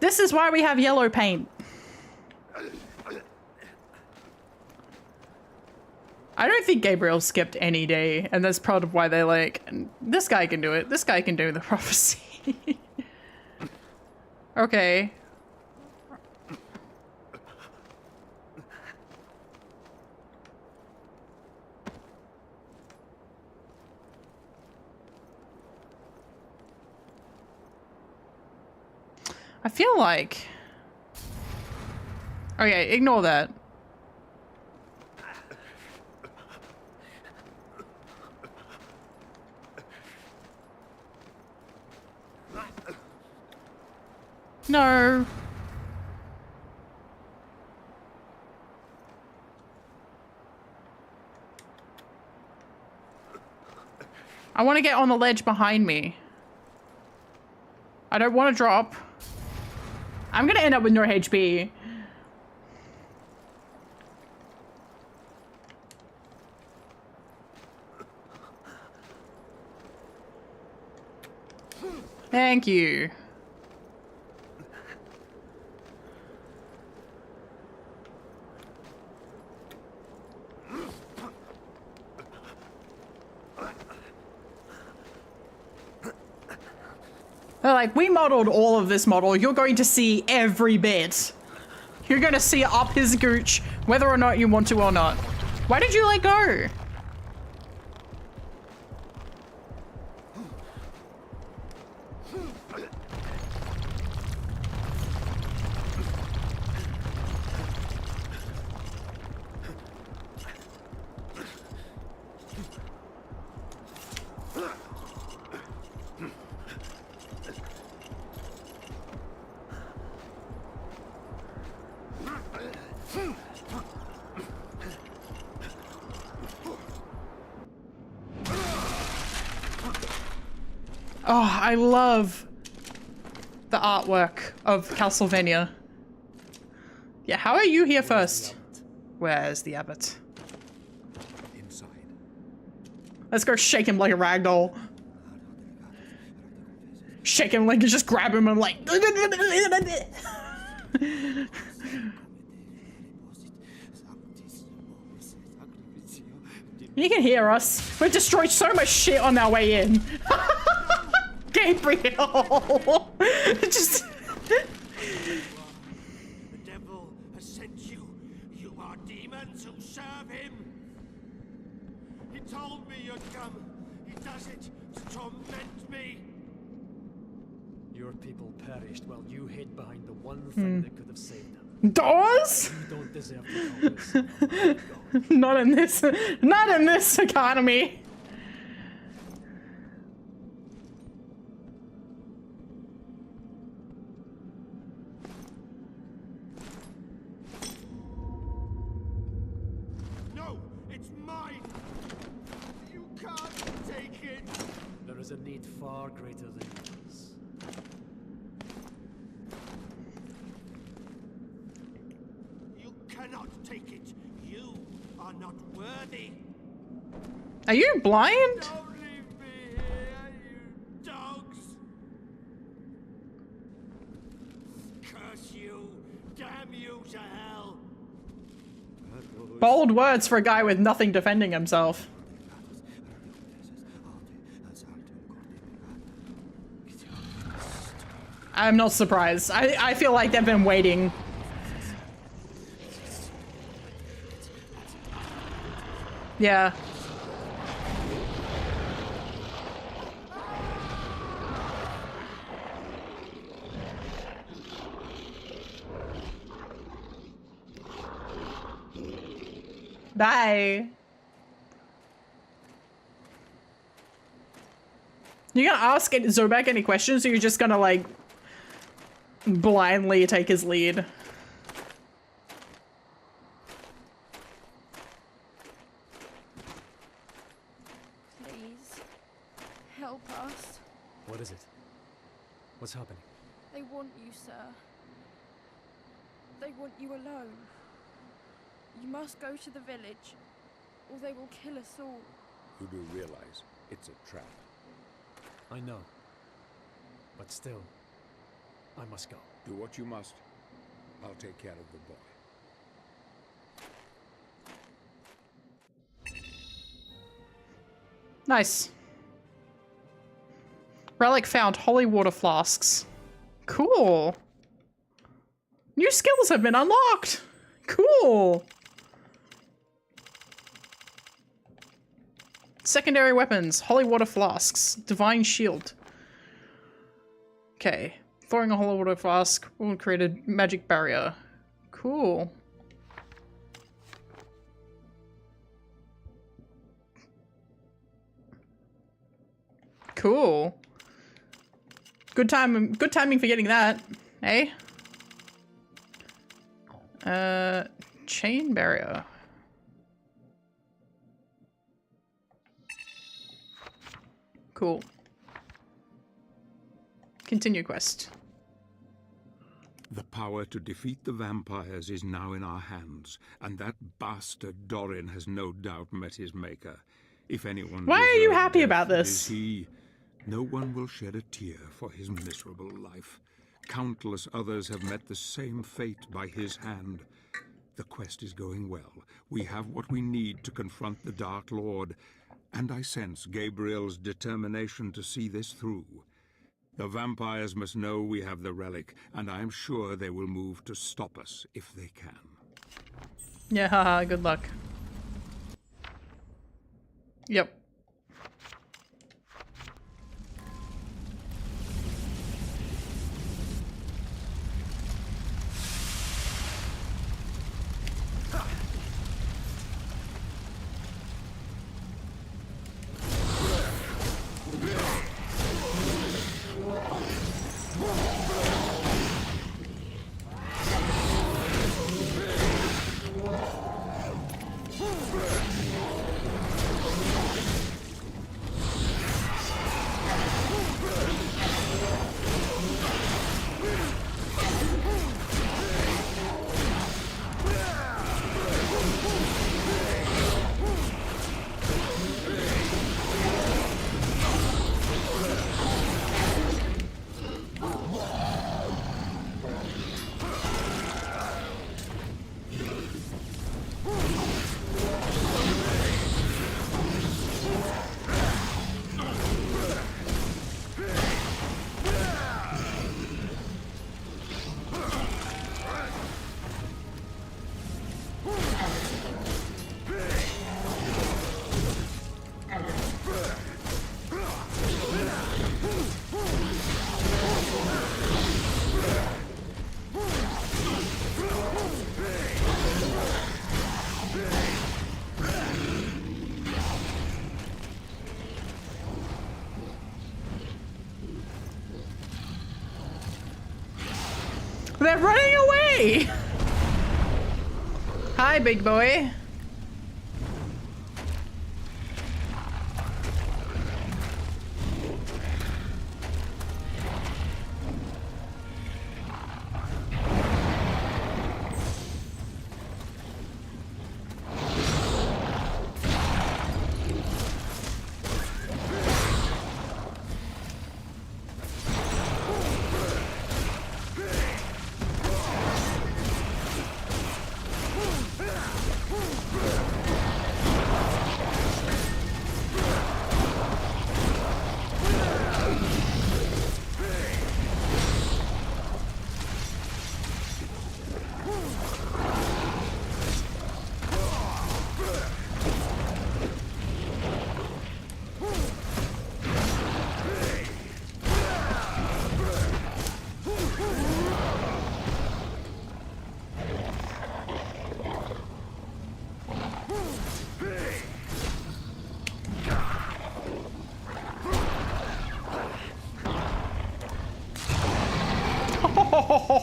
This is why we have yellow paint. I don't think Gabriel skipped any day, and that's part of why they like, this guy can do it. This guy can do the prophecy. Okay. I feel like... Okay, ignore that. No. I want to get on the ledge behind me. I don't want to drop. I'm gonna end up with no HP. Thank you. They're like, we modeled all of this model. You're going to see every bit. You're going to see up his gooch, whether or not you want to or not. Why did you let go? Oh, I love the artwork of Castlevania. Yeah, how are you here first? Where's the abbot? Inside. Let's go shake him like a ragdoll. Shake him like, just grab him and like... You can hear us. We've destroyed so much shit on our way in. Gabriel! Just... The devil has sent you. You are demons who serve him. He told me you'd come. He does it to torment me. Your people perished while you hid behind the one thing that could have saved them. Doors? You don't deserve to call yourself a man of God. Not in this economy. No, it's mine. You can't take it. There is a need far greater than yours. You cannot take it. You are not worthy. Are you blind? Don't leave me here, you dogs. Curse you. Damn you to hell. Bold words for a guy with nothing defending himself. I'm not surprised. I feel like they've been waiting. Yeah. Bye. You gonna ask Zobek any questions, or you're just gonna like blindly take his lead? Please, help us. What is it? What's happening? They want you, sir. They want you alone. You must go to the village, or they will kill us all. You do realize it's a trap. I know. But still, I must go. Do what you must. I'll take care of the boy. Nice. Relic found. Holy water flasks. Cool. New skills have been unlocked. Cool. Secondary weapons. Holy water flasks. Divine shield. Okay. Throwing a holy water flask will create a magic barrier. Cool. Cool. Good timing for getting that, eh? Chain barrier. Cool. Continue quest. The power to defeat the vampires is now in our hands, and that bastard Dorin has no doubt met his maker. If anyone Why are you deserves happy death, about it this? is he. No one will shed a tear for his miserable life. Countless others have met the same fate by his hand. The quest is going well. We have what we need to confront the Dark Lord, and I sense Gabriel's determination to see this through. The vampires must know we have the relic, and I am sure they will move to stop us if they can. Yeah, haha, good luck. Yep. We're running away! Hi, big boy.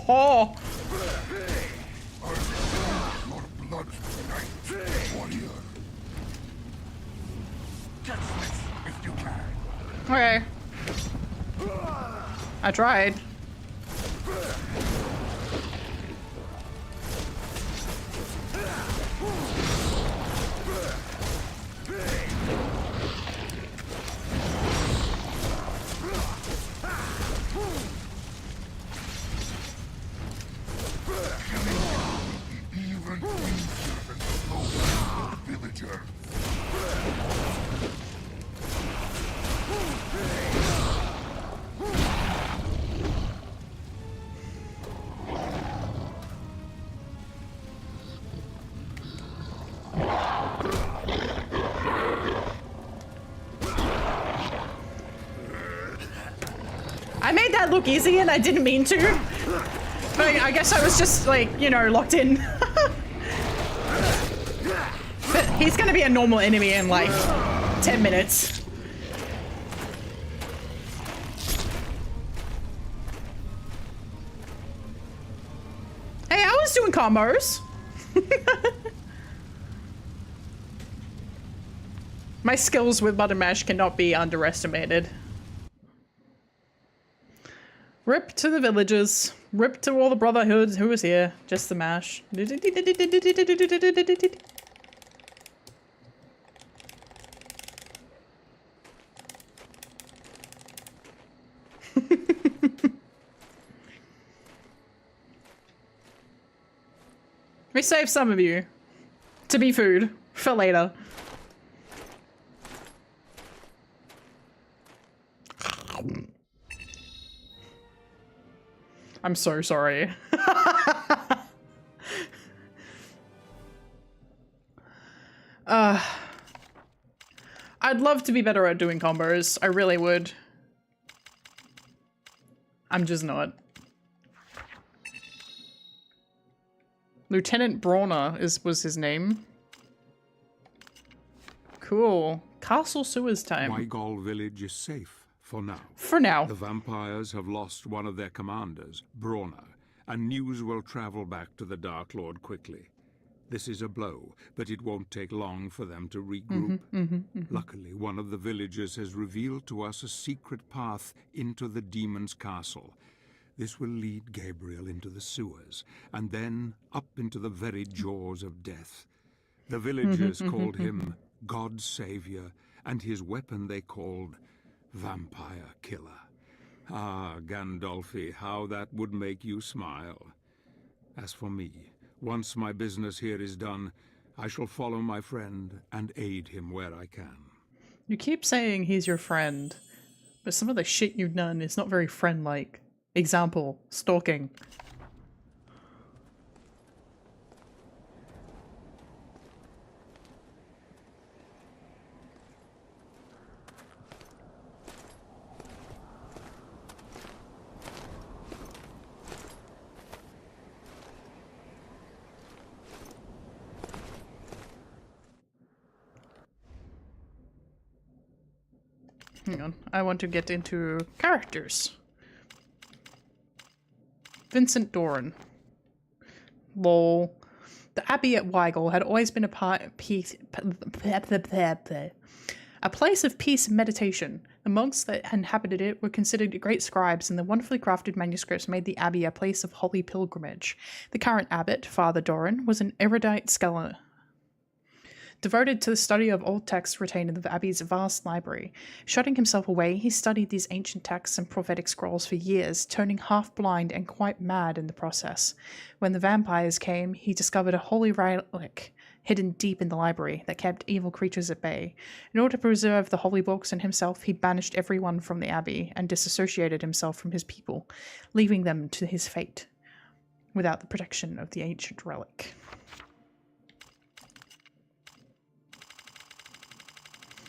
Oh, okay. I tried. I made that look easy and I didn't mean to. But I guess I was just like, you know, locked in. But he's gonna be a normal enemy in like 10 minutes. Hey, I was doing combos. My skills with button mash cannot be underestimated. Rip to the villagers. Rip to all the brotherhoods who was here. Just the mash. We saved some of you. To be food. For later. I'm so sorry. I'd love to be better at doing combos. I really would. I'm just not. Lieutenant Brawner was his name. Cool. Castle Sewers time. Wygol village is safe for now. For now. The vampires have lost one of their commanders, Brawner, and news will travel back to the Dark Lord quickly. This is a blow, but it won't take long for them to regroup. Luckily, one of the villagers has revealed to us a secret path into the demon's castle. This will lead Gabriel into the sewers, and then up into the very jaws of death. The villagers called him God's Savior, and his weapon they called Vampire Killer. Ah, Gandolfi, how that would make you smile. As for me, once my business here is done, I shall follow my friend and aid him where I can. You keep saying he's your friend, but some of the shit you've done is not very friend-like. Example, stalking. Hang on, I want to get into characters. Vincent Doran. Lol. The Abbey at Weigel had always been a place of peace and meditation. The monks that inhabited it were considered great scribes, and the wonderfully crafted manuscripts made the abbey a place of holy pilgrimage. The current abbot, Father Doran, was an erudite scholar, devoted to the study of old texts retained in the abbey's vast library. Shutting himself away, he studied these ancient texts and prophetic scrolls for years, turning half-blind and quite mad in the process. When the vampires came, he discovered a holy relic hidden deep in the library that kept evil creatures at bay. In order to preserve the holy books and himself, he banished everyone from the abbey and disassociated himself from his people, leaving them to his fate, without the protection of the ancient relic.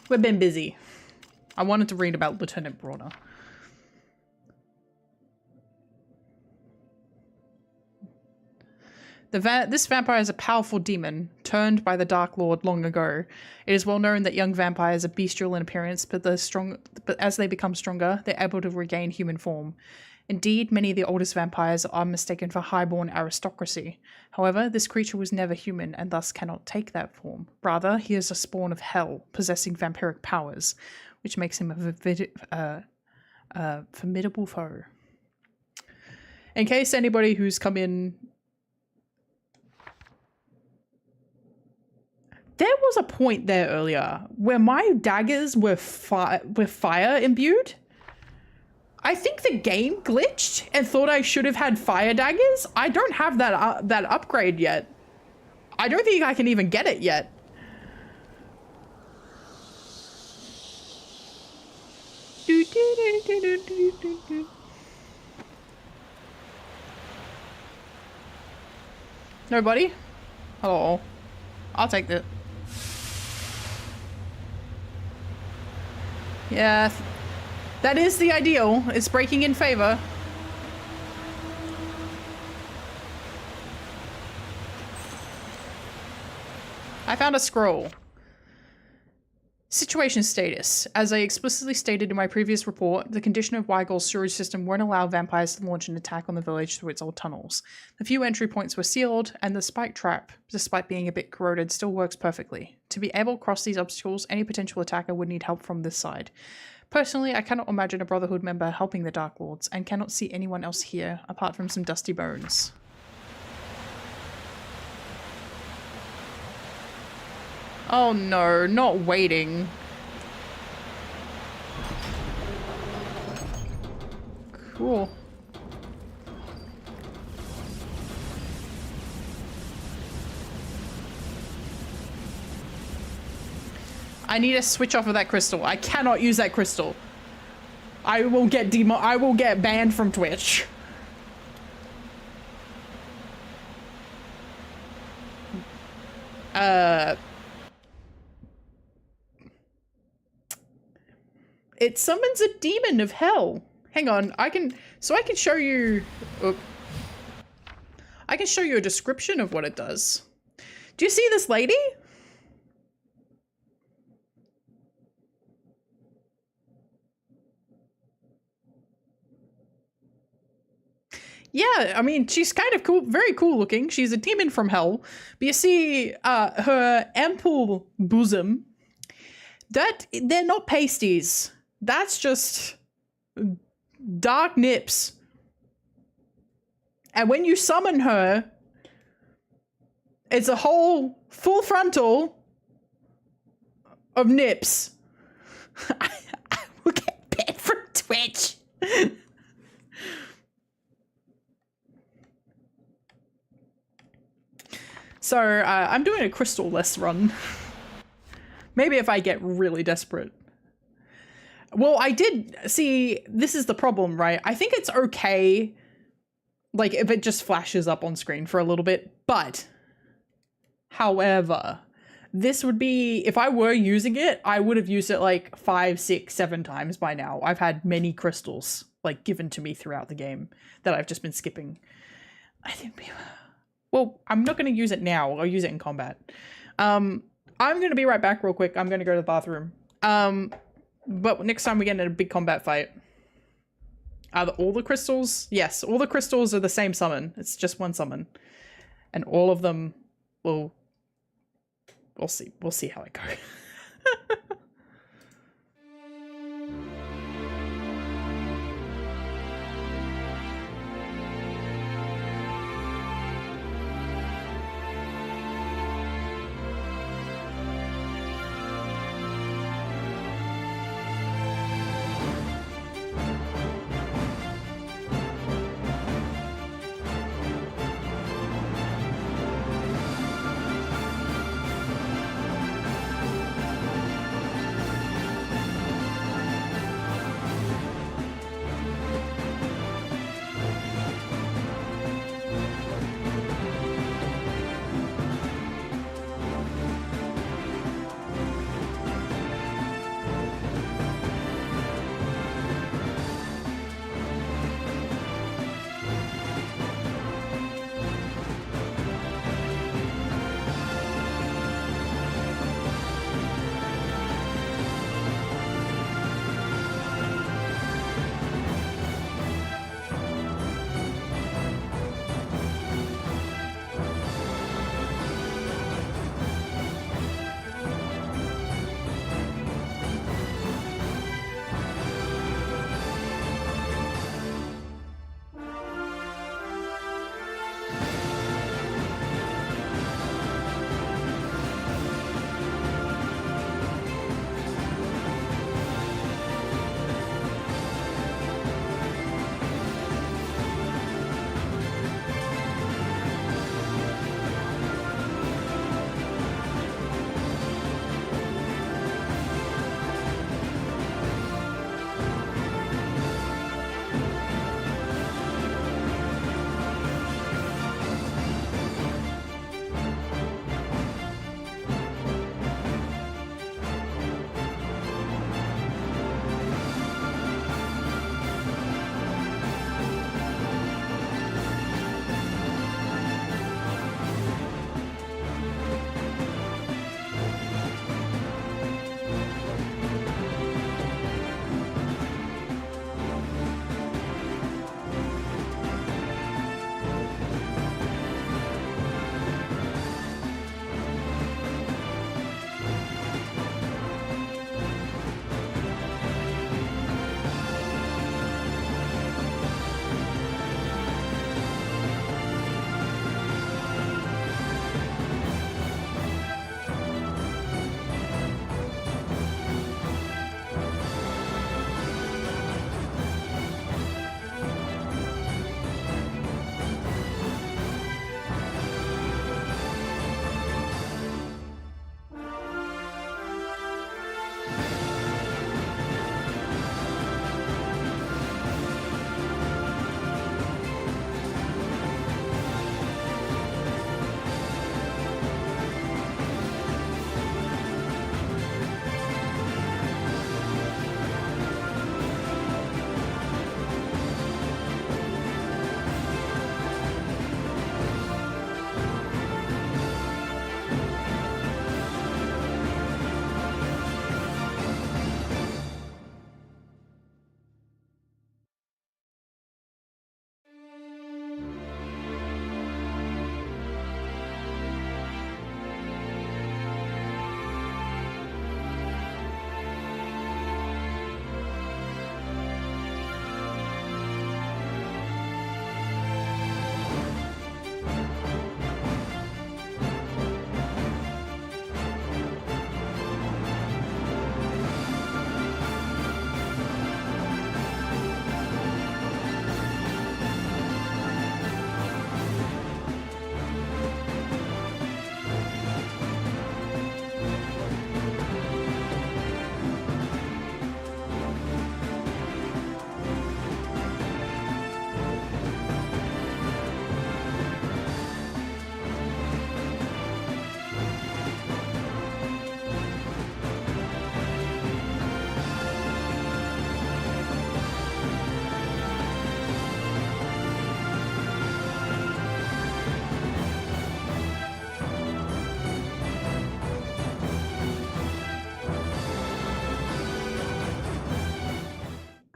We've been busy. I wanted to read about Lieutenant Brawner. This vampire is a powerful demon, turned by the Dark Lord long ago. It is well known that young vampires are bestial in appearance, but as they become stronger, they're able to regain human form. Indeed, many of the oldest vampires are mistaken for highborn aristocracy. However, this creature was never human and thus cannot take that form. Rather, he is a spawn of hell, possessing vampiric powers, which makes him a formidable foe. In case anybody who's come in... There was a point there earlier where my daggers were fire imbued. I think the game glitched and thought I should have had fire daggers. I don't have that upgrade yet. I don't think I can even get it yet. Nobody? Hello. I'll take that. Yeah. That is the ideal. It's breaking in favor. I found a scroll. Situation status. As I explicitly stated in my previous report, the condition of Weigel's sewage system won't allow vampires to launch an attack on the village through its old tunnels. The few entry points were sealed, and the spike trap, despite being a bit corroded, still works perfectly. To be able to cross these obstacles, any potential attacker would need help from this side. Personally, I cannot imagine a Brotherhood member helping the Dark Lords, and cannot see anyone else here, apart from some dusty bones. Oh no, not waiting. Cool. I need a switch off of that crystal. I cannot use that crystal. I will get banned from Twitch. It summons a demon of hell. Hang on, I can show you... I can show you a description of what it does. Do you see this lady? Yeah, I mean, she's kind of cool, very cool looking. She's a demon from hell. But you see her ample bosom. They're not pasties. That's just dark nips. And when you summon her, it's a whole full frontal of nips. I will get banned from Twitch. So I'm doing a crystal-less run. Maybe if I get really desperate. Well, I did see, this is the problem, right? I think it's okay, like, if it just flashes up on screen for a little bit, but, however, this would be, if I were using it, I would have used it like 5, 6, 7 times by now. I've had many crystals, like, given to me throughout the game that I've just been skipping. I think, well, I'm not going to use it now. I'll use it in combat. I'm going to be right back real quick. I'm going to go to the bathroom. But next time we get in a big combat fight. Are all the crystals? Yes, all the crystals are the same summon. It's just one summon. And all of them will... We'll see. We'll see how it goes.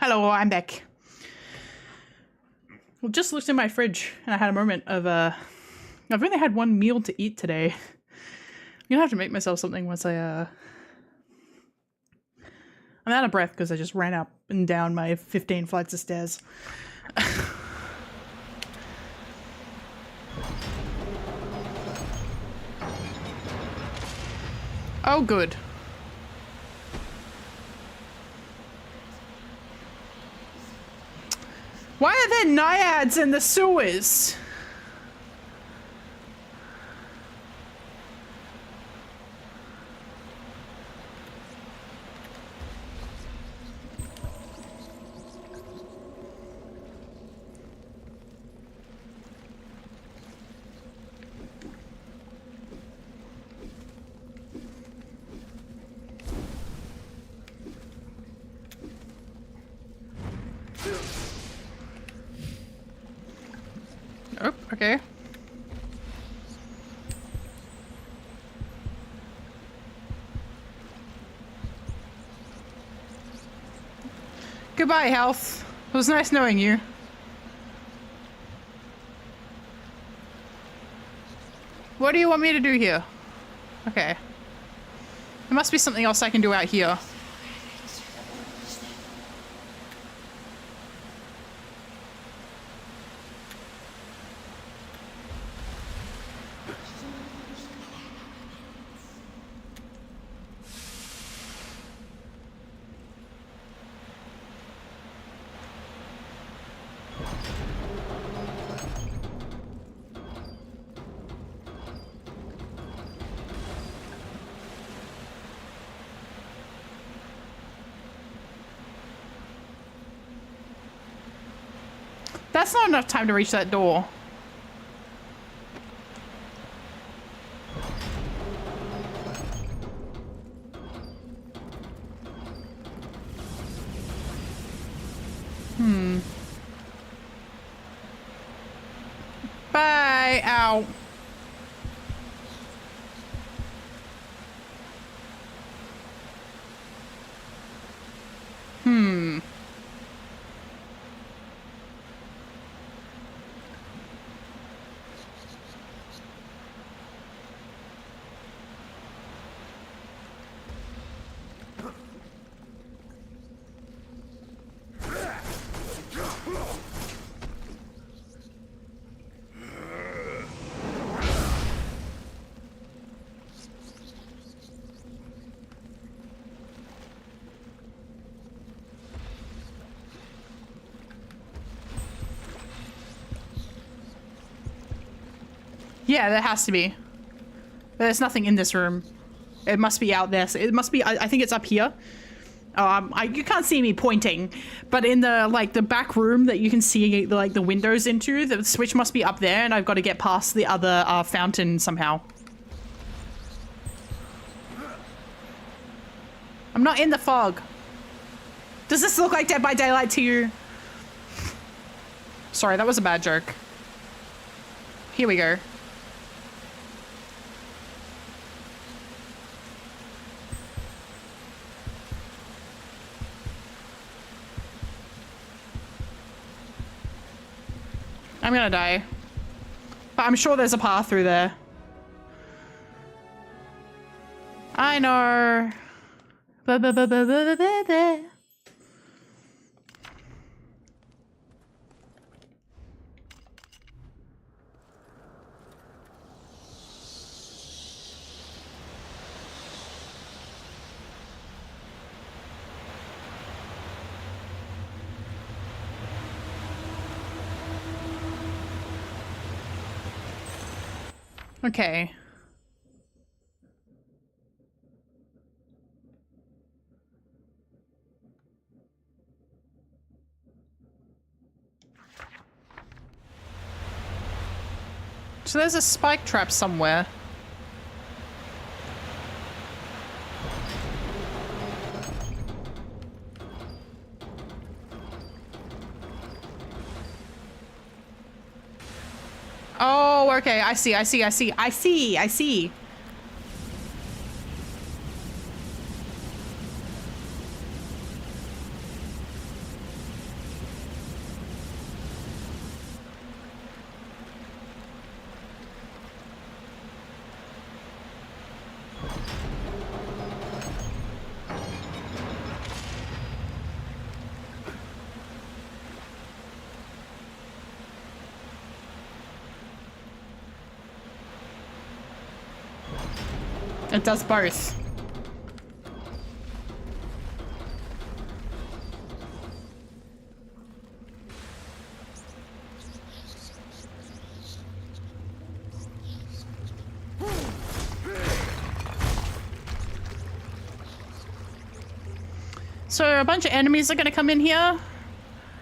Hello, I'm back. Well, just looked in my fridge and I had a moment of I've only had one meal to eat today. I'm gonna have to make myself something once I'm out of breath because I just ran up and down my 15 flights of stairs. Oh, good. Why are there naiads in the sewers? Oh, okay. Goodbye, health. It was nice knowing you. What do you want me to do here? Okay. There must be something else I can do out here. That's not enough time to reach that door. Bye. Ow. Yeah, there has to be. There's nothing in this room. It must be out there. So it must be. I think it's up here. You can't see me pointing, but in the the back room that you can see the windows into, the switch must be up there, and I've got to get past the other fountain somehow. I'm not in the fog. Does this look like Dead by Daylight to you? Sorry, that was a bad joke. Here we go. I'm gonna die. But I'm sure there's a path through there. I know. Okay. So there's a spike trap somewhere. Oh, okay. I see. It does both. So a bunch of enemies are gonna come in here,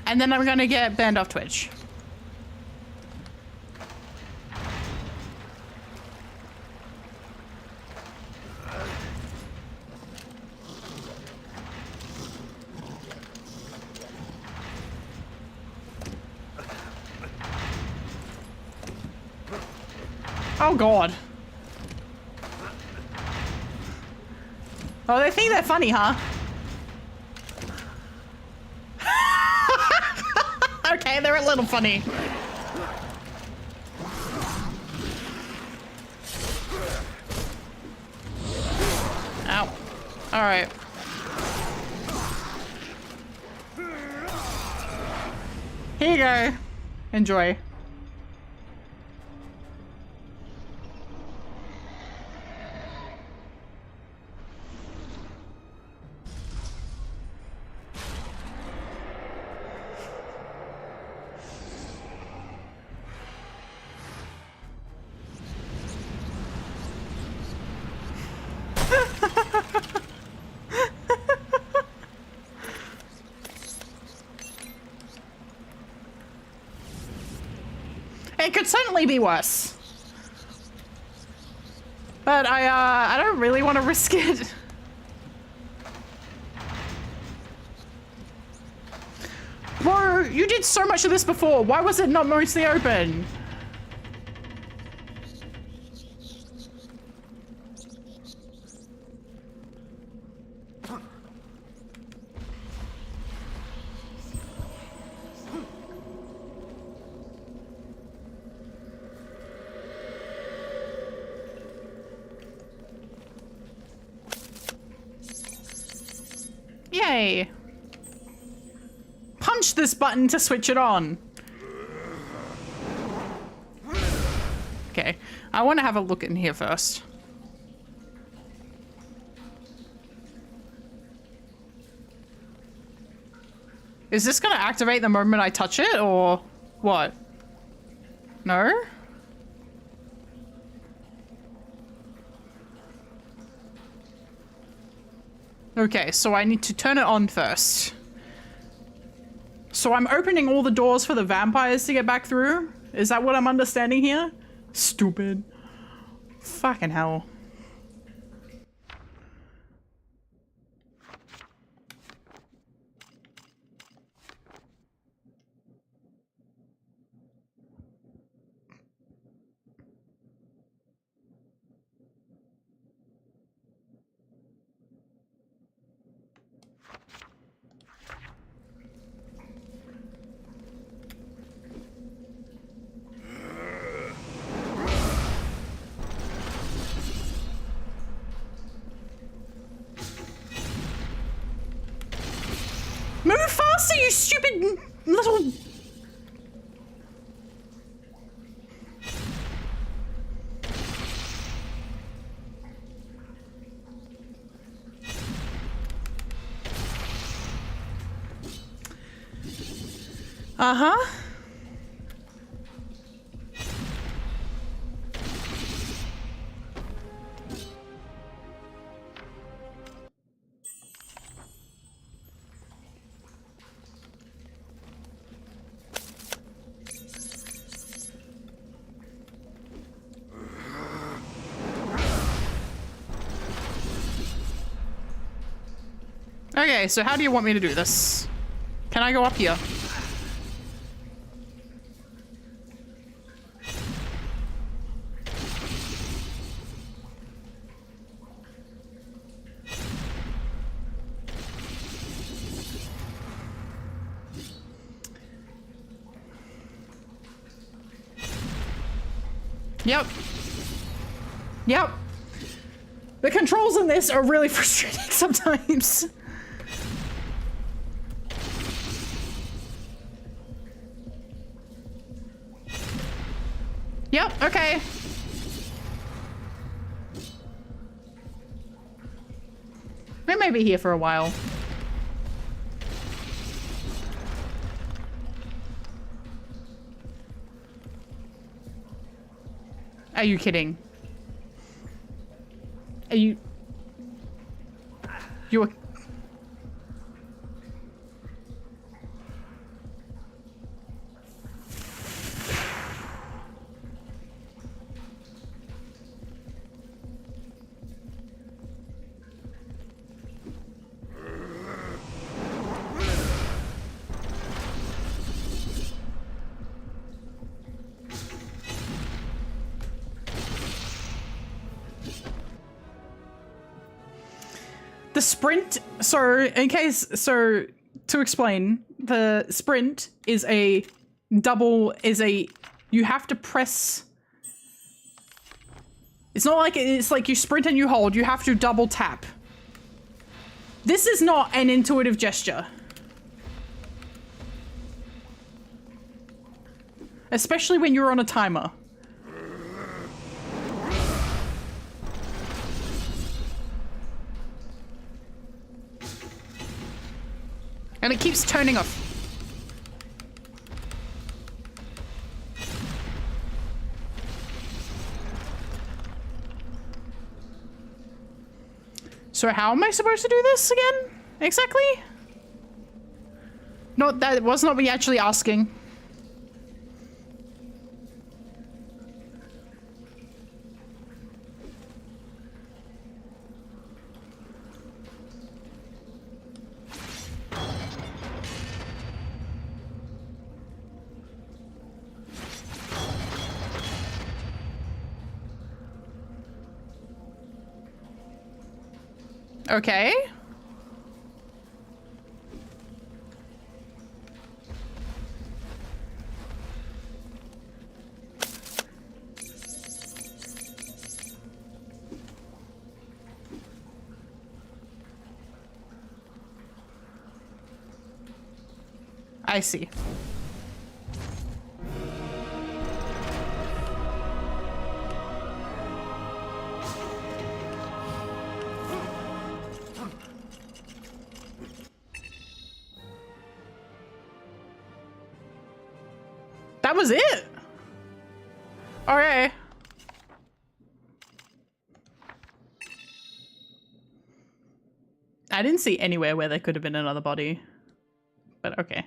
and then I'm gonna get banned off Twitch. Oh god. Oh, they think they're funny, huh? Okay, they're a little funny. Ow. Alright. Here you go. Enjoy. It could certainly be worse. But I don't really want to risk it. Bro, you did so much of this before. Why was it not mostly open? Yay. Punch this button to switch it on. Okay, I want to have a look in here first. Is this going to activate the moment I touch it, or what? No? Okay, so I need to turn it on first. So I'm opening all the doors for the vampires to get back through? Is that what I'm understanding here? Stupid. Fucking hell. Move faster, you stupid little... Uh-huh. Okay, so how do you want me to do this? Can I go up here? Yep. Yep. The controls in this are really frustrating sometimes. Yep, okay. We may be here for a while. Are you kidding? Are you... You're... The sprint, so to explain, the sprint is you have to press, it's not like, it's like you sprint and you hold, you have to double tap. This is not an intuitive gesture. Especially when you're on a timer. And it keeps turning off. So how am I supposed to do this again? Exactly? No, that was not me actually asking. Okay. I see. That was it? Okay. I didn't see anywhere where there could have been another body. But okay.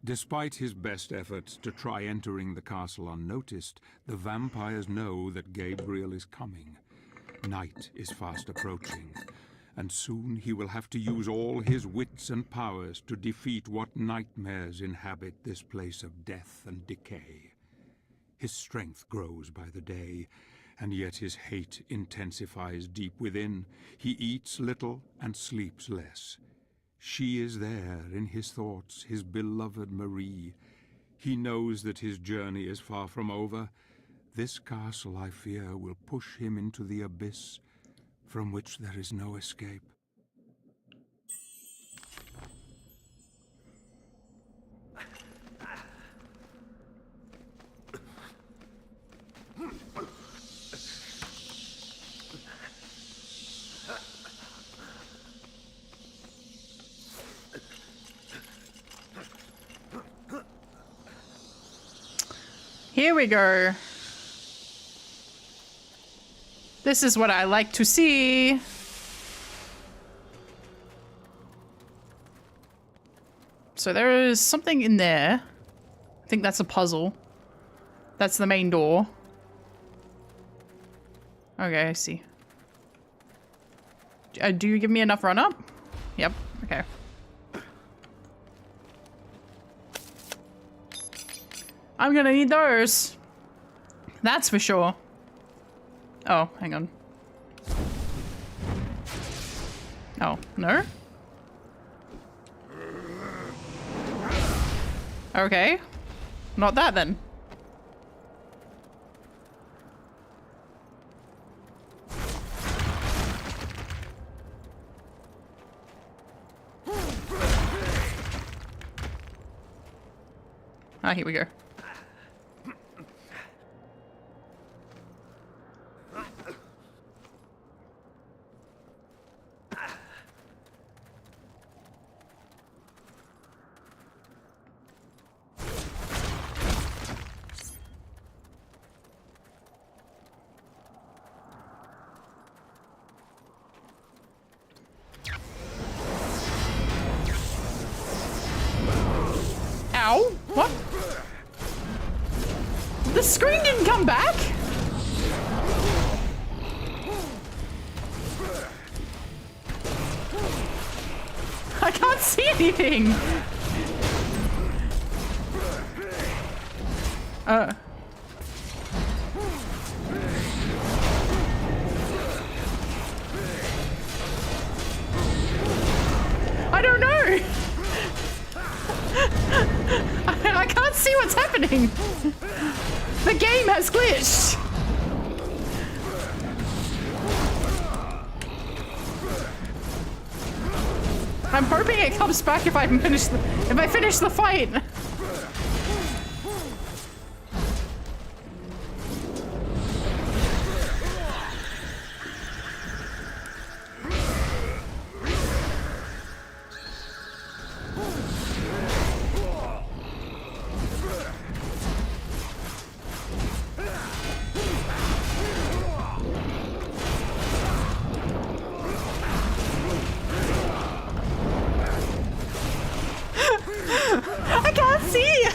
Despite his best efforts to try entering the castle unnoticed, the vampires know that Gabriel is coming. Night is fast approaching, and soon he will have to use all his wits and powers to defeat what nightmares inhabit this place of death and decay. His strength grows by the day, and yet his hate intensifies deep within. He eats little and sleeps less. She is there in his thoughts, his beloved Marie. He knows that his journey is far from over. This castle, I fear, will push him into the abyss from which there is no escape. Here we go. This is what I like to see. So there is something in there. I think that's a puzzle. That's the main door. Okay, I see. Do you give me enough run up? Yep, okay. I'm gonna need those. That's for sure. Oh, hang on. Oh, no? Okay. Not that then. Ah, here we go. screen didn't come back? I can't see anything. I don't know. I can't see what's happening. The game has glitched. I'm hoping it comes back if I finish the fight. I can't see.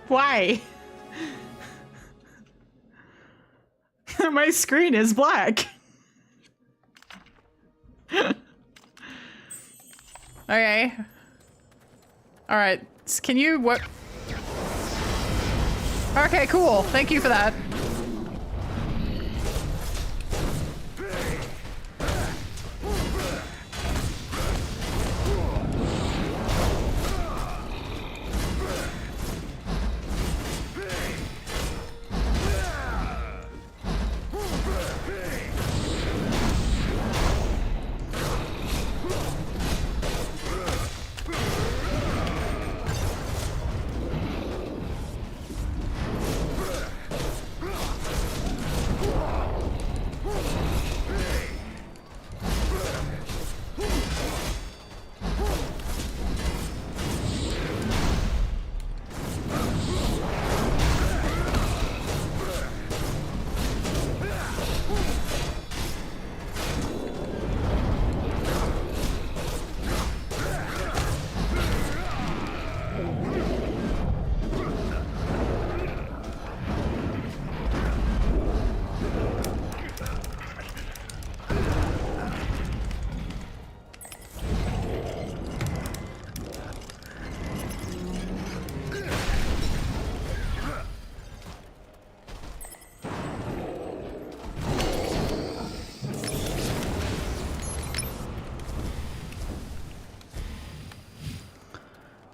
Why? My screen is black. Okay. Alright. Can you work? Okay, cool. Thank you for that.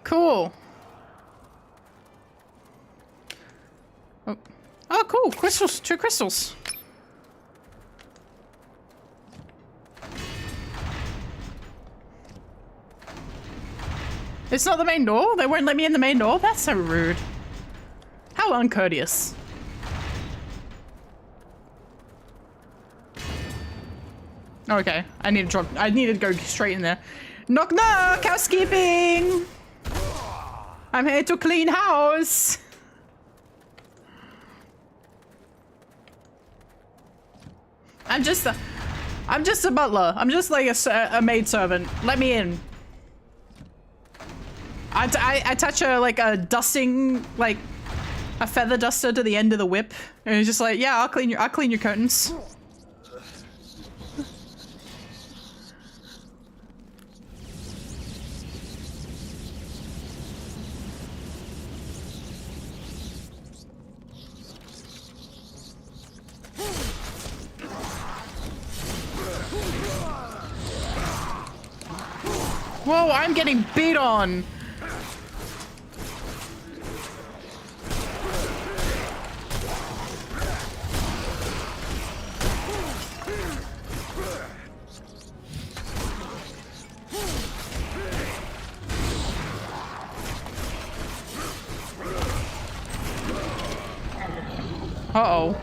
Cool. Oh, cool. Crystals. 2 crystals. It's not the main door? They won't let me in the main door? That's so rude. How uncourteous. Okay, I need to go straight in there. Knock knock! Housekeeping! I'm here to clean house! I'm just a butler. I'm just like a maidservant. Let me in. I touch a dusting, like a feather duster to the end of the whip, and it's just like, yeah, I'll clean your curtains. Whoa, I'm getting beat on. Uh-oh.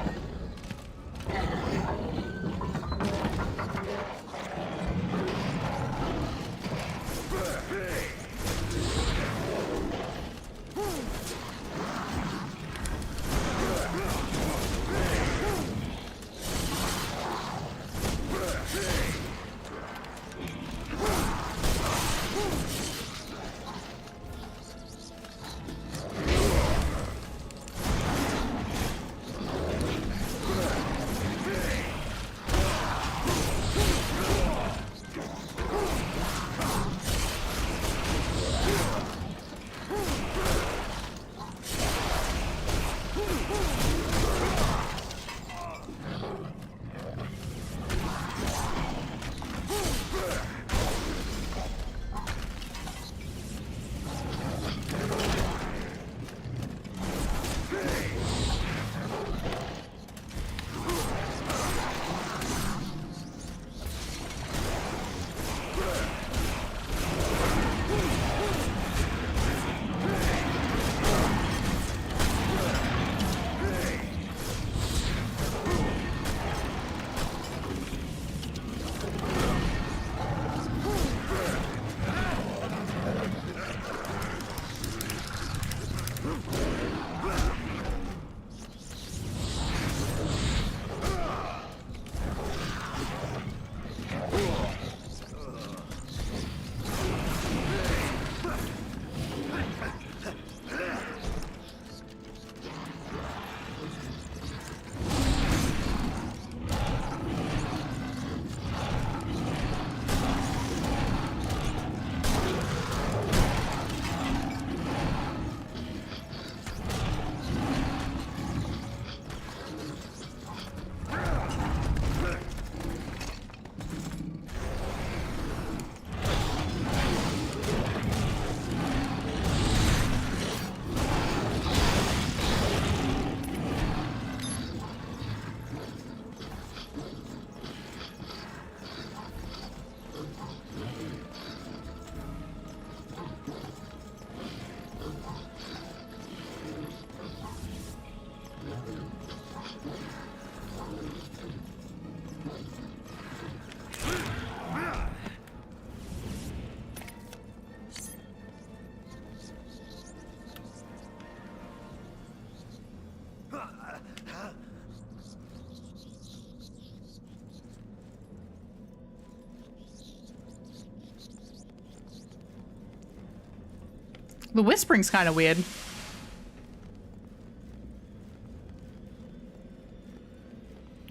The whispering's kind of weird.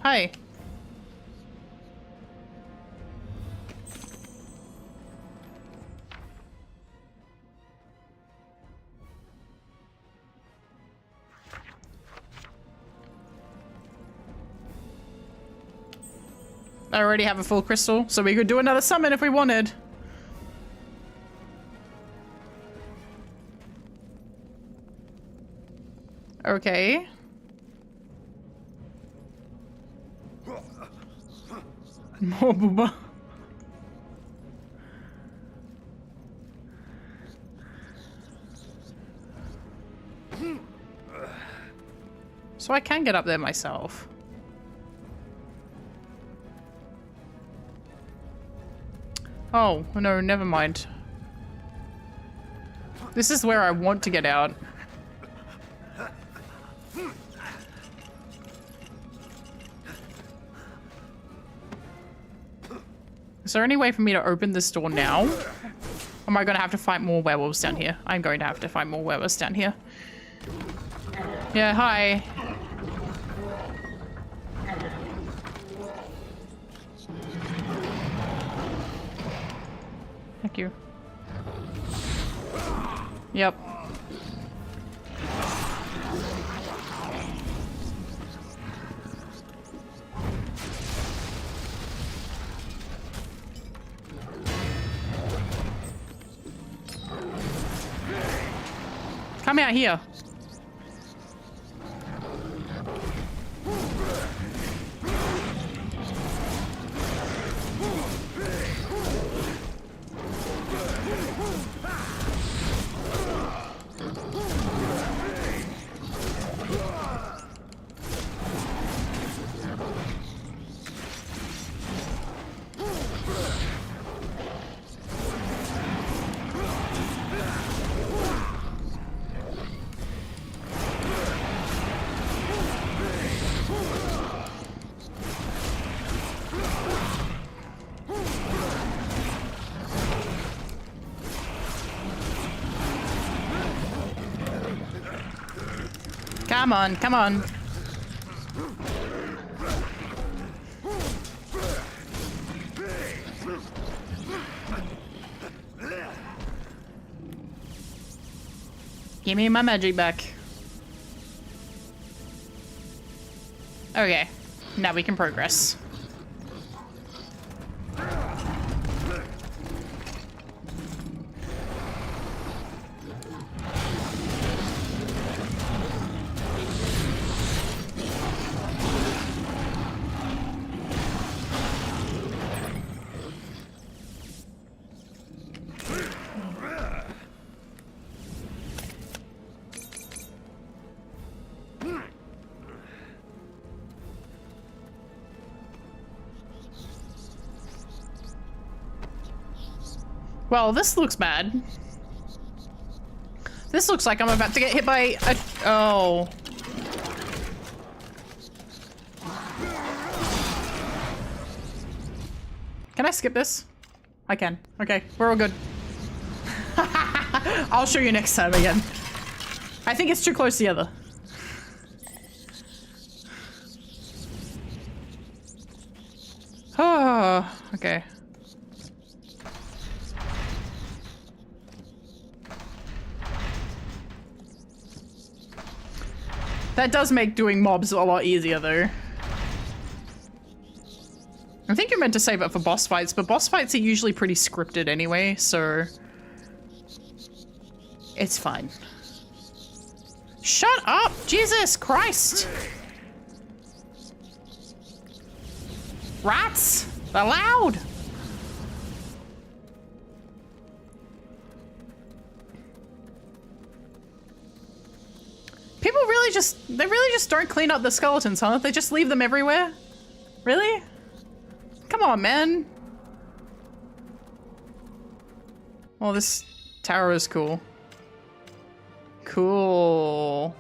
Hi. I already have a full crystal, so we could do another summon if we wanted. Okay. More booba. So I can get up there myself. Oh, no, never mind. This is where I want to get out. Is there any way for me to open this door now? Or am I going to have to fight more werewolves down here? I'm going to have to fight more werewolves down here. Yeah, hi. Thank you. Yep. Come out here. Come on, come on. Give me my magic back. Okay, now we can progress. Well, this looks bad. This looks like I'm about to get hit by a... Oh. Can I skip this? I can. Okay, we're all good. I'll show you next time again. I think it's too close together. Oh, okay. That does make doing mobs a lot easier, though. I think you're meant to save it for boss fights, but boss fights are usually pretty scripted anyway, so... It's fine. Shut up! Jesus Christ! Rats! They're loud! People really they really just don't clean up the skeletons, huh? They just leave them everywhere? Really? Come on, man. Oh, this tower is cool. Cool.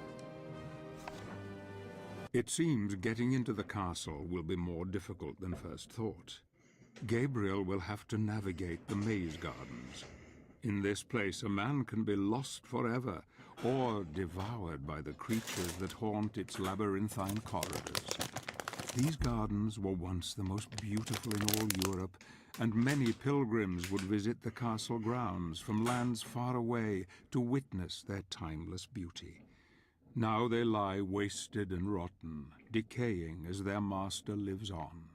It seems getting into the castle will be more difficult than first thought. Gabriel will have to navigate the maze gardens. In this place, a man can be lost forever, or devoured by the creatures that haunt its labyrinthine corridors. These gardens were once the most beautiful in all Europe, and many pilgrims would visit the castle grounds from lands far away to witness their timeless beauty. Now they lie wasted and rotten, decaying as their master lives on.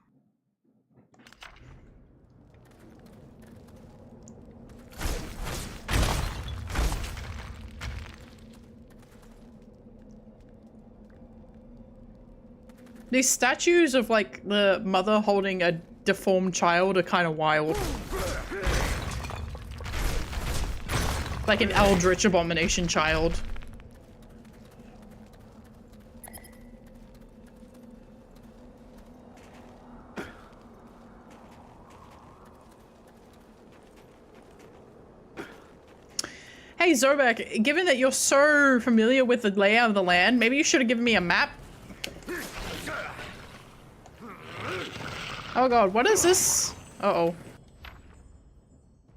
These statues of, like, the mother holding a deformed child are kind of wild. Like an eldritch abomination child. Hey Zobek, given that you're so familiar with the layout of the land, maybe you should have given me a map. Oh god, what is this? Uh-oh.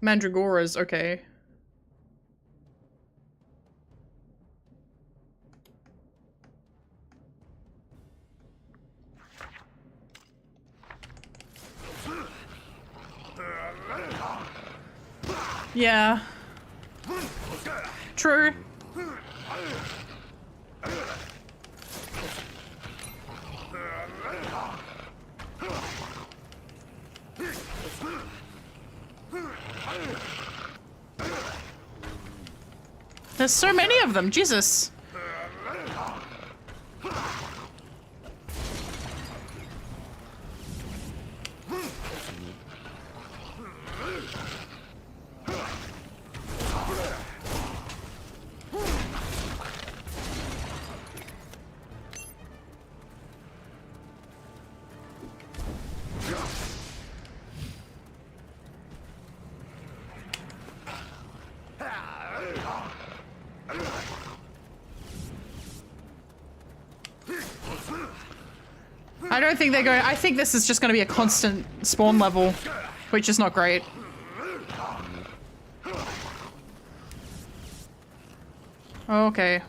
Mandragoras, okay. Yeah. True. There's so many of them, Jesus. I don't think they're going. I think this is just going to be a constant spawn level, which is not great. Okay.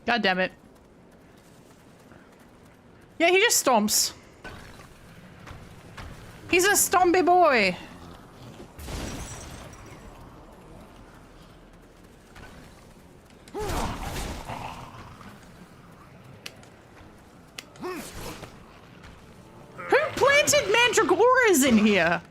God damn it. Yeah, he just stomps. He's a stompy boy. Who planted mandragoras in here?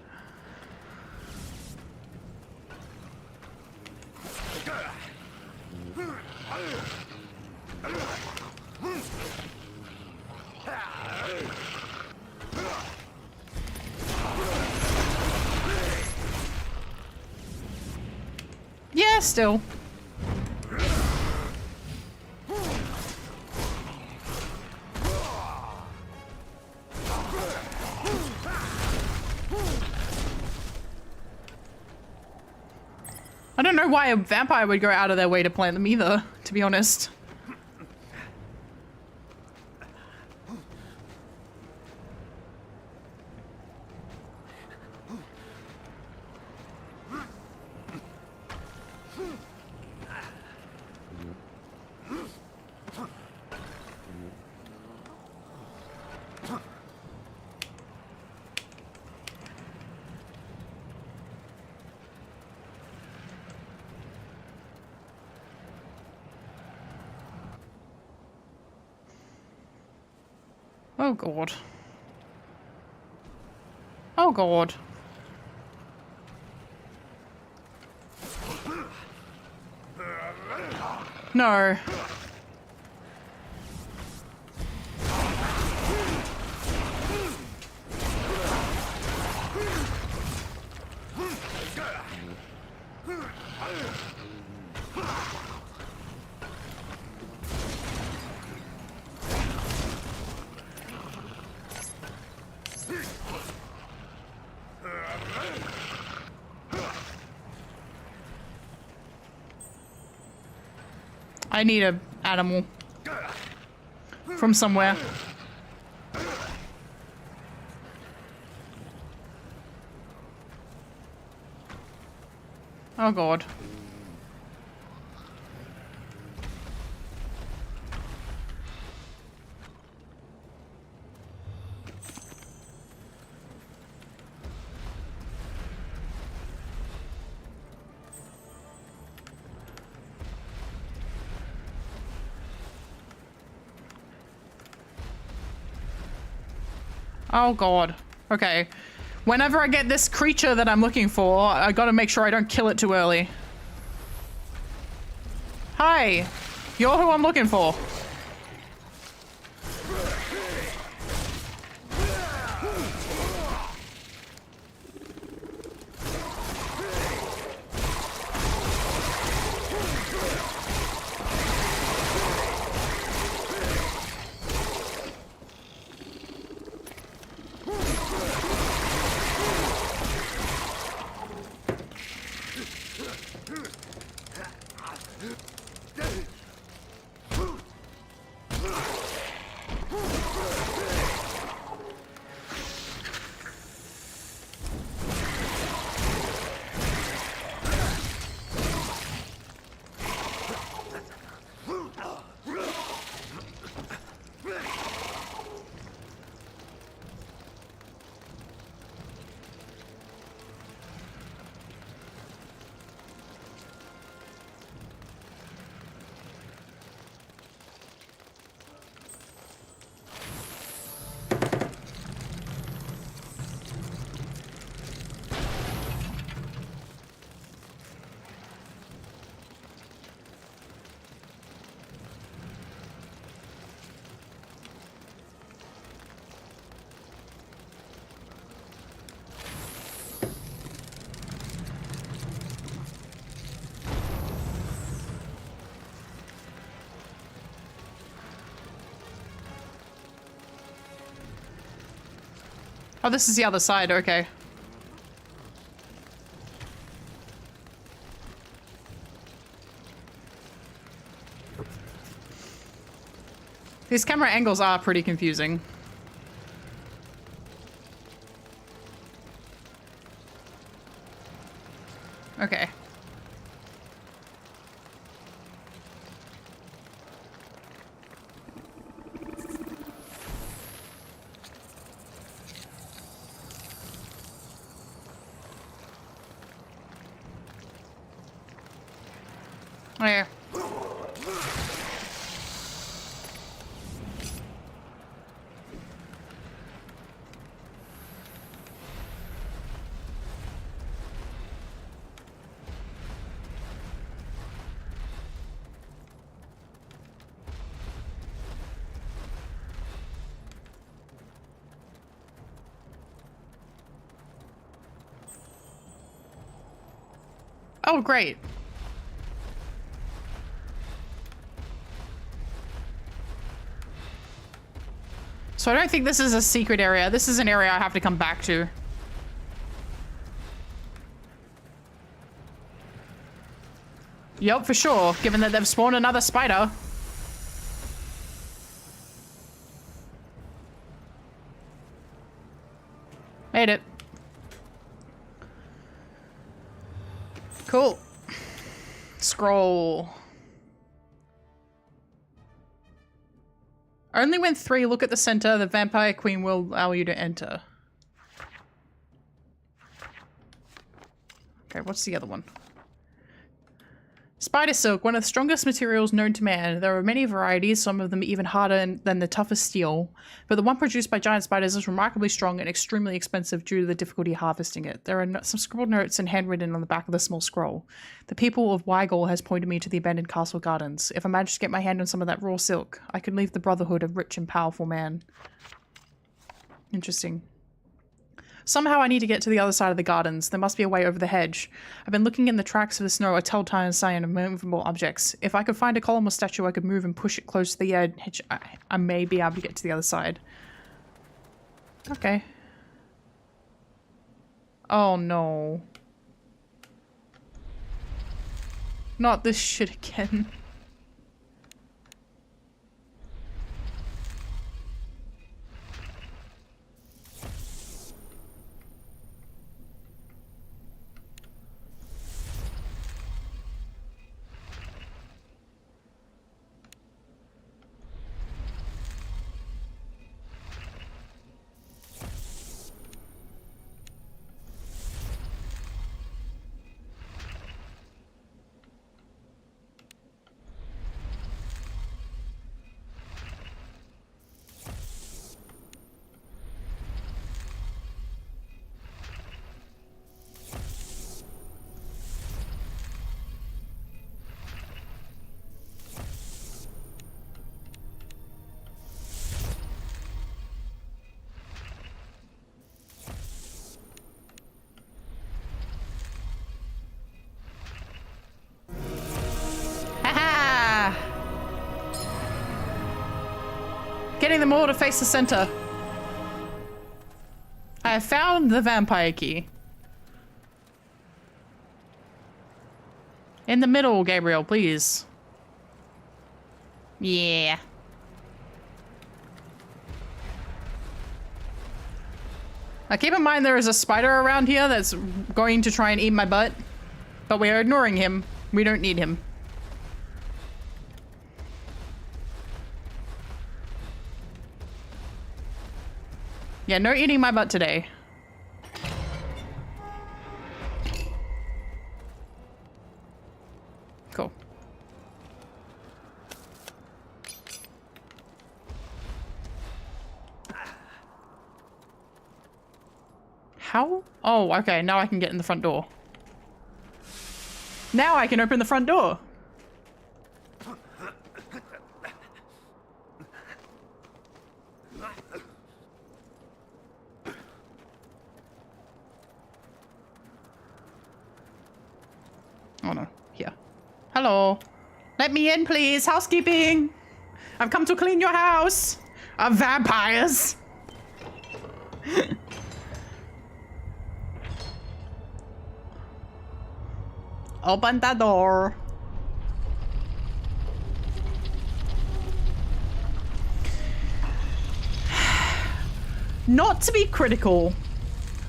Yeah, still. I don't know why a vampire would go out of their way to plant them either, to be honest. Oh god. Oh god. No. I need a animal from somewhere. Oh god. Oh god. Okay. Whenever I get this creature that I'm looking for, I gotta make sure I don't kill it too early. Hi. You're who I'm looking for. Oh, this is the other side, okay. These camera angles are pretty confusing. Okay. There. Oh, great. So I don't think this is a secret area. This is an area I have to come back to. Yup, for sure, given that they've spawned another spider. Made it. Cool. Scroll. Only when 3 look at the center, the vampire queen will allow you to enter. Okay, what's the other one? Spider silk, one of the strongest materials known to man. There are many varieties, some of them even harder than the toughest steel. But the one produced by giant spiders is remarkably strong and extremely expensive due to the difficulty harvesting it. There are some scribbled notes and handwritten on the back of the small scroll. The people of Weigel has pointed me to the abandoned castle gardens. If I manage to get my hand on some of that raw silk, I could leave the brotherhood a rich and powerful man. Interesting. Somehow I need to get to the other side of the gardens. There must be a way over the hedge. I've been looking in the tracks of the snow, a telltale sign of movable objects. If I could find a column or statue I could move and push it close to the edge, I may be able to get to the other side. Okay. Oh no. Not this shit again. Getting them all to face the center. I have found the vampire key. In the middle, Gabriel, please. Yeah. Now keep in mind there is a spider around here that's going to try and eat my butt. But we are ignoring him. We don't need him. Yeah, no eating my butt today. Cool. How? Oh, okay, now I can get in the front door. Now I can open the front door. Oh no, here. Hello. Let me in, please. Housekeeping. I've come to clean your house. Of vampires. Open the door. Not to be critical,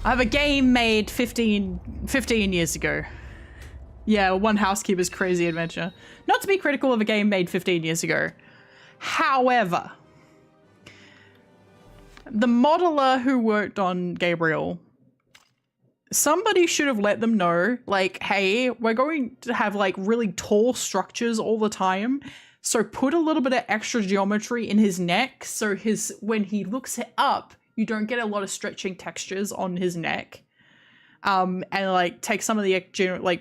I have a game made 15 years ago. Yeah, One Housekeeper's Crazy Adventure. Not to be critical of a game made 15 years ago. However, the modeler who worked on Gabriel, somebody should have let them know, like, hey, we're going to have like really tall structures all the time. So put a little bit of extra geometry in his neck. So when he looks up, you don't get a lot of stretching textures on his neck. And like take some of the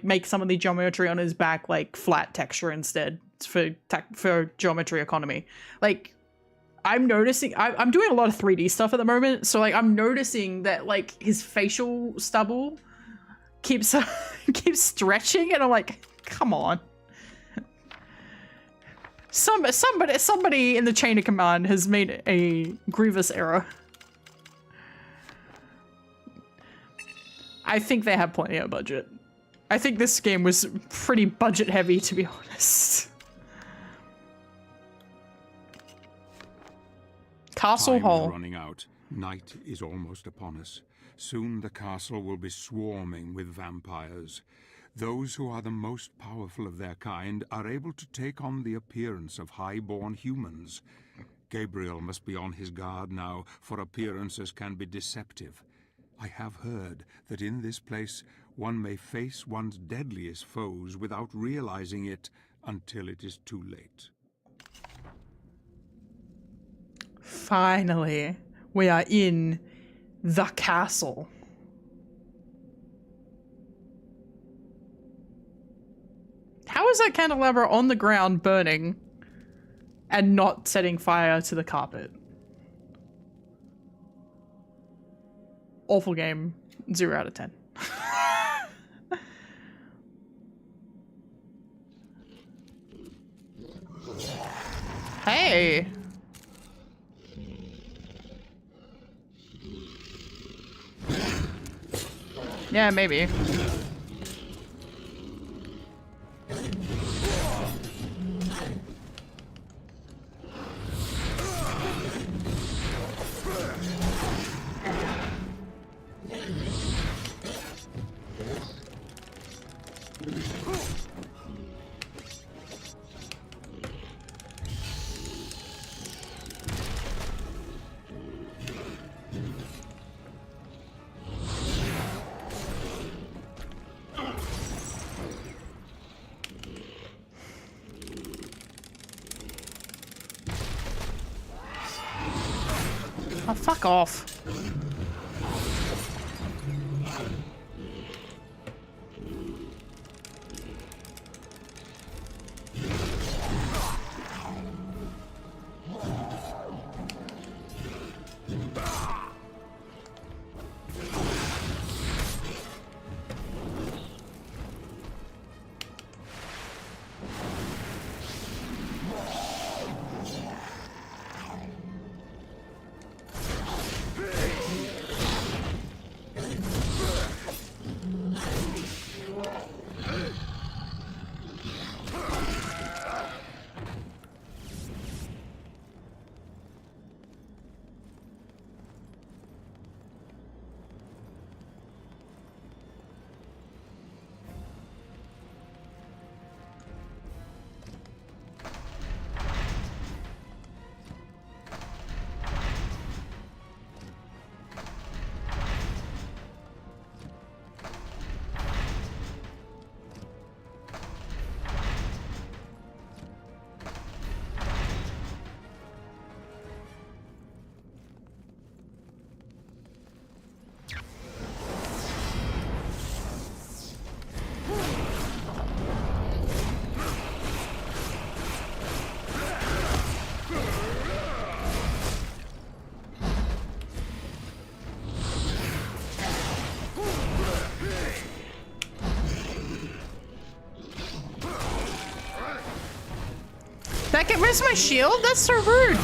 make some of the geometry on his back like flat texture instead for geometry economy. Like I'm noticing I'm doing a lot of 3D stuff at the moment, so like I'm noticing that like his facial stubble keeps stretching, and I'm like, come on. Somebody in the chain of command has made a grievous error. I think they have plenty of budget. I think this game was pretty budget heavy, to be honest. Castle Hall. Time is running out. Night is almost upon us. Soon the castle will be swarming with vampires. Those who are the most powerful of their kind are able to take on the appearance of high-born humans. Gabriel must be on his guard now, for appearances can be deceptive. I have heard that in this place one may face one's deadliest foes without realizing it until it is too late. Finally, we are in the castle. How is that candelabra on the ground burning and not setting fire to the carpet? Awful game. 0 out of 10. Hey! Yeah, maybe. Oh, fuck off. That get rid of my shield? That's so rude.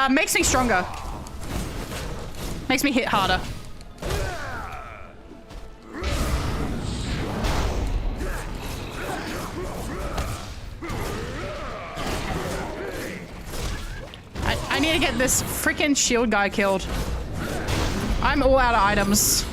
Makes me stronger. Makes me hit harder. I need to get this freaking shield guy killed. I'm all out of items.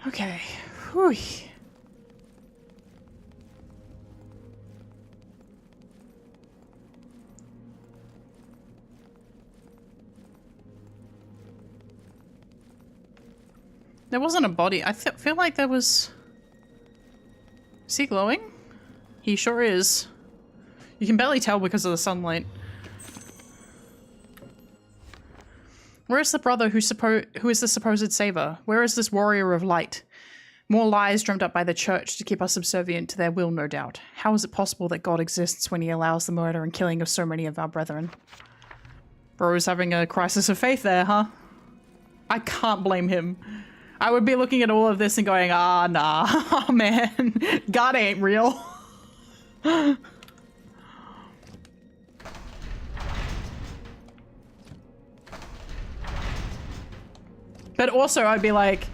Okay. Whew. There wasn't a body. I feel like there was... Is he glowing? He sure is. You can barely tell because of the sunlight. Where is the brother who is the supposed saver? Where is this warrior of light? More lies drummed up by the church to keep us subservient to their will, no doubt. How is it possible that God exists when he allows the murder and killing of so many of our brethren? Bro's having a crisis of faith there, huh? I can't blame him. I would be looking at all of this and going, ah, nah, oh man, God ain't real. But also I'd be like,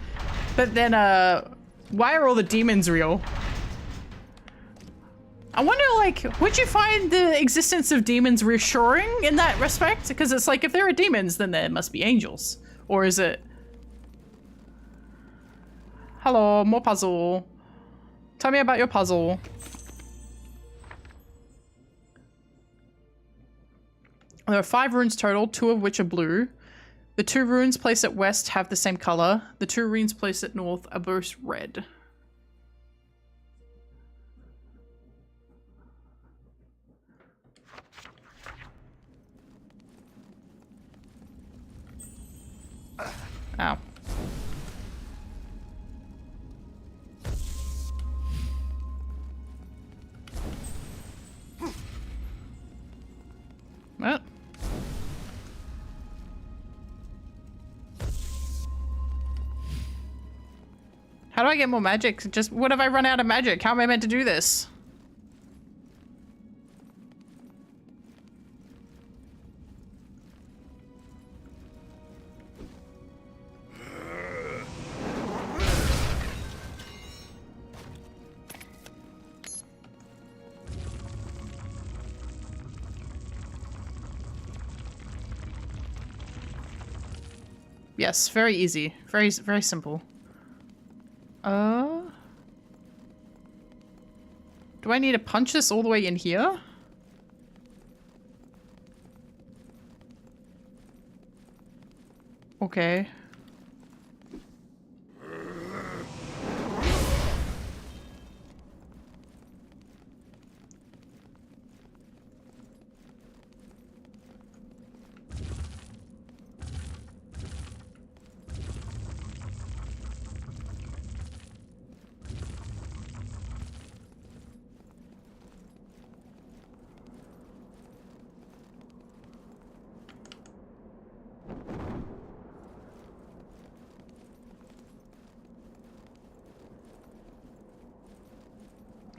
but then, why are all the demons real? I wonder, like, would you find the existence of demons reassuring in that respect? Because it's like, if there are demons, then there must be angels. Or is it... Hello, more puzzle. Tell me about your puzzle. There are 5 runes total, 2 of which are blue. The 2 runes placed at west have the same color. The 2 runes placed at north are both red. Ow. What? How do I get more magic? Just, what if I run out of magic? How am I meant to do this? Yes, very easy. Very, very simple. Do I need to punch this all the way in here? Okay.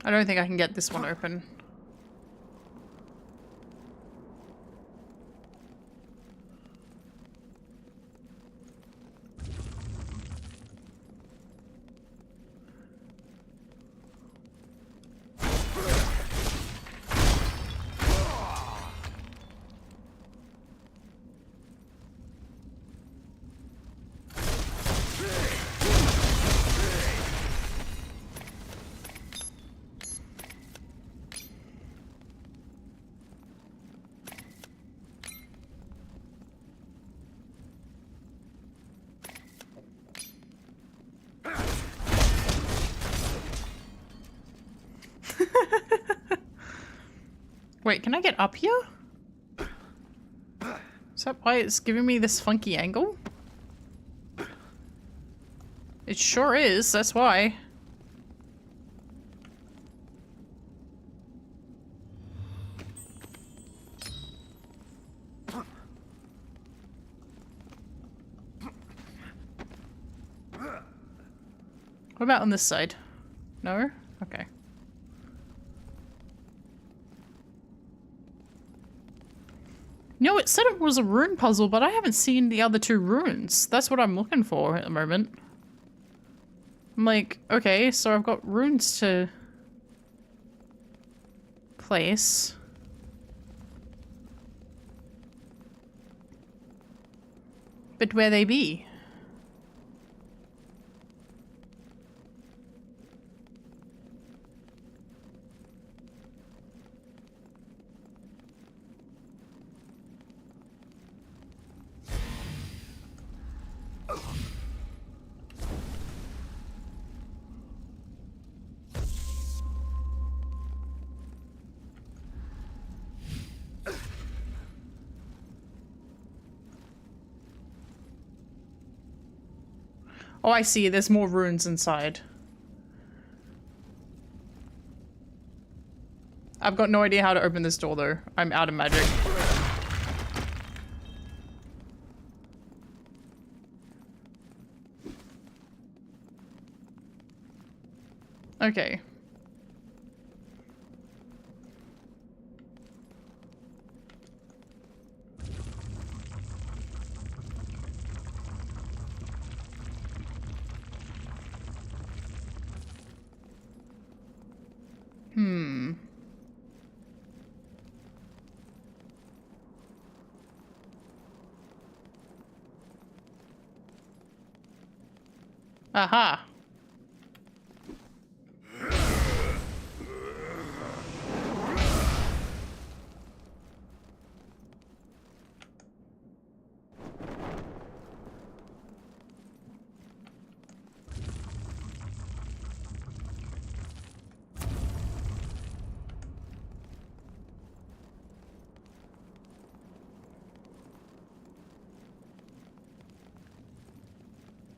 I don't think I can get this one open. Wait, can I get up here? Is that why it's giving me this funky angle? It sure is, that's why. What about on this side? No? Okay. No, it said it was a rune puzzle, but I haven't seen the other two runes. That's what I'm looking for at the moment. I'm like, okay, so I've got runes to place. But where they be? Oh, I see. There's more runes inside. I've got no idea how to open this door, though. I'm out of magic. Okay. Aha.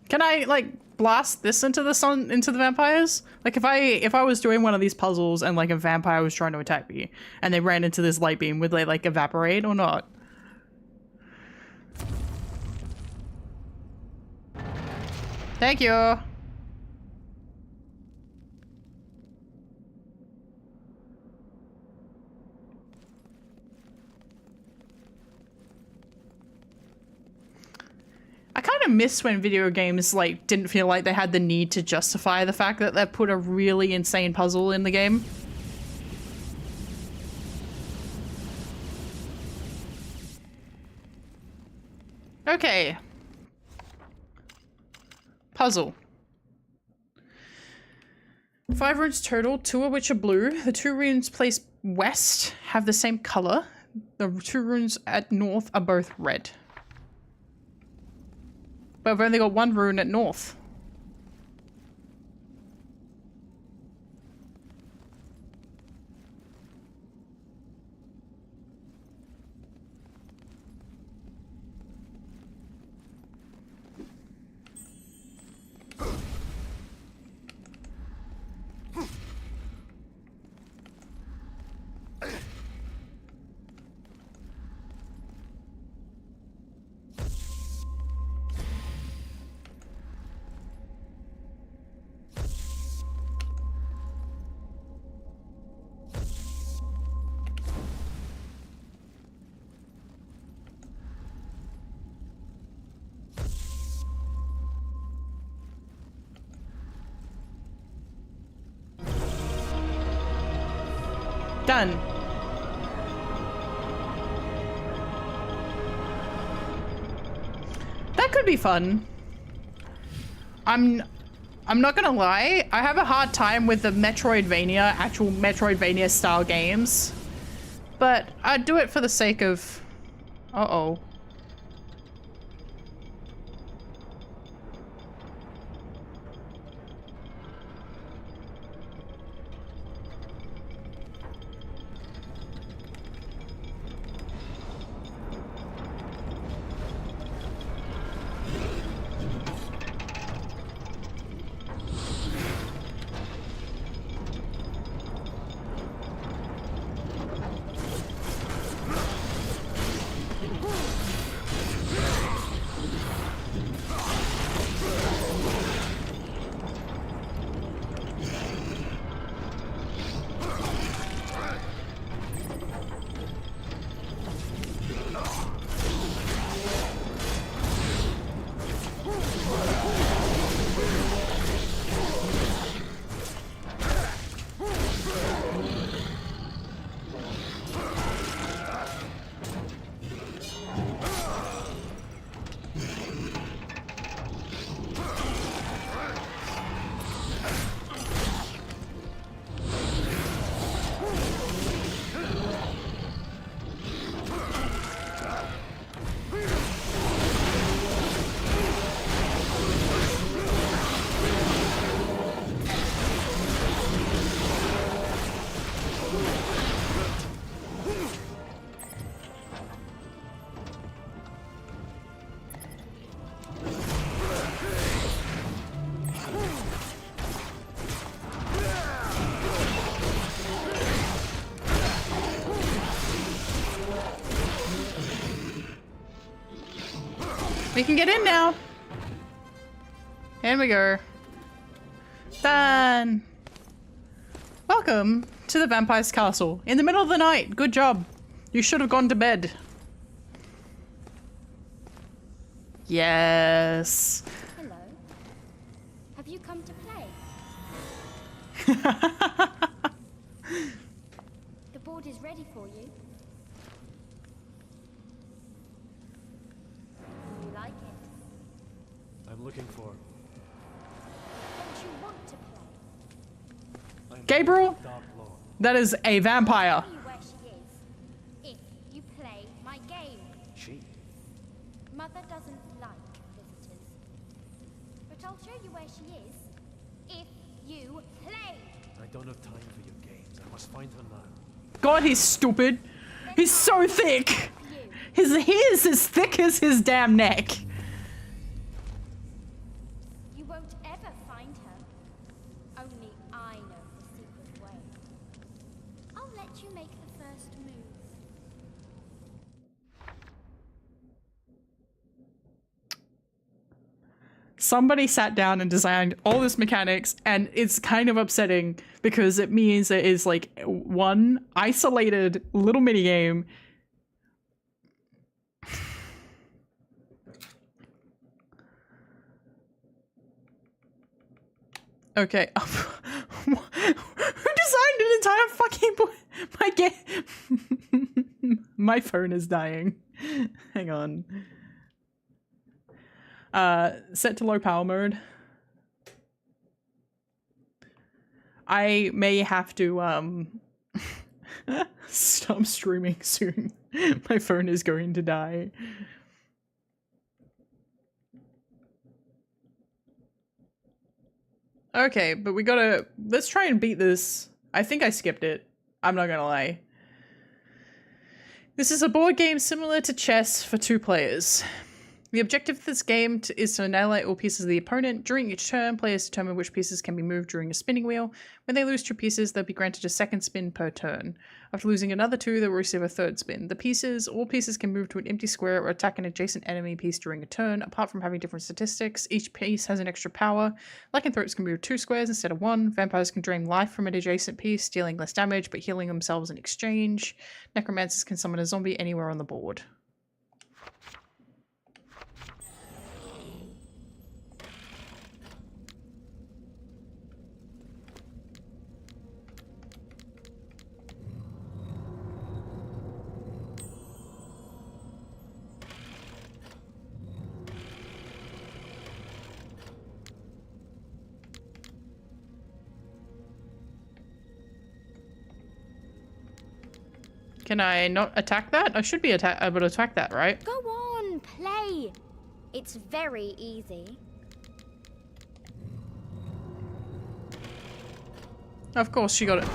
Can I, like, blast this into the sun, into the vampires? Like, if I was doing one of these puzzles and, like, a vampire was trying to attack me and they ran into this light beam, would they, like, evaporate or not? Thank you. I kind of miss when video games, like, didn't feel like they had the need to justify the fact that they put a really insane puzzle in the game. Okay. Puzzle. 5 runes total, 2 of which are blue. The 2 runes placed west have the same color. The 2 runes at north are both red. But I've only got 1 rune at north. Done. That could be fun. I'm not gonna lie, I have a hard time with the Metroidvania, actual Metroidvania style games. But I'd do it for the sake of... Uh-oh. We can get in now. And we go. Done. Welcome to the vampire's castle. In the middle of the night. Good job. You should have gone to bed. Yes. Hello. Have you come to play? The board is ready for you. You like it? I'm looking for. Don't you want to play? I'm Gabriel? Dark Lord. That is a vampire. Tell you where she is. If you play my game. She. Mother doesn't like visitors. But I'll show you where she is. If you play. I don't have time for your games. I must find her now. God, he's stupid. He's so thick. His hair is as thick as his damn neck. You won't ever find her. Only I know the secret way. I'll let you make the first move. Somebody sat down and designed all this mechanics, and it's kind of upsetting because it means it is like one isolated little mini game. Okay. Who designed an entire fucking my game? My phone is dying. Hang on. Set to low power mode. I may have to stop streaming soon. My phone is going to die. Okay, but we gotta... Let's try and beat this. I think I skipped it. I'm not gonna lie. This is a board game similar to chess for 2 players. The objective of this game is to annihilate all pieces of the opponent. During each turn, players determine which pieces can be moved during a spinning wheel. When they lose 2 pieces, they'll be granted a second spin per turn. After losing another 2, they'll receive a third spin. All pieces can move to an empty square or attack an adjacent enemy piece during a turn. Apart from having different statistics, each piece has an extra power. Lycanthropes can move 2 squares instead of 1. Vampires can drain life from an adjacent piece, dealing less damage but healing themselves in exchange. Necromancers can summon a zombie anywhere on the board. Can I not attack that? I should be able to attack that, right? Go on, play. It's very easy. Of course, she got it.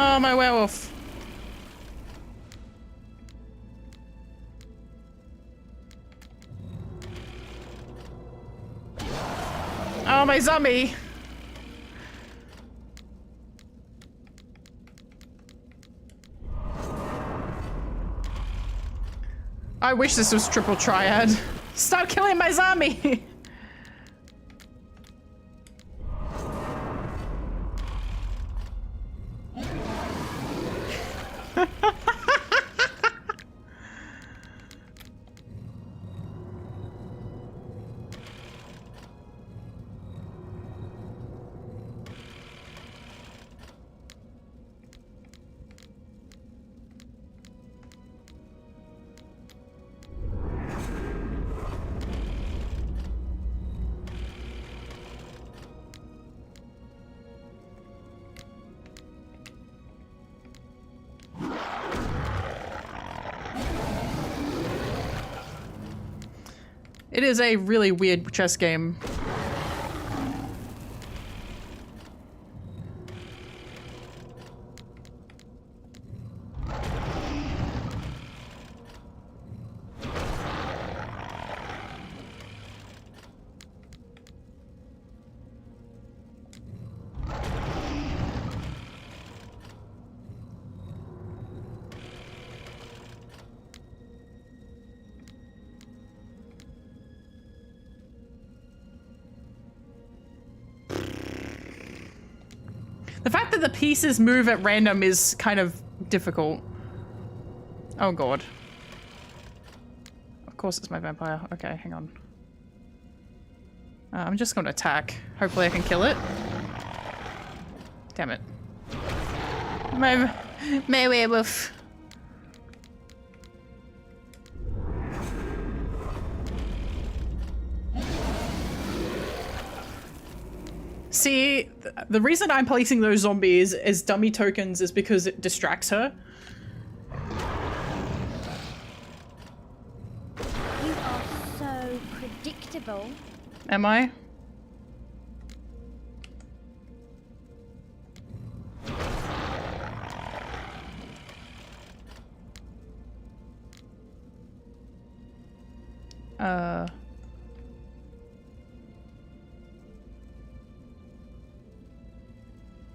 Oh, my werewolf. Oh, my zombie. I wish this was triple triad. Stop killing my zombie. It is a really weird chess game. The fact that the pieces move at random is kind of difficult. Oh god. Of course it's my vampire. Okay, hang on. I'm just gonna attack. Hopefully I can kill it. Damn it. My werewolf. See, the reason I'm placing those zombies as dummy tokens is because it distracts her. You are so predictable. Am I?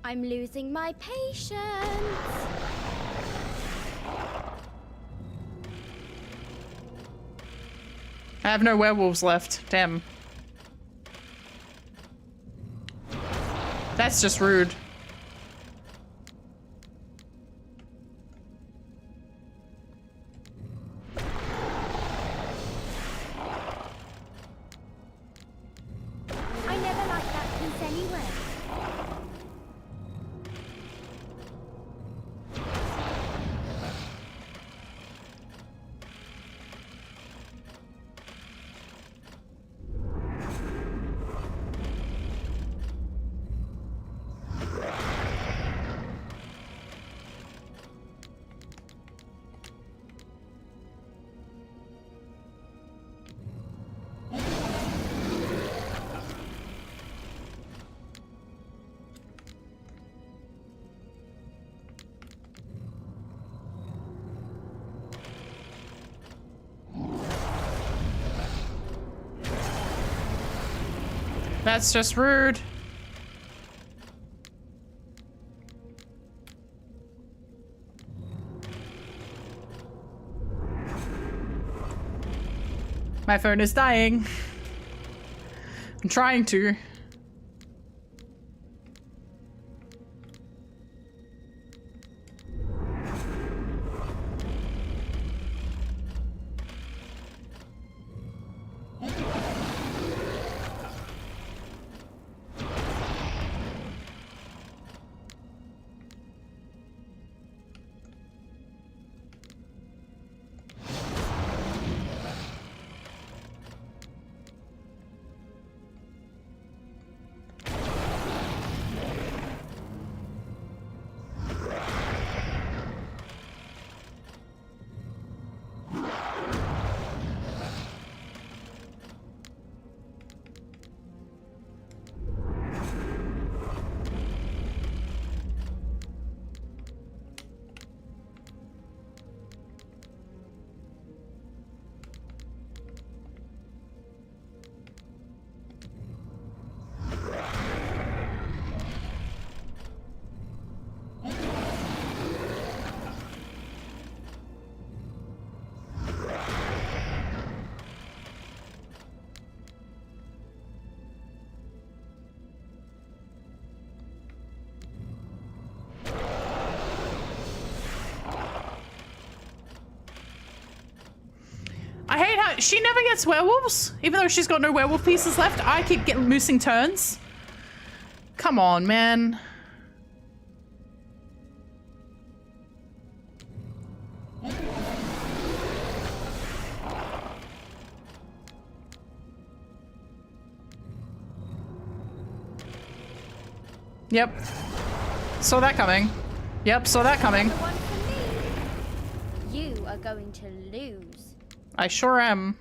I'm losing my patience. I have no werewolves left. Damn. That's just rude. I never liked that piece anyway. That's just rude. My phone is dying. I'm trying to. I hate how she never gets werewolves, even though she's got no werewolf pieces left. I keep getting losing turns. Come on, man. Yep. Saw that coming. Yep, saw that coming. The one for me. You are going to lose. I sure am.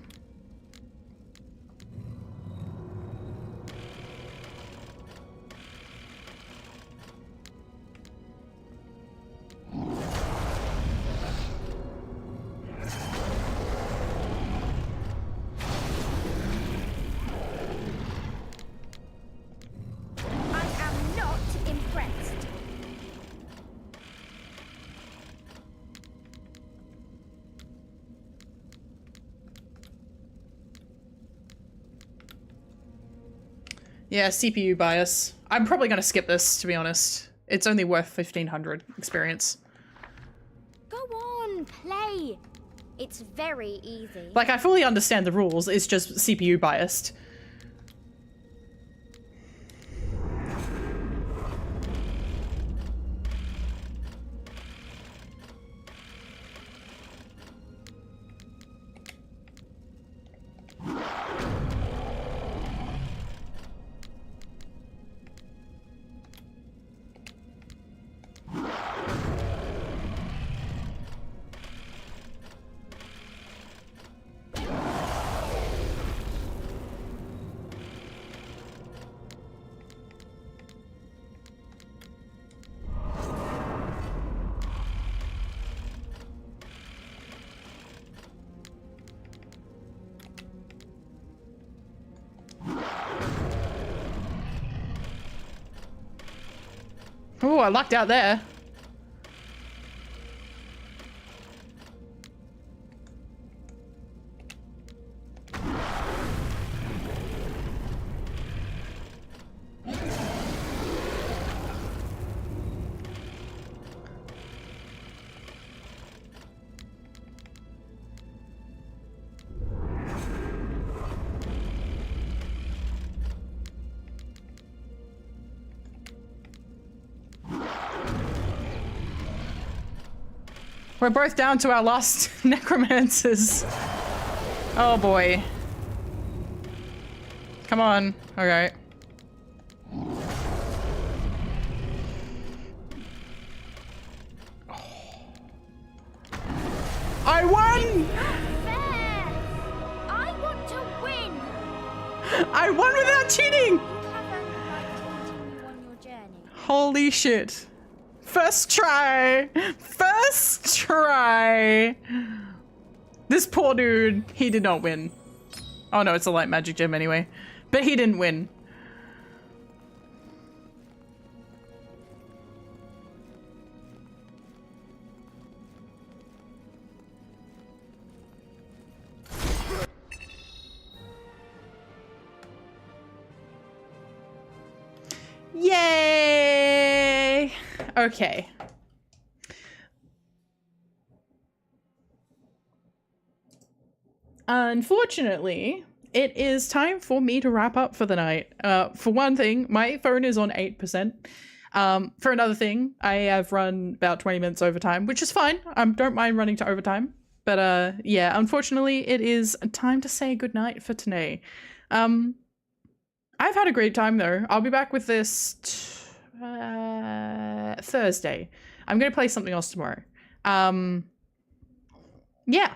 I am not impressed. Yeah, CPU bias. I'm probably gonna skip this, to be honest. It's only worth 1500 experience. Go on, play. It's very easy. Like, I fully understand the rules, it's just CPU biased. Oh, I lucked out there. We're both down to our last necromancers. Oh boy. Come on. Okay. I won! Fair. I want to win. I won without cheating! You have earned the right to continue on your journey. Holy shit. First try! First try! This poor dude, he did not win. Oh no, it's a light magic gem anyway. But he didn't win. Okay. Unfortunately, it is time for me to wrap up for the night. For one thing, my phone is on 8%. For another thing, I have run about 20 minutes overtime, which is fine. I don't mind running to overtime. But yeah, unfortunately, it is time to say goodnight for today. I've had a great time, though. I'll be back with this Thursday. I'm going to play something else tomorrow. Yeah.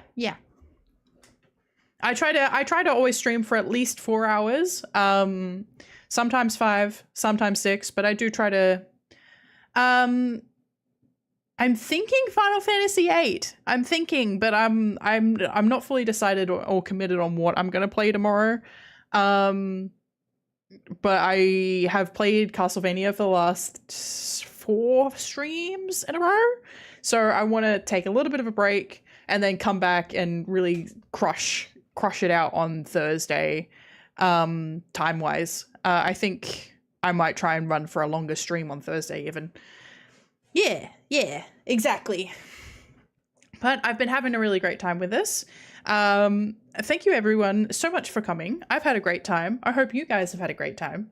I try to always stream for at least 4 hours. Sometimes 5, sometimes 6, but I do try to I'm thinking Final Fantasy VIII. I'm thinking, but I'm not fully decided or committed on what I'm going to play tomorrow. But I have played Castlevania for the last 4 streams in a row. So I want to take a little bit of a break and then come back and really crush it out on Thursday, time-wise. I think I might try and run for a longer stream on Thursday even. Yeah, exactly. But I've been having a really great time with this. Thank you everyone so much for coming. I've had a great time. I hope you guys have had a great time.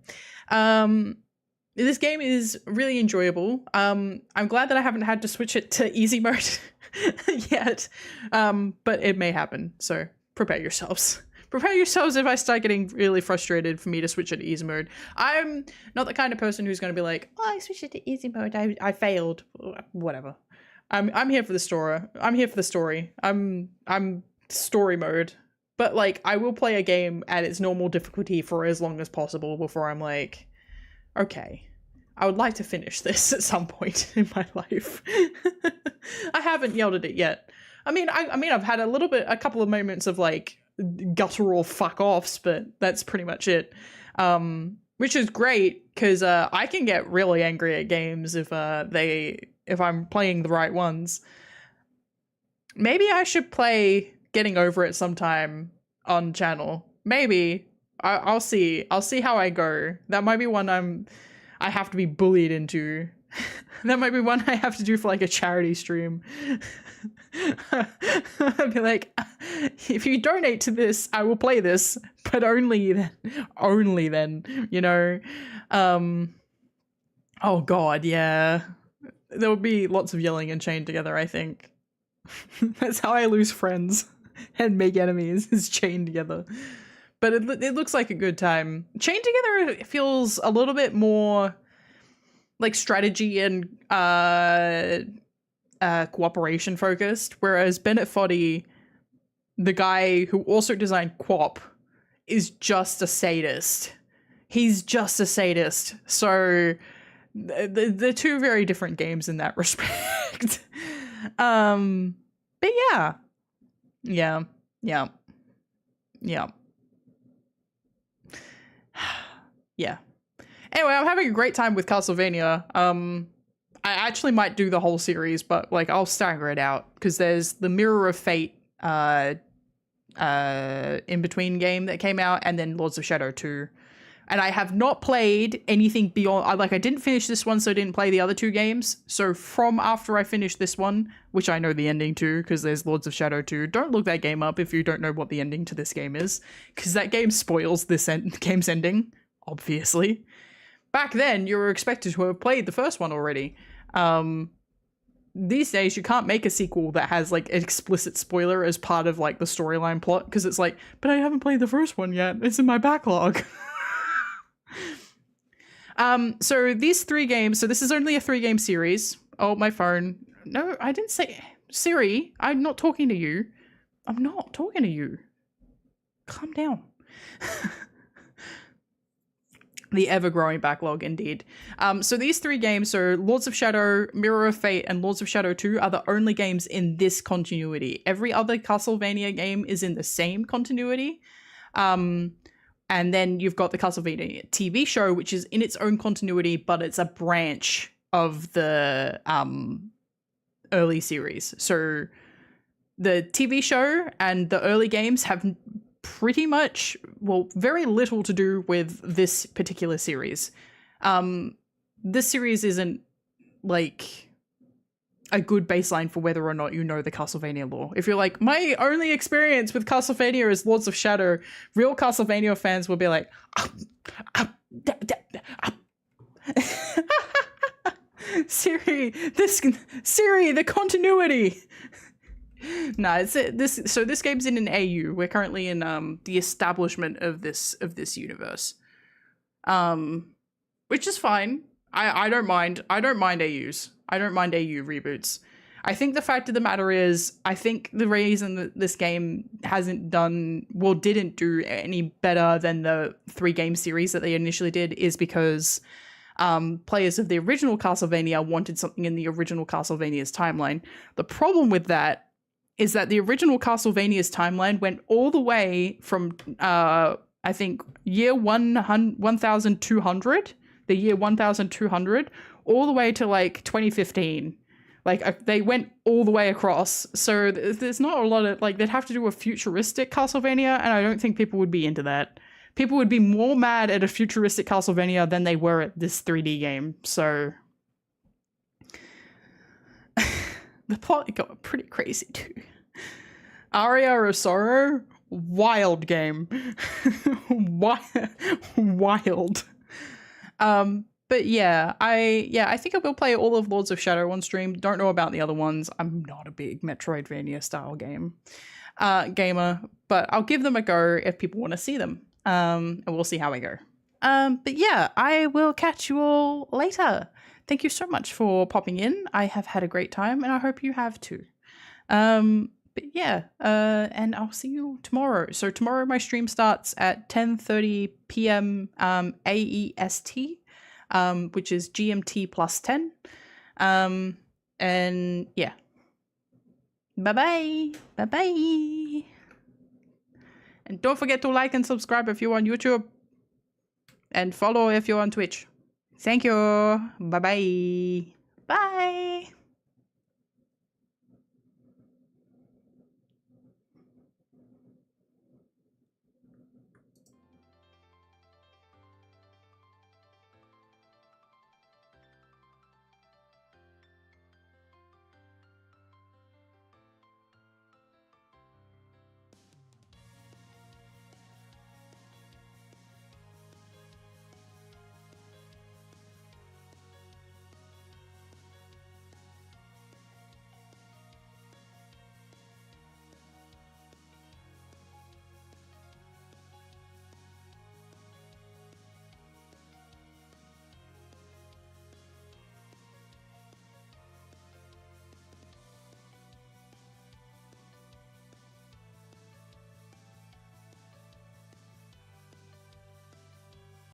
This game is really enjoyable. I'm glad that I haven't had to switch it to easy mode yet. But it may happen, so prepare yourselves. Prepare yourselves if I start getting really frustrated for me to switch it to easy mode. I'm not the kind of person who's going to be like, oh, I switched it to easy mode. I failed. Whatever. I'm here for the story. I'm here for the story. I'm story mode. But like, I will play a game at its normal difficulty for as long as possible before I'm like, okay, I would like to finish this at some point in my life. I haven't yelled at it yet. I mean, I've had a couple of moments of like guttural fuck offs, but that's pretty much it. Which is great because I can get really angry at games if I'm playing the right ones. Maybe I should play Getting Over It sometime on channel. Maybe. I'll see how I go. That might be one I have to be bullied into. That might be one I have to do for like a charity stream. I'd be like, if you donate to this, I will play this, but only then, you know. Oh god, yeah. There would be lots of yelling and chained together, I think. That's how I lose friends and make enemies, is chained together. But it looks like a good time. Chained Together feels a little bit more like strategy and cooperation focused, whereas Bennett Foddy, the guy who also designed QWOP, is just a sadist. He's just a sadist. So they're two very different games in that respect. But yeah. Yeah. Anyway, I'm having a great time with Castlevania. I actually might do the whole series, but like I'll stagger it out because there's the Mirror of Fate in between game that came out, and then Lords of Shadow 2. And I have not played anything beyond, I didn't finish this one, so I didn't play the other 2 games. So from after I finish this one, which I know the ending to, because there's Lords of Shadow 2, don't look that game up if you don't know what the ending to this game is, because that game spoils this game's ending, obviously. Back then, you were expected to have played the first one already. These days, you can't make a sequel that has, like, an explicit spoiler as part of, like, the storyline plot, because it's like, but I haven't played the first one yet, it's in my backlog. So these 3 games, so this is only a 3-game series. Oh, my phone. No, I didn't say, Siri, I'm not talking to you. I'm not talking to you. Calm down. The ever-growing backlog, indeed. So these 3 games, so Lords of Shadow, Mirror of Fate, and Lords of Shadow 2 are the only games in this continuity. Every other Castlevania game is in the same continuity. And then you've got the Castlevania TV show, which is in its own continuity, but it's a branch of the early series. So the TV show and the early games have pretty much, well, very little to do with this particular series. This series isn't like a good baseline for whether or not you know the Castlevania lore. If you're like, my only experience with Castlevania is Lords of Shadow, real Castlevania fans will be like, Siri, the continuity. Nah, this game's in an AU. We're currently in the establishment of this universe, which is fine. I don't mind. I don't mind AUs. I don't mind AU reboots. I think the fact of the matter is, I think the reason that this game didn't do any better than the 3-game series that they initially did is because players of the original Castlevania wanted something in the original Castlevania's timeline. The problem with that is that the original Castlevania's timeline went all the way from, I think, year 1200, the year 1200, all the way to, like, 2015. Like, they went all the way across. So there's not a lot of, like, they'd have to do a futuristic Castlevania, and I don't think people would be into that. People would be more mad at a futuristic Castlevania than they were at this 3D game. So the plot got pretty crazy too. Aria of Sorrow, wild game. Wild. But yeah, I think I will play all of Lords of Shadow on stream. Don't know about the other ones. I'm not a big Metroidvania style gamer, but I'll give them a go if people want to see them. And we'll see how I go. But yeah, I will catch you all later. Thank you so much for popping in. I have had a great time, and I hope you have too. But yeah, and I'll see you tomorrow. So tomorrow my stream starts at 10:30 p.m. AEST, which is GMT plus 10. And yeah. Bye-bye. Bye-bye. And don't forget to like and subscribe if you're on YouTube. And follow if you're on Twitch. Thank you. Bye-bye. Bye.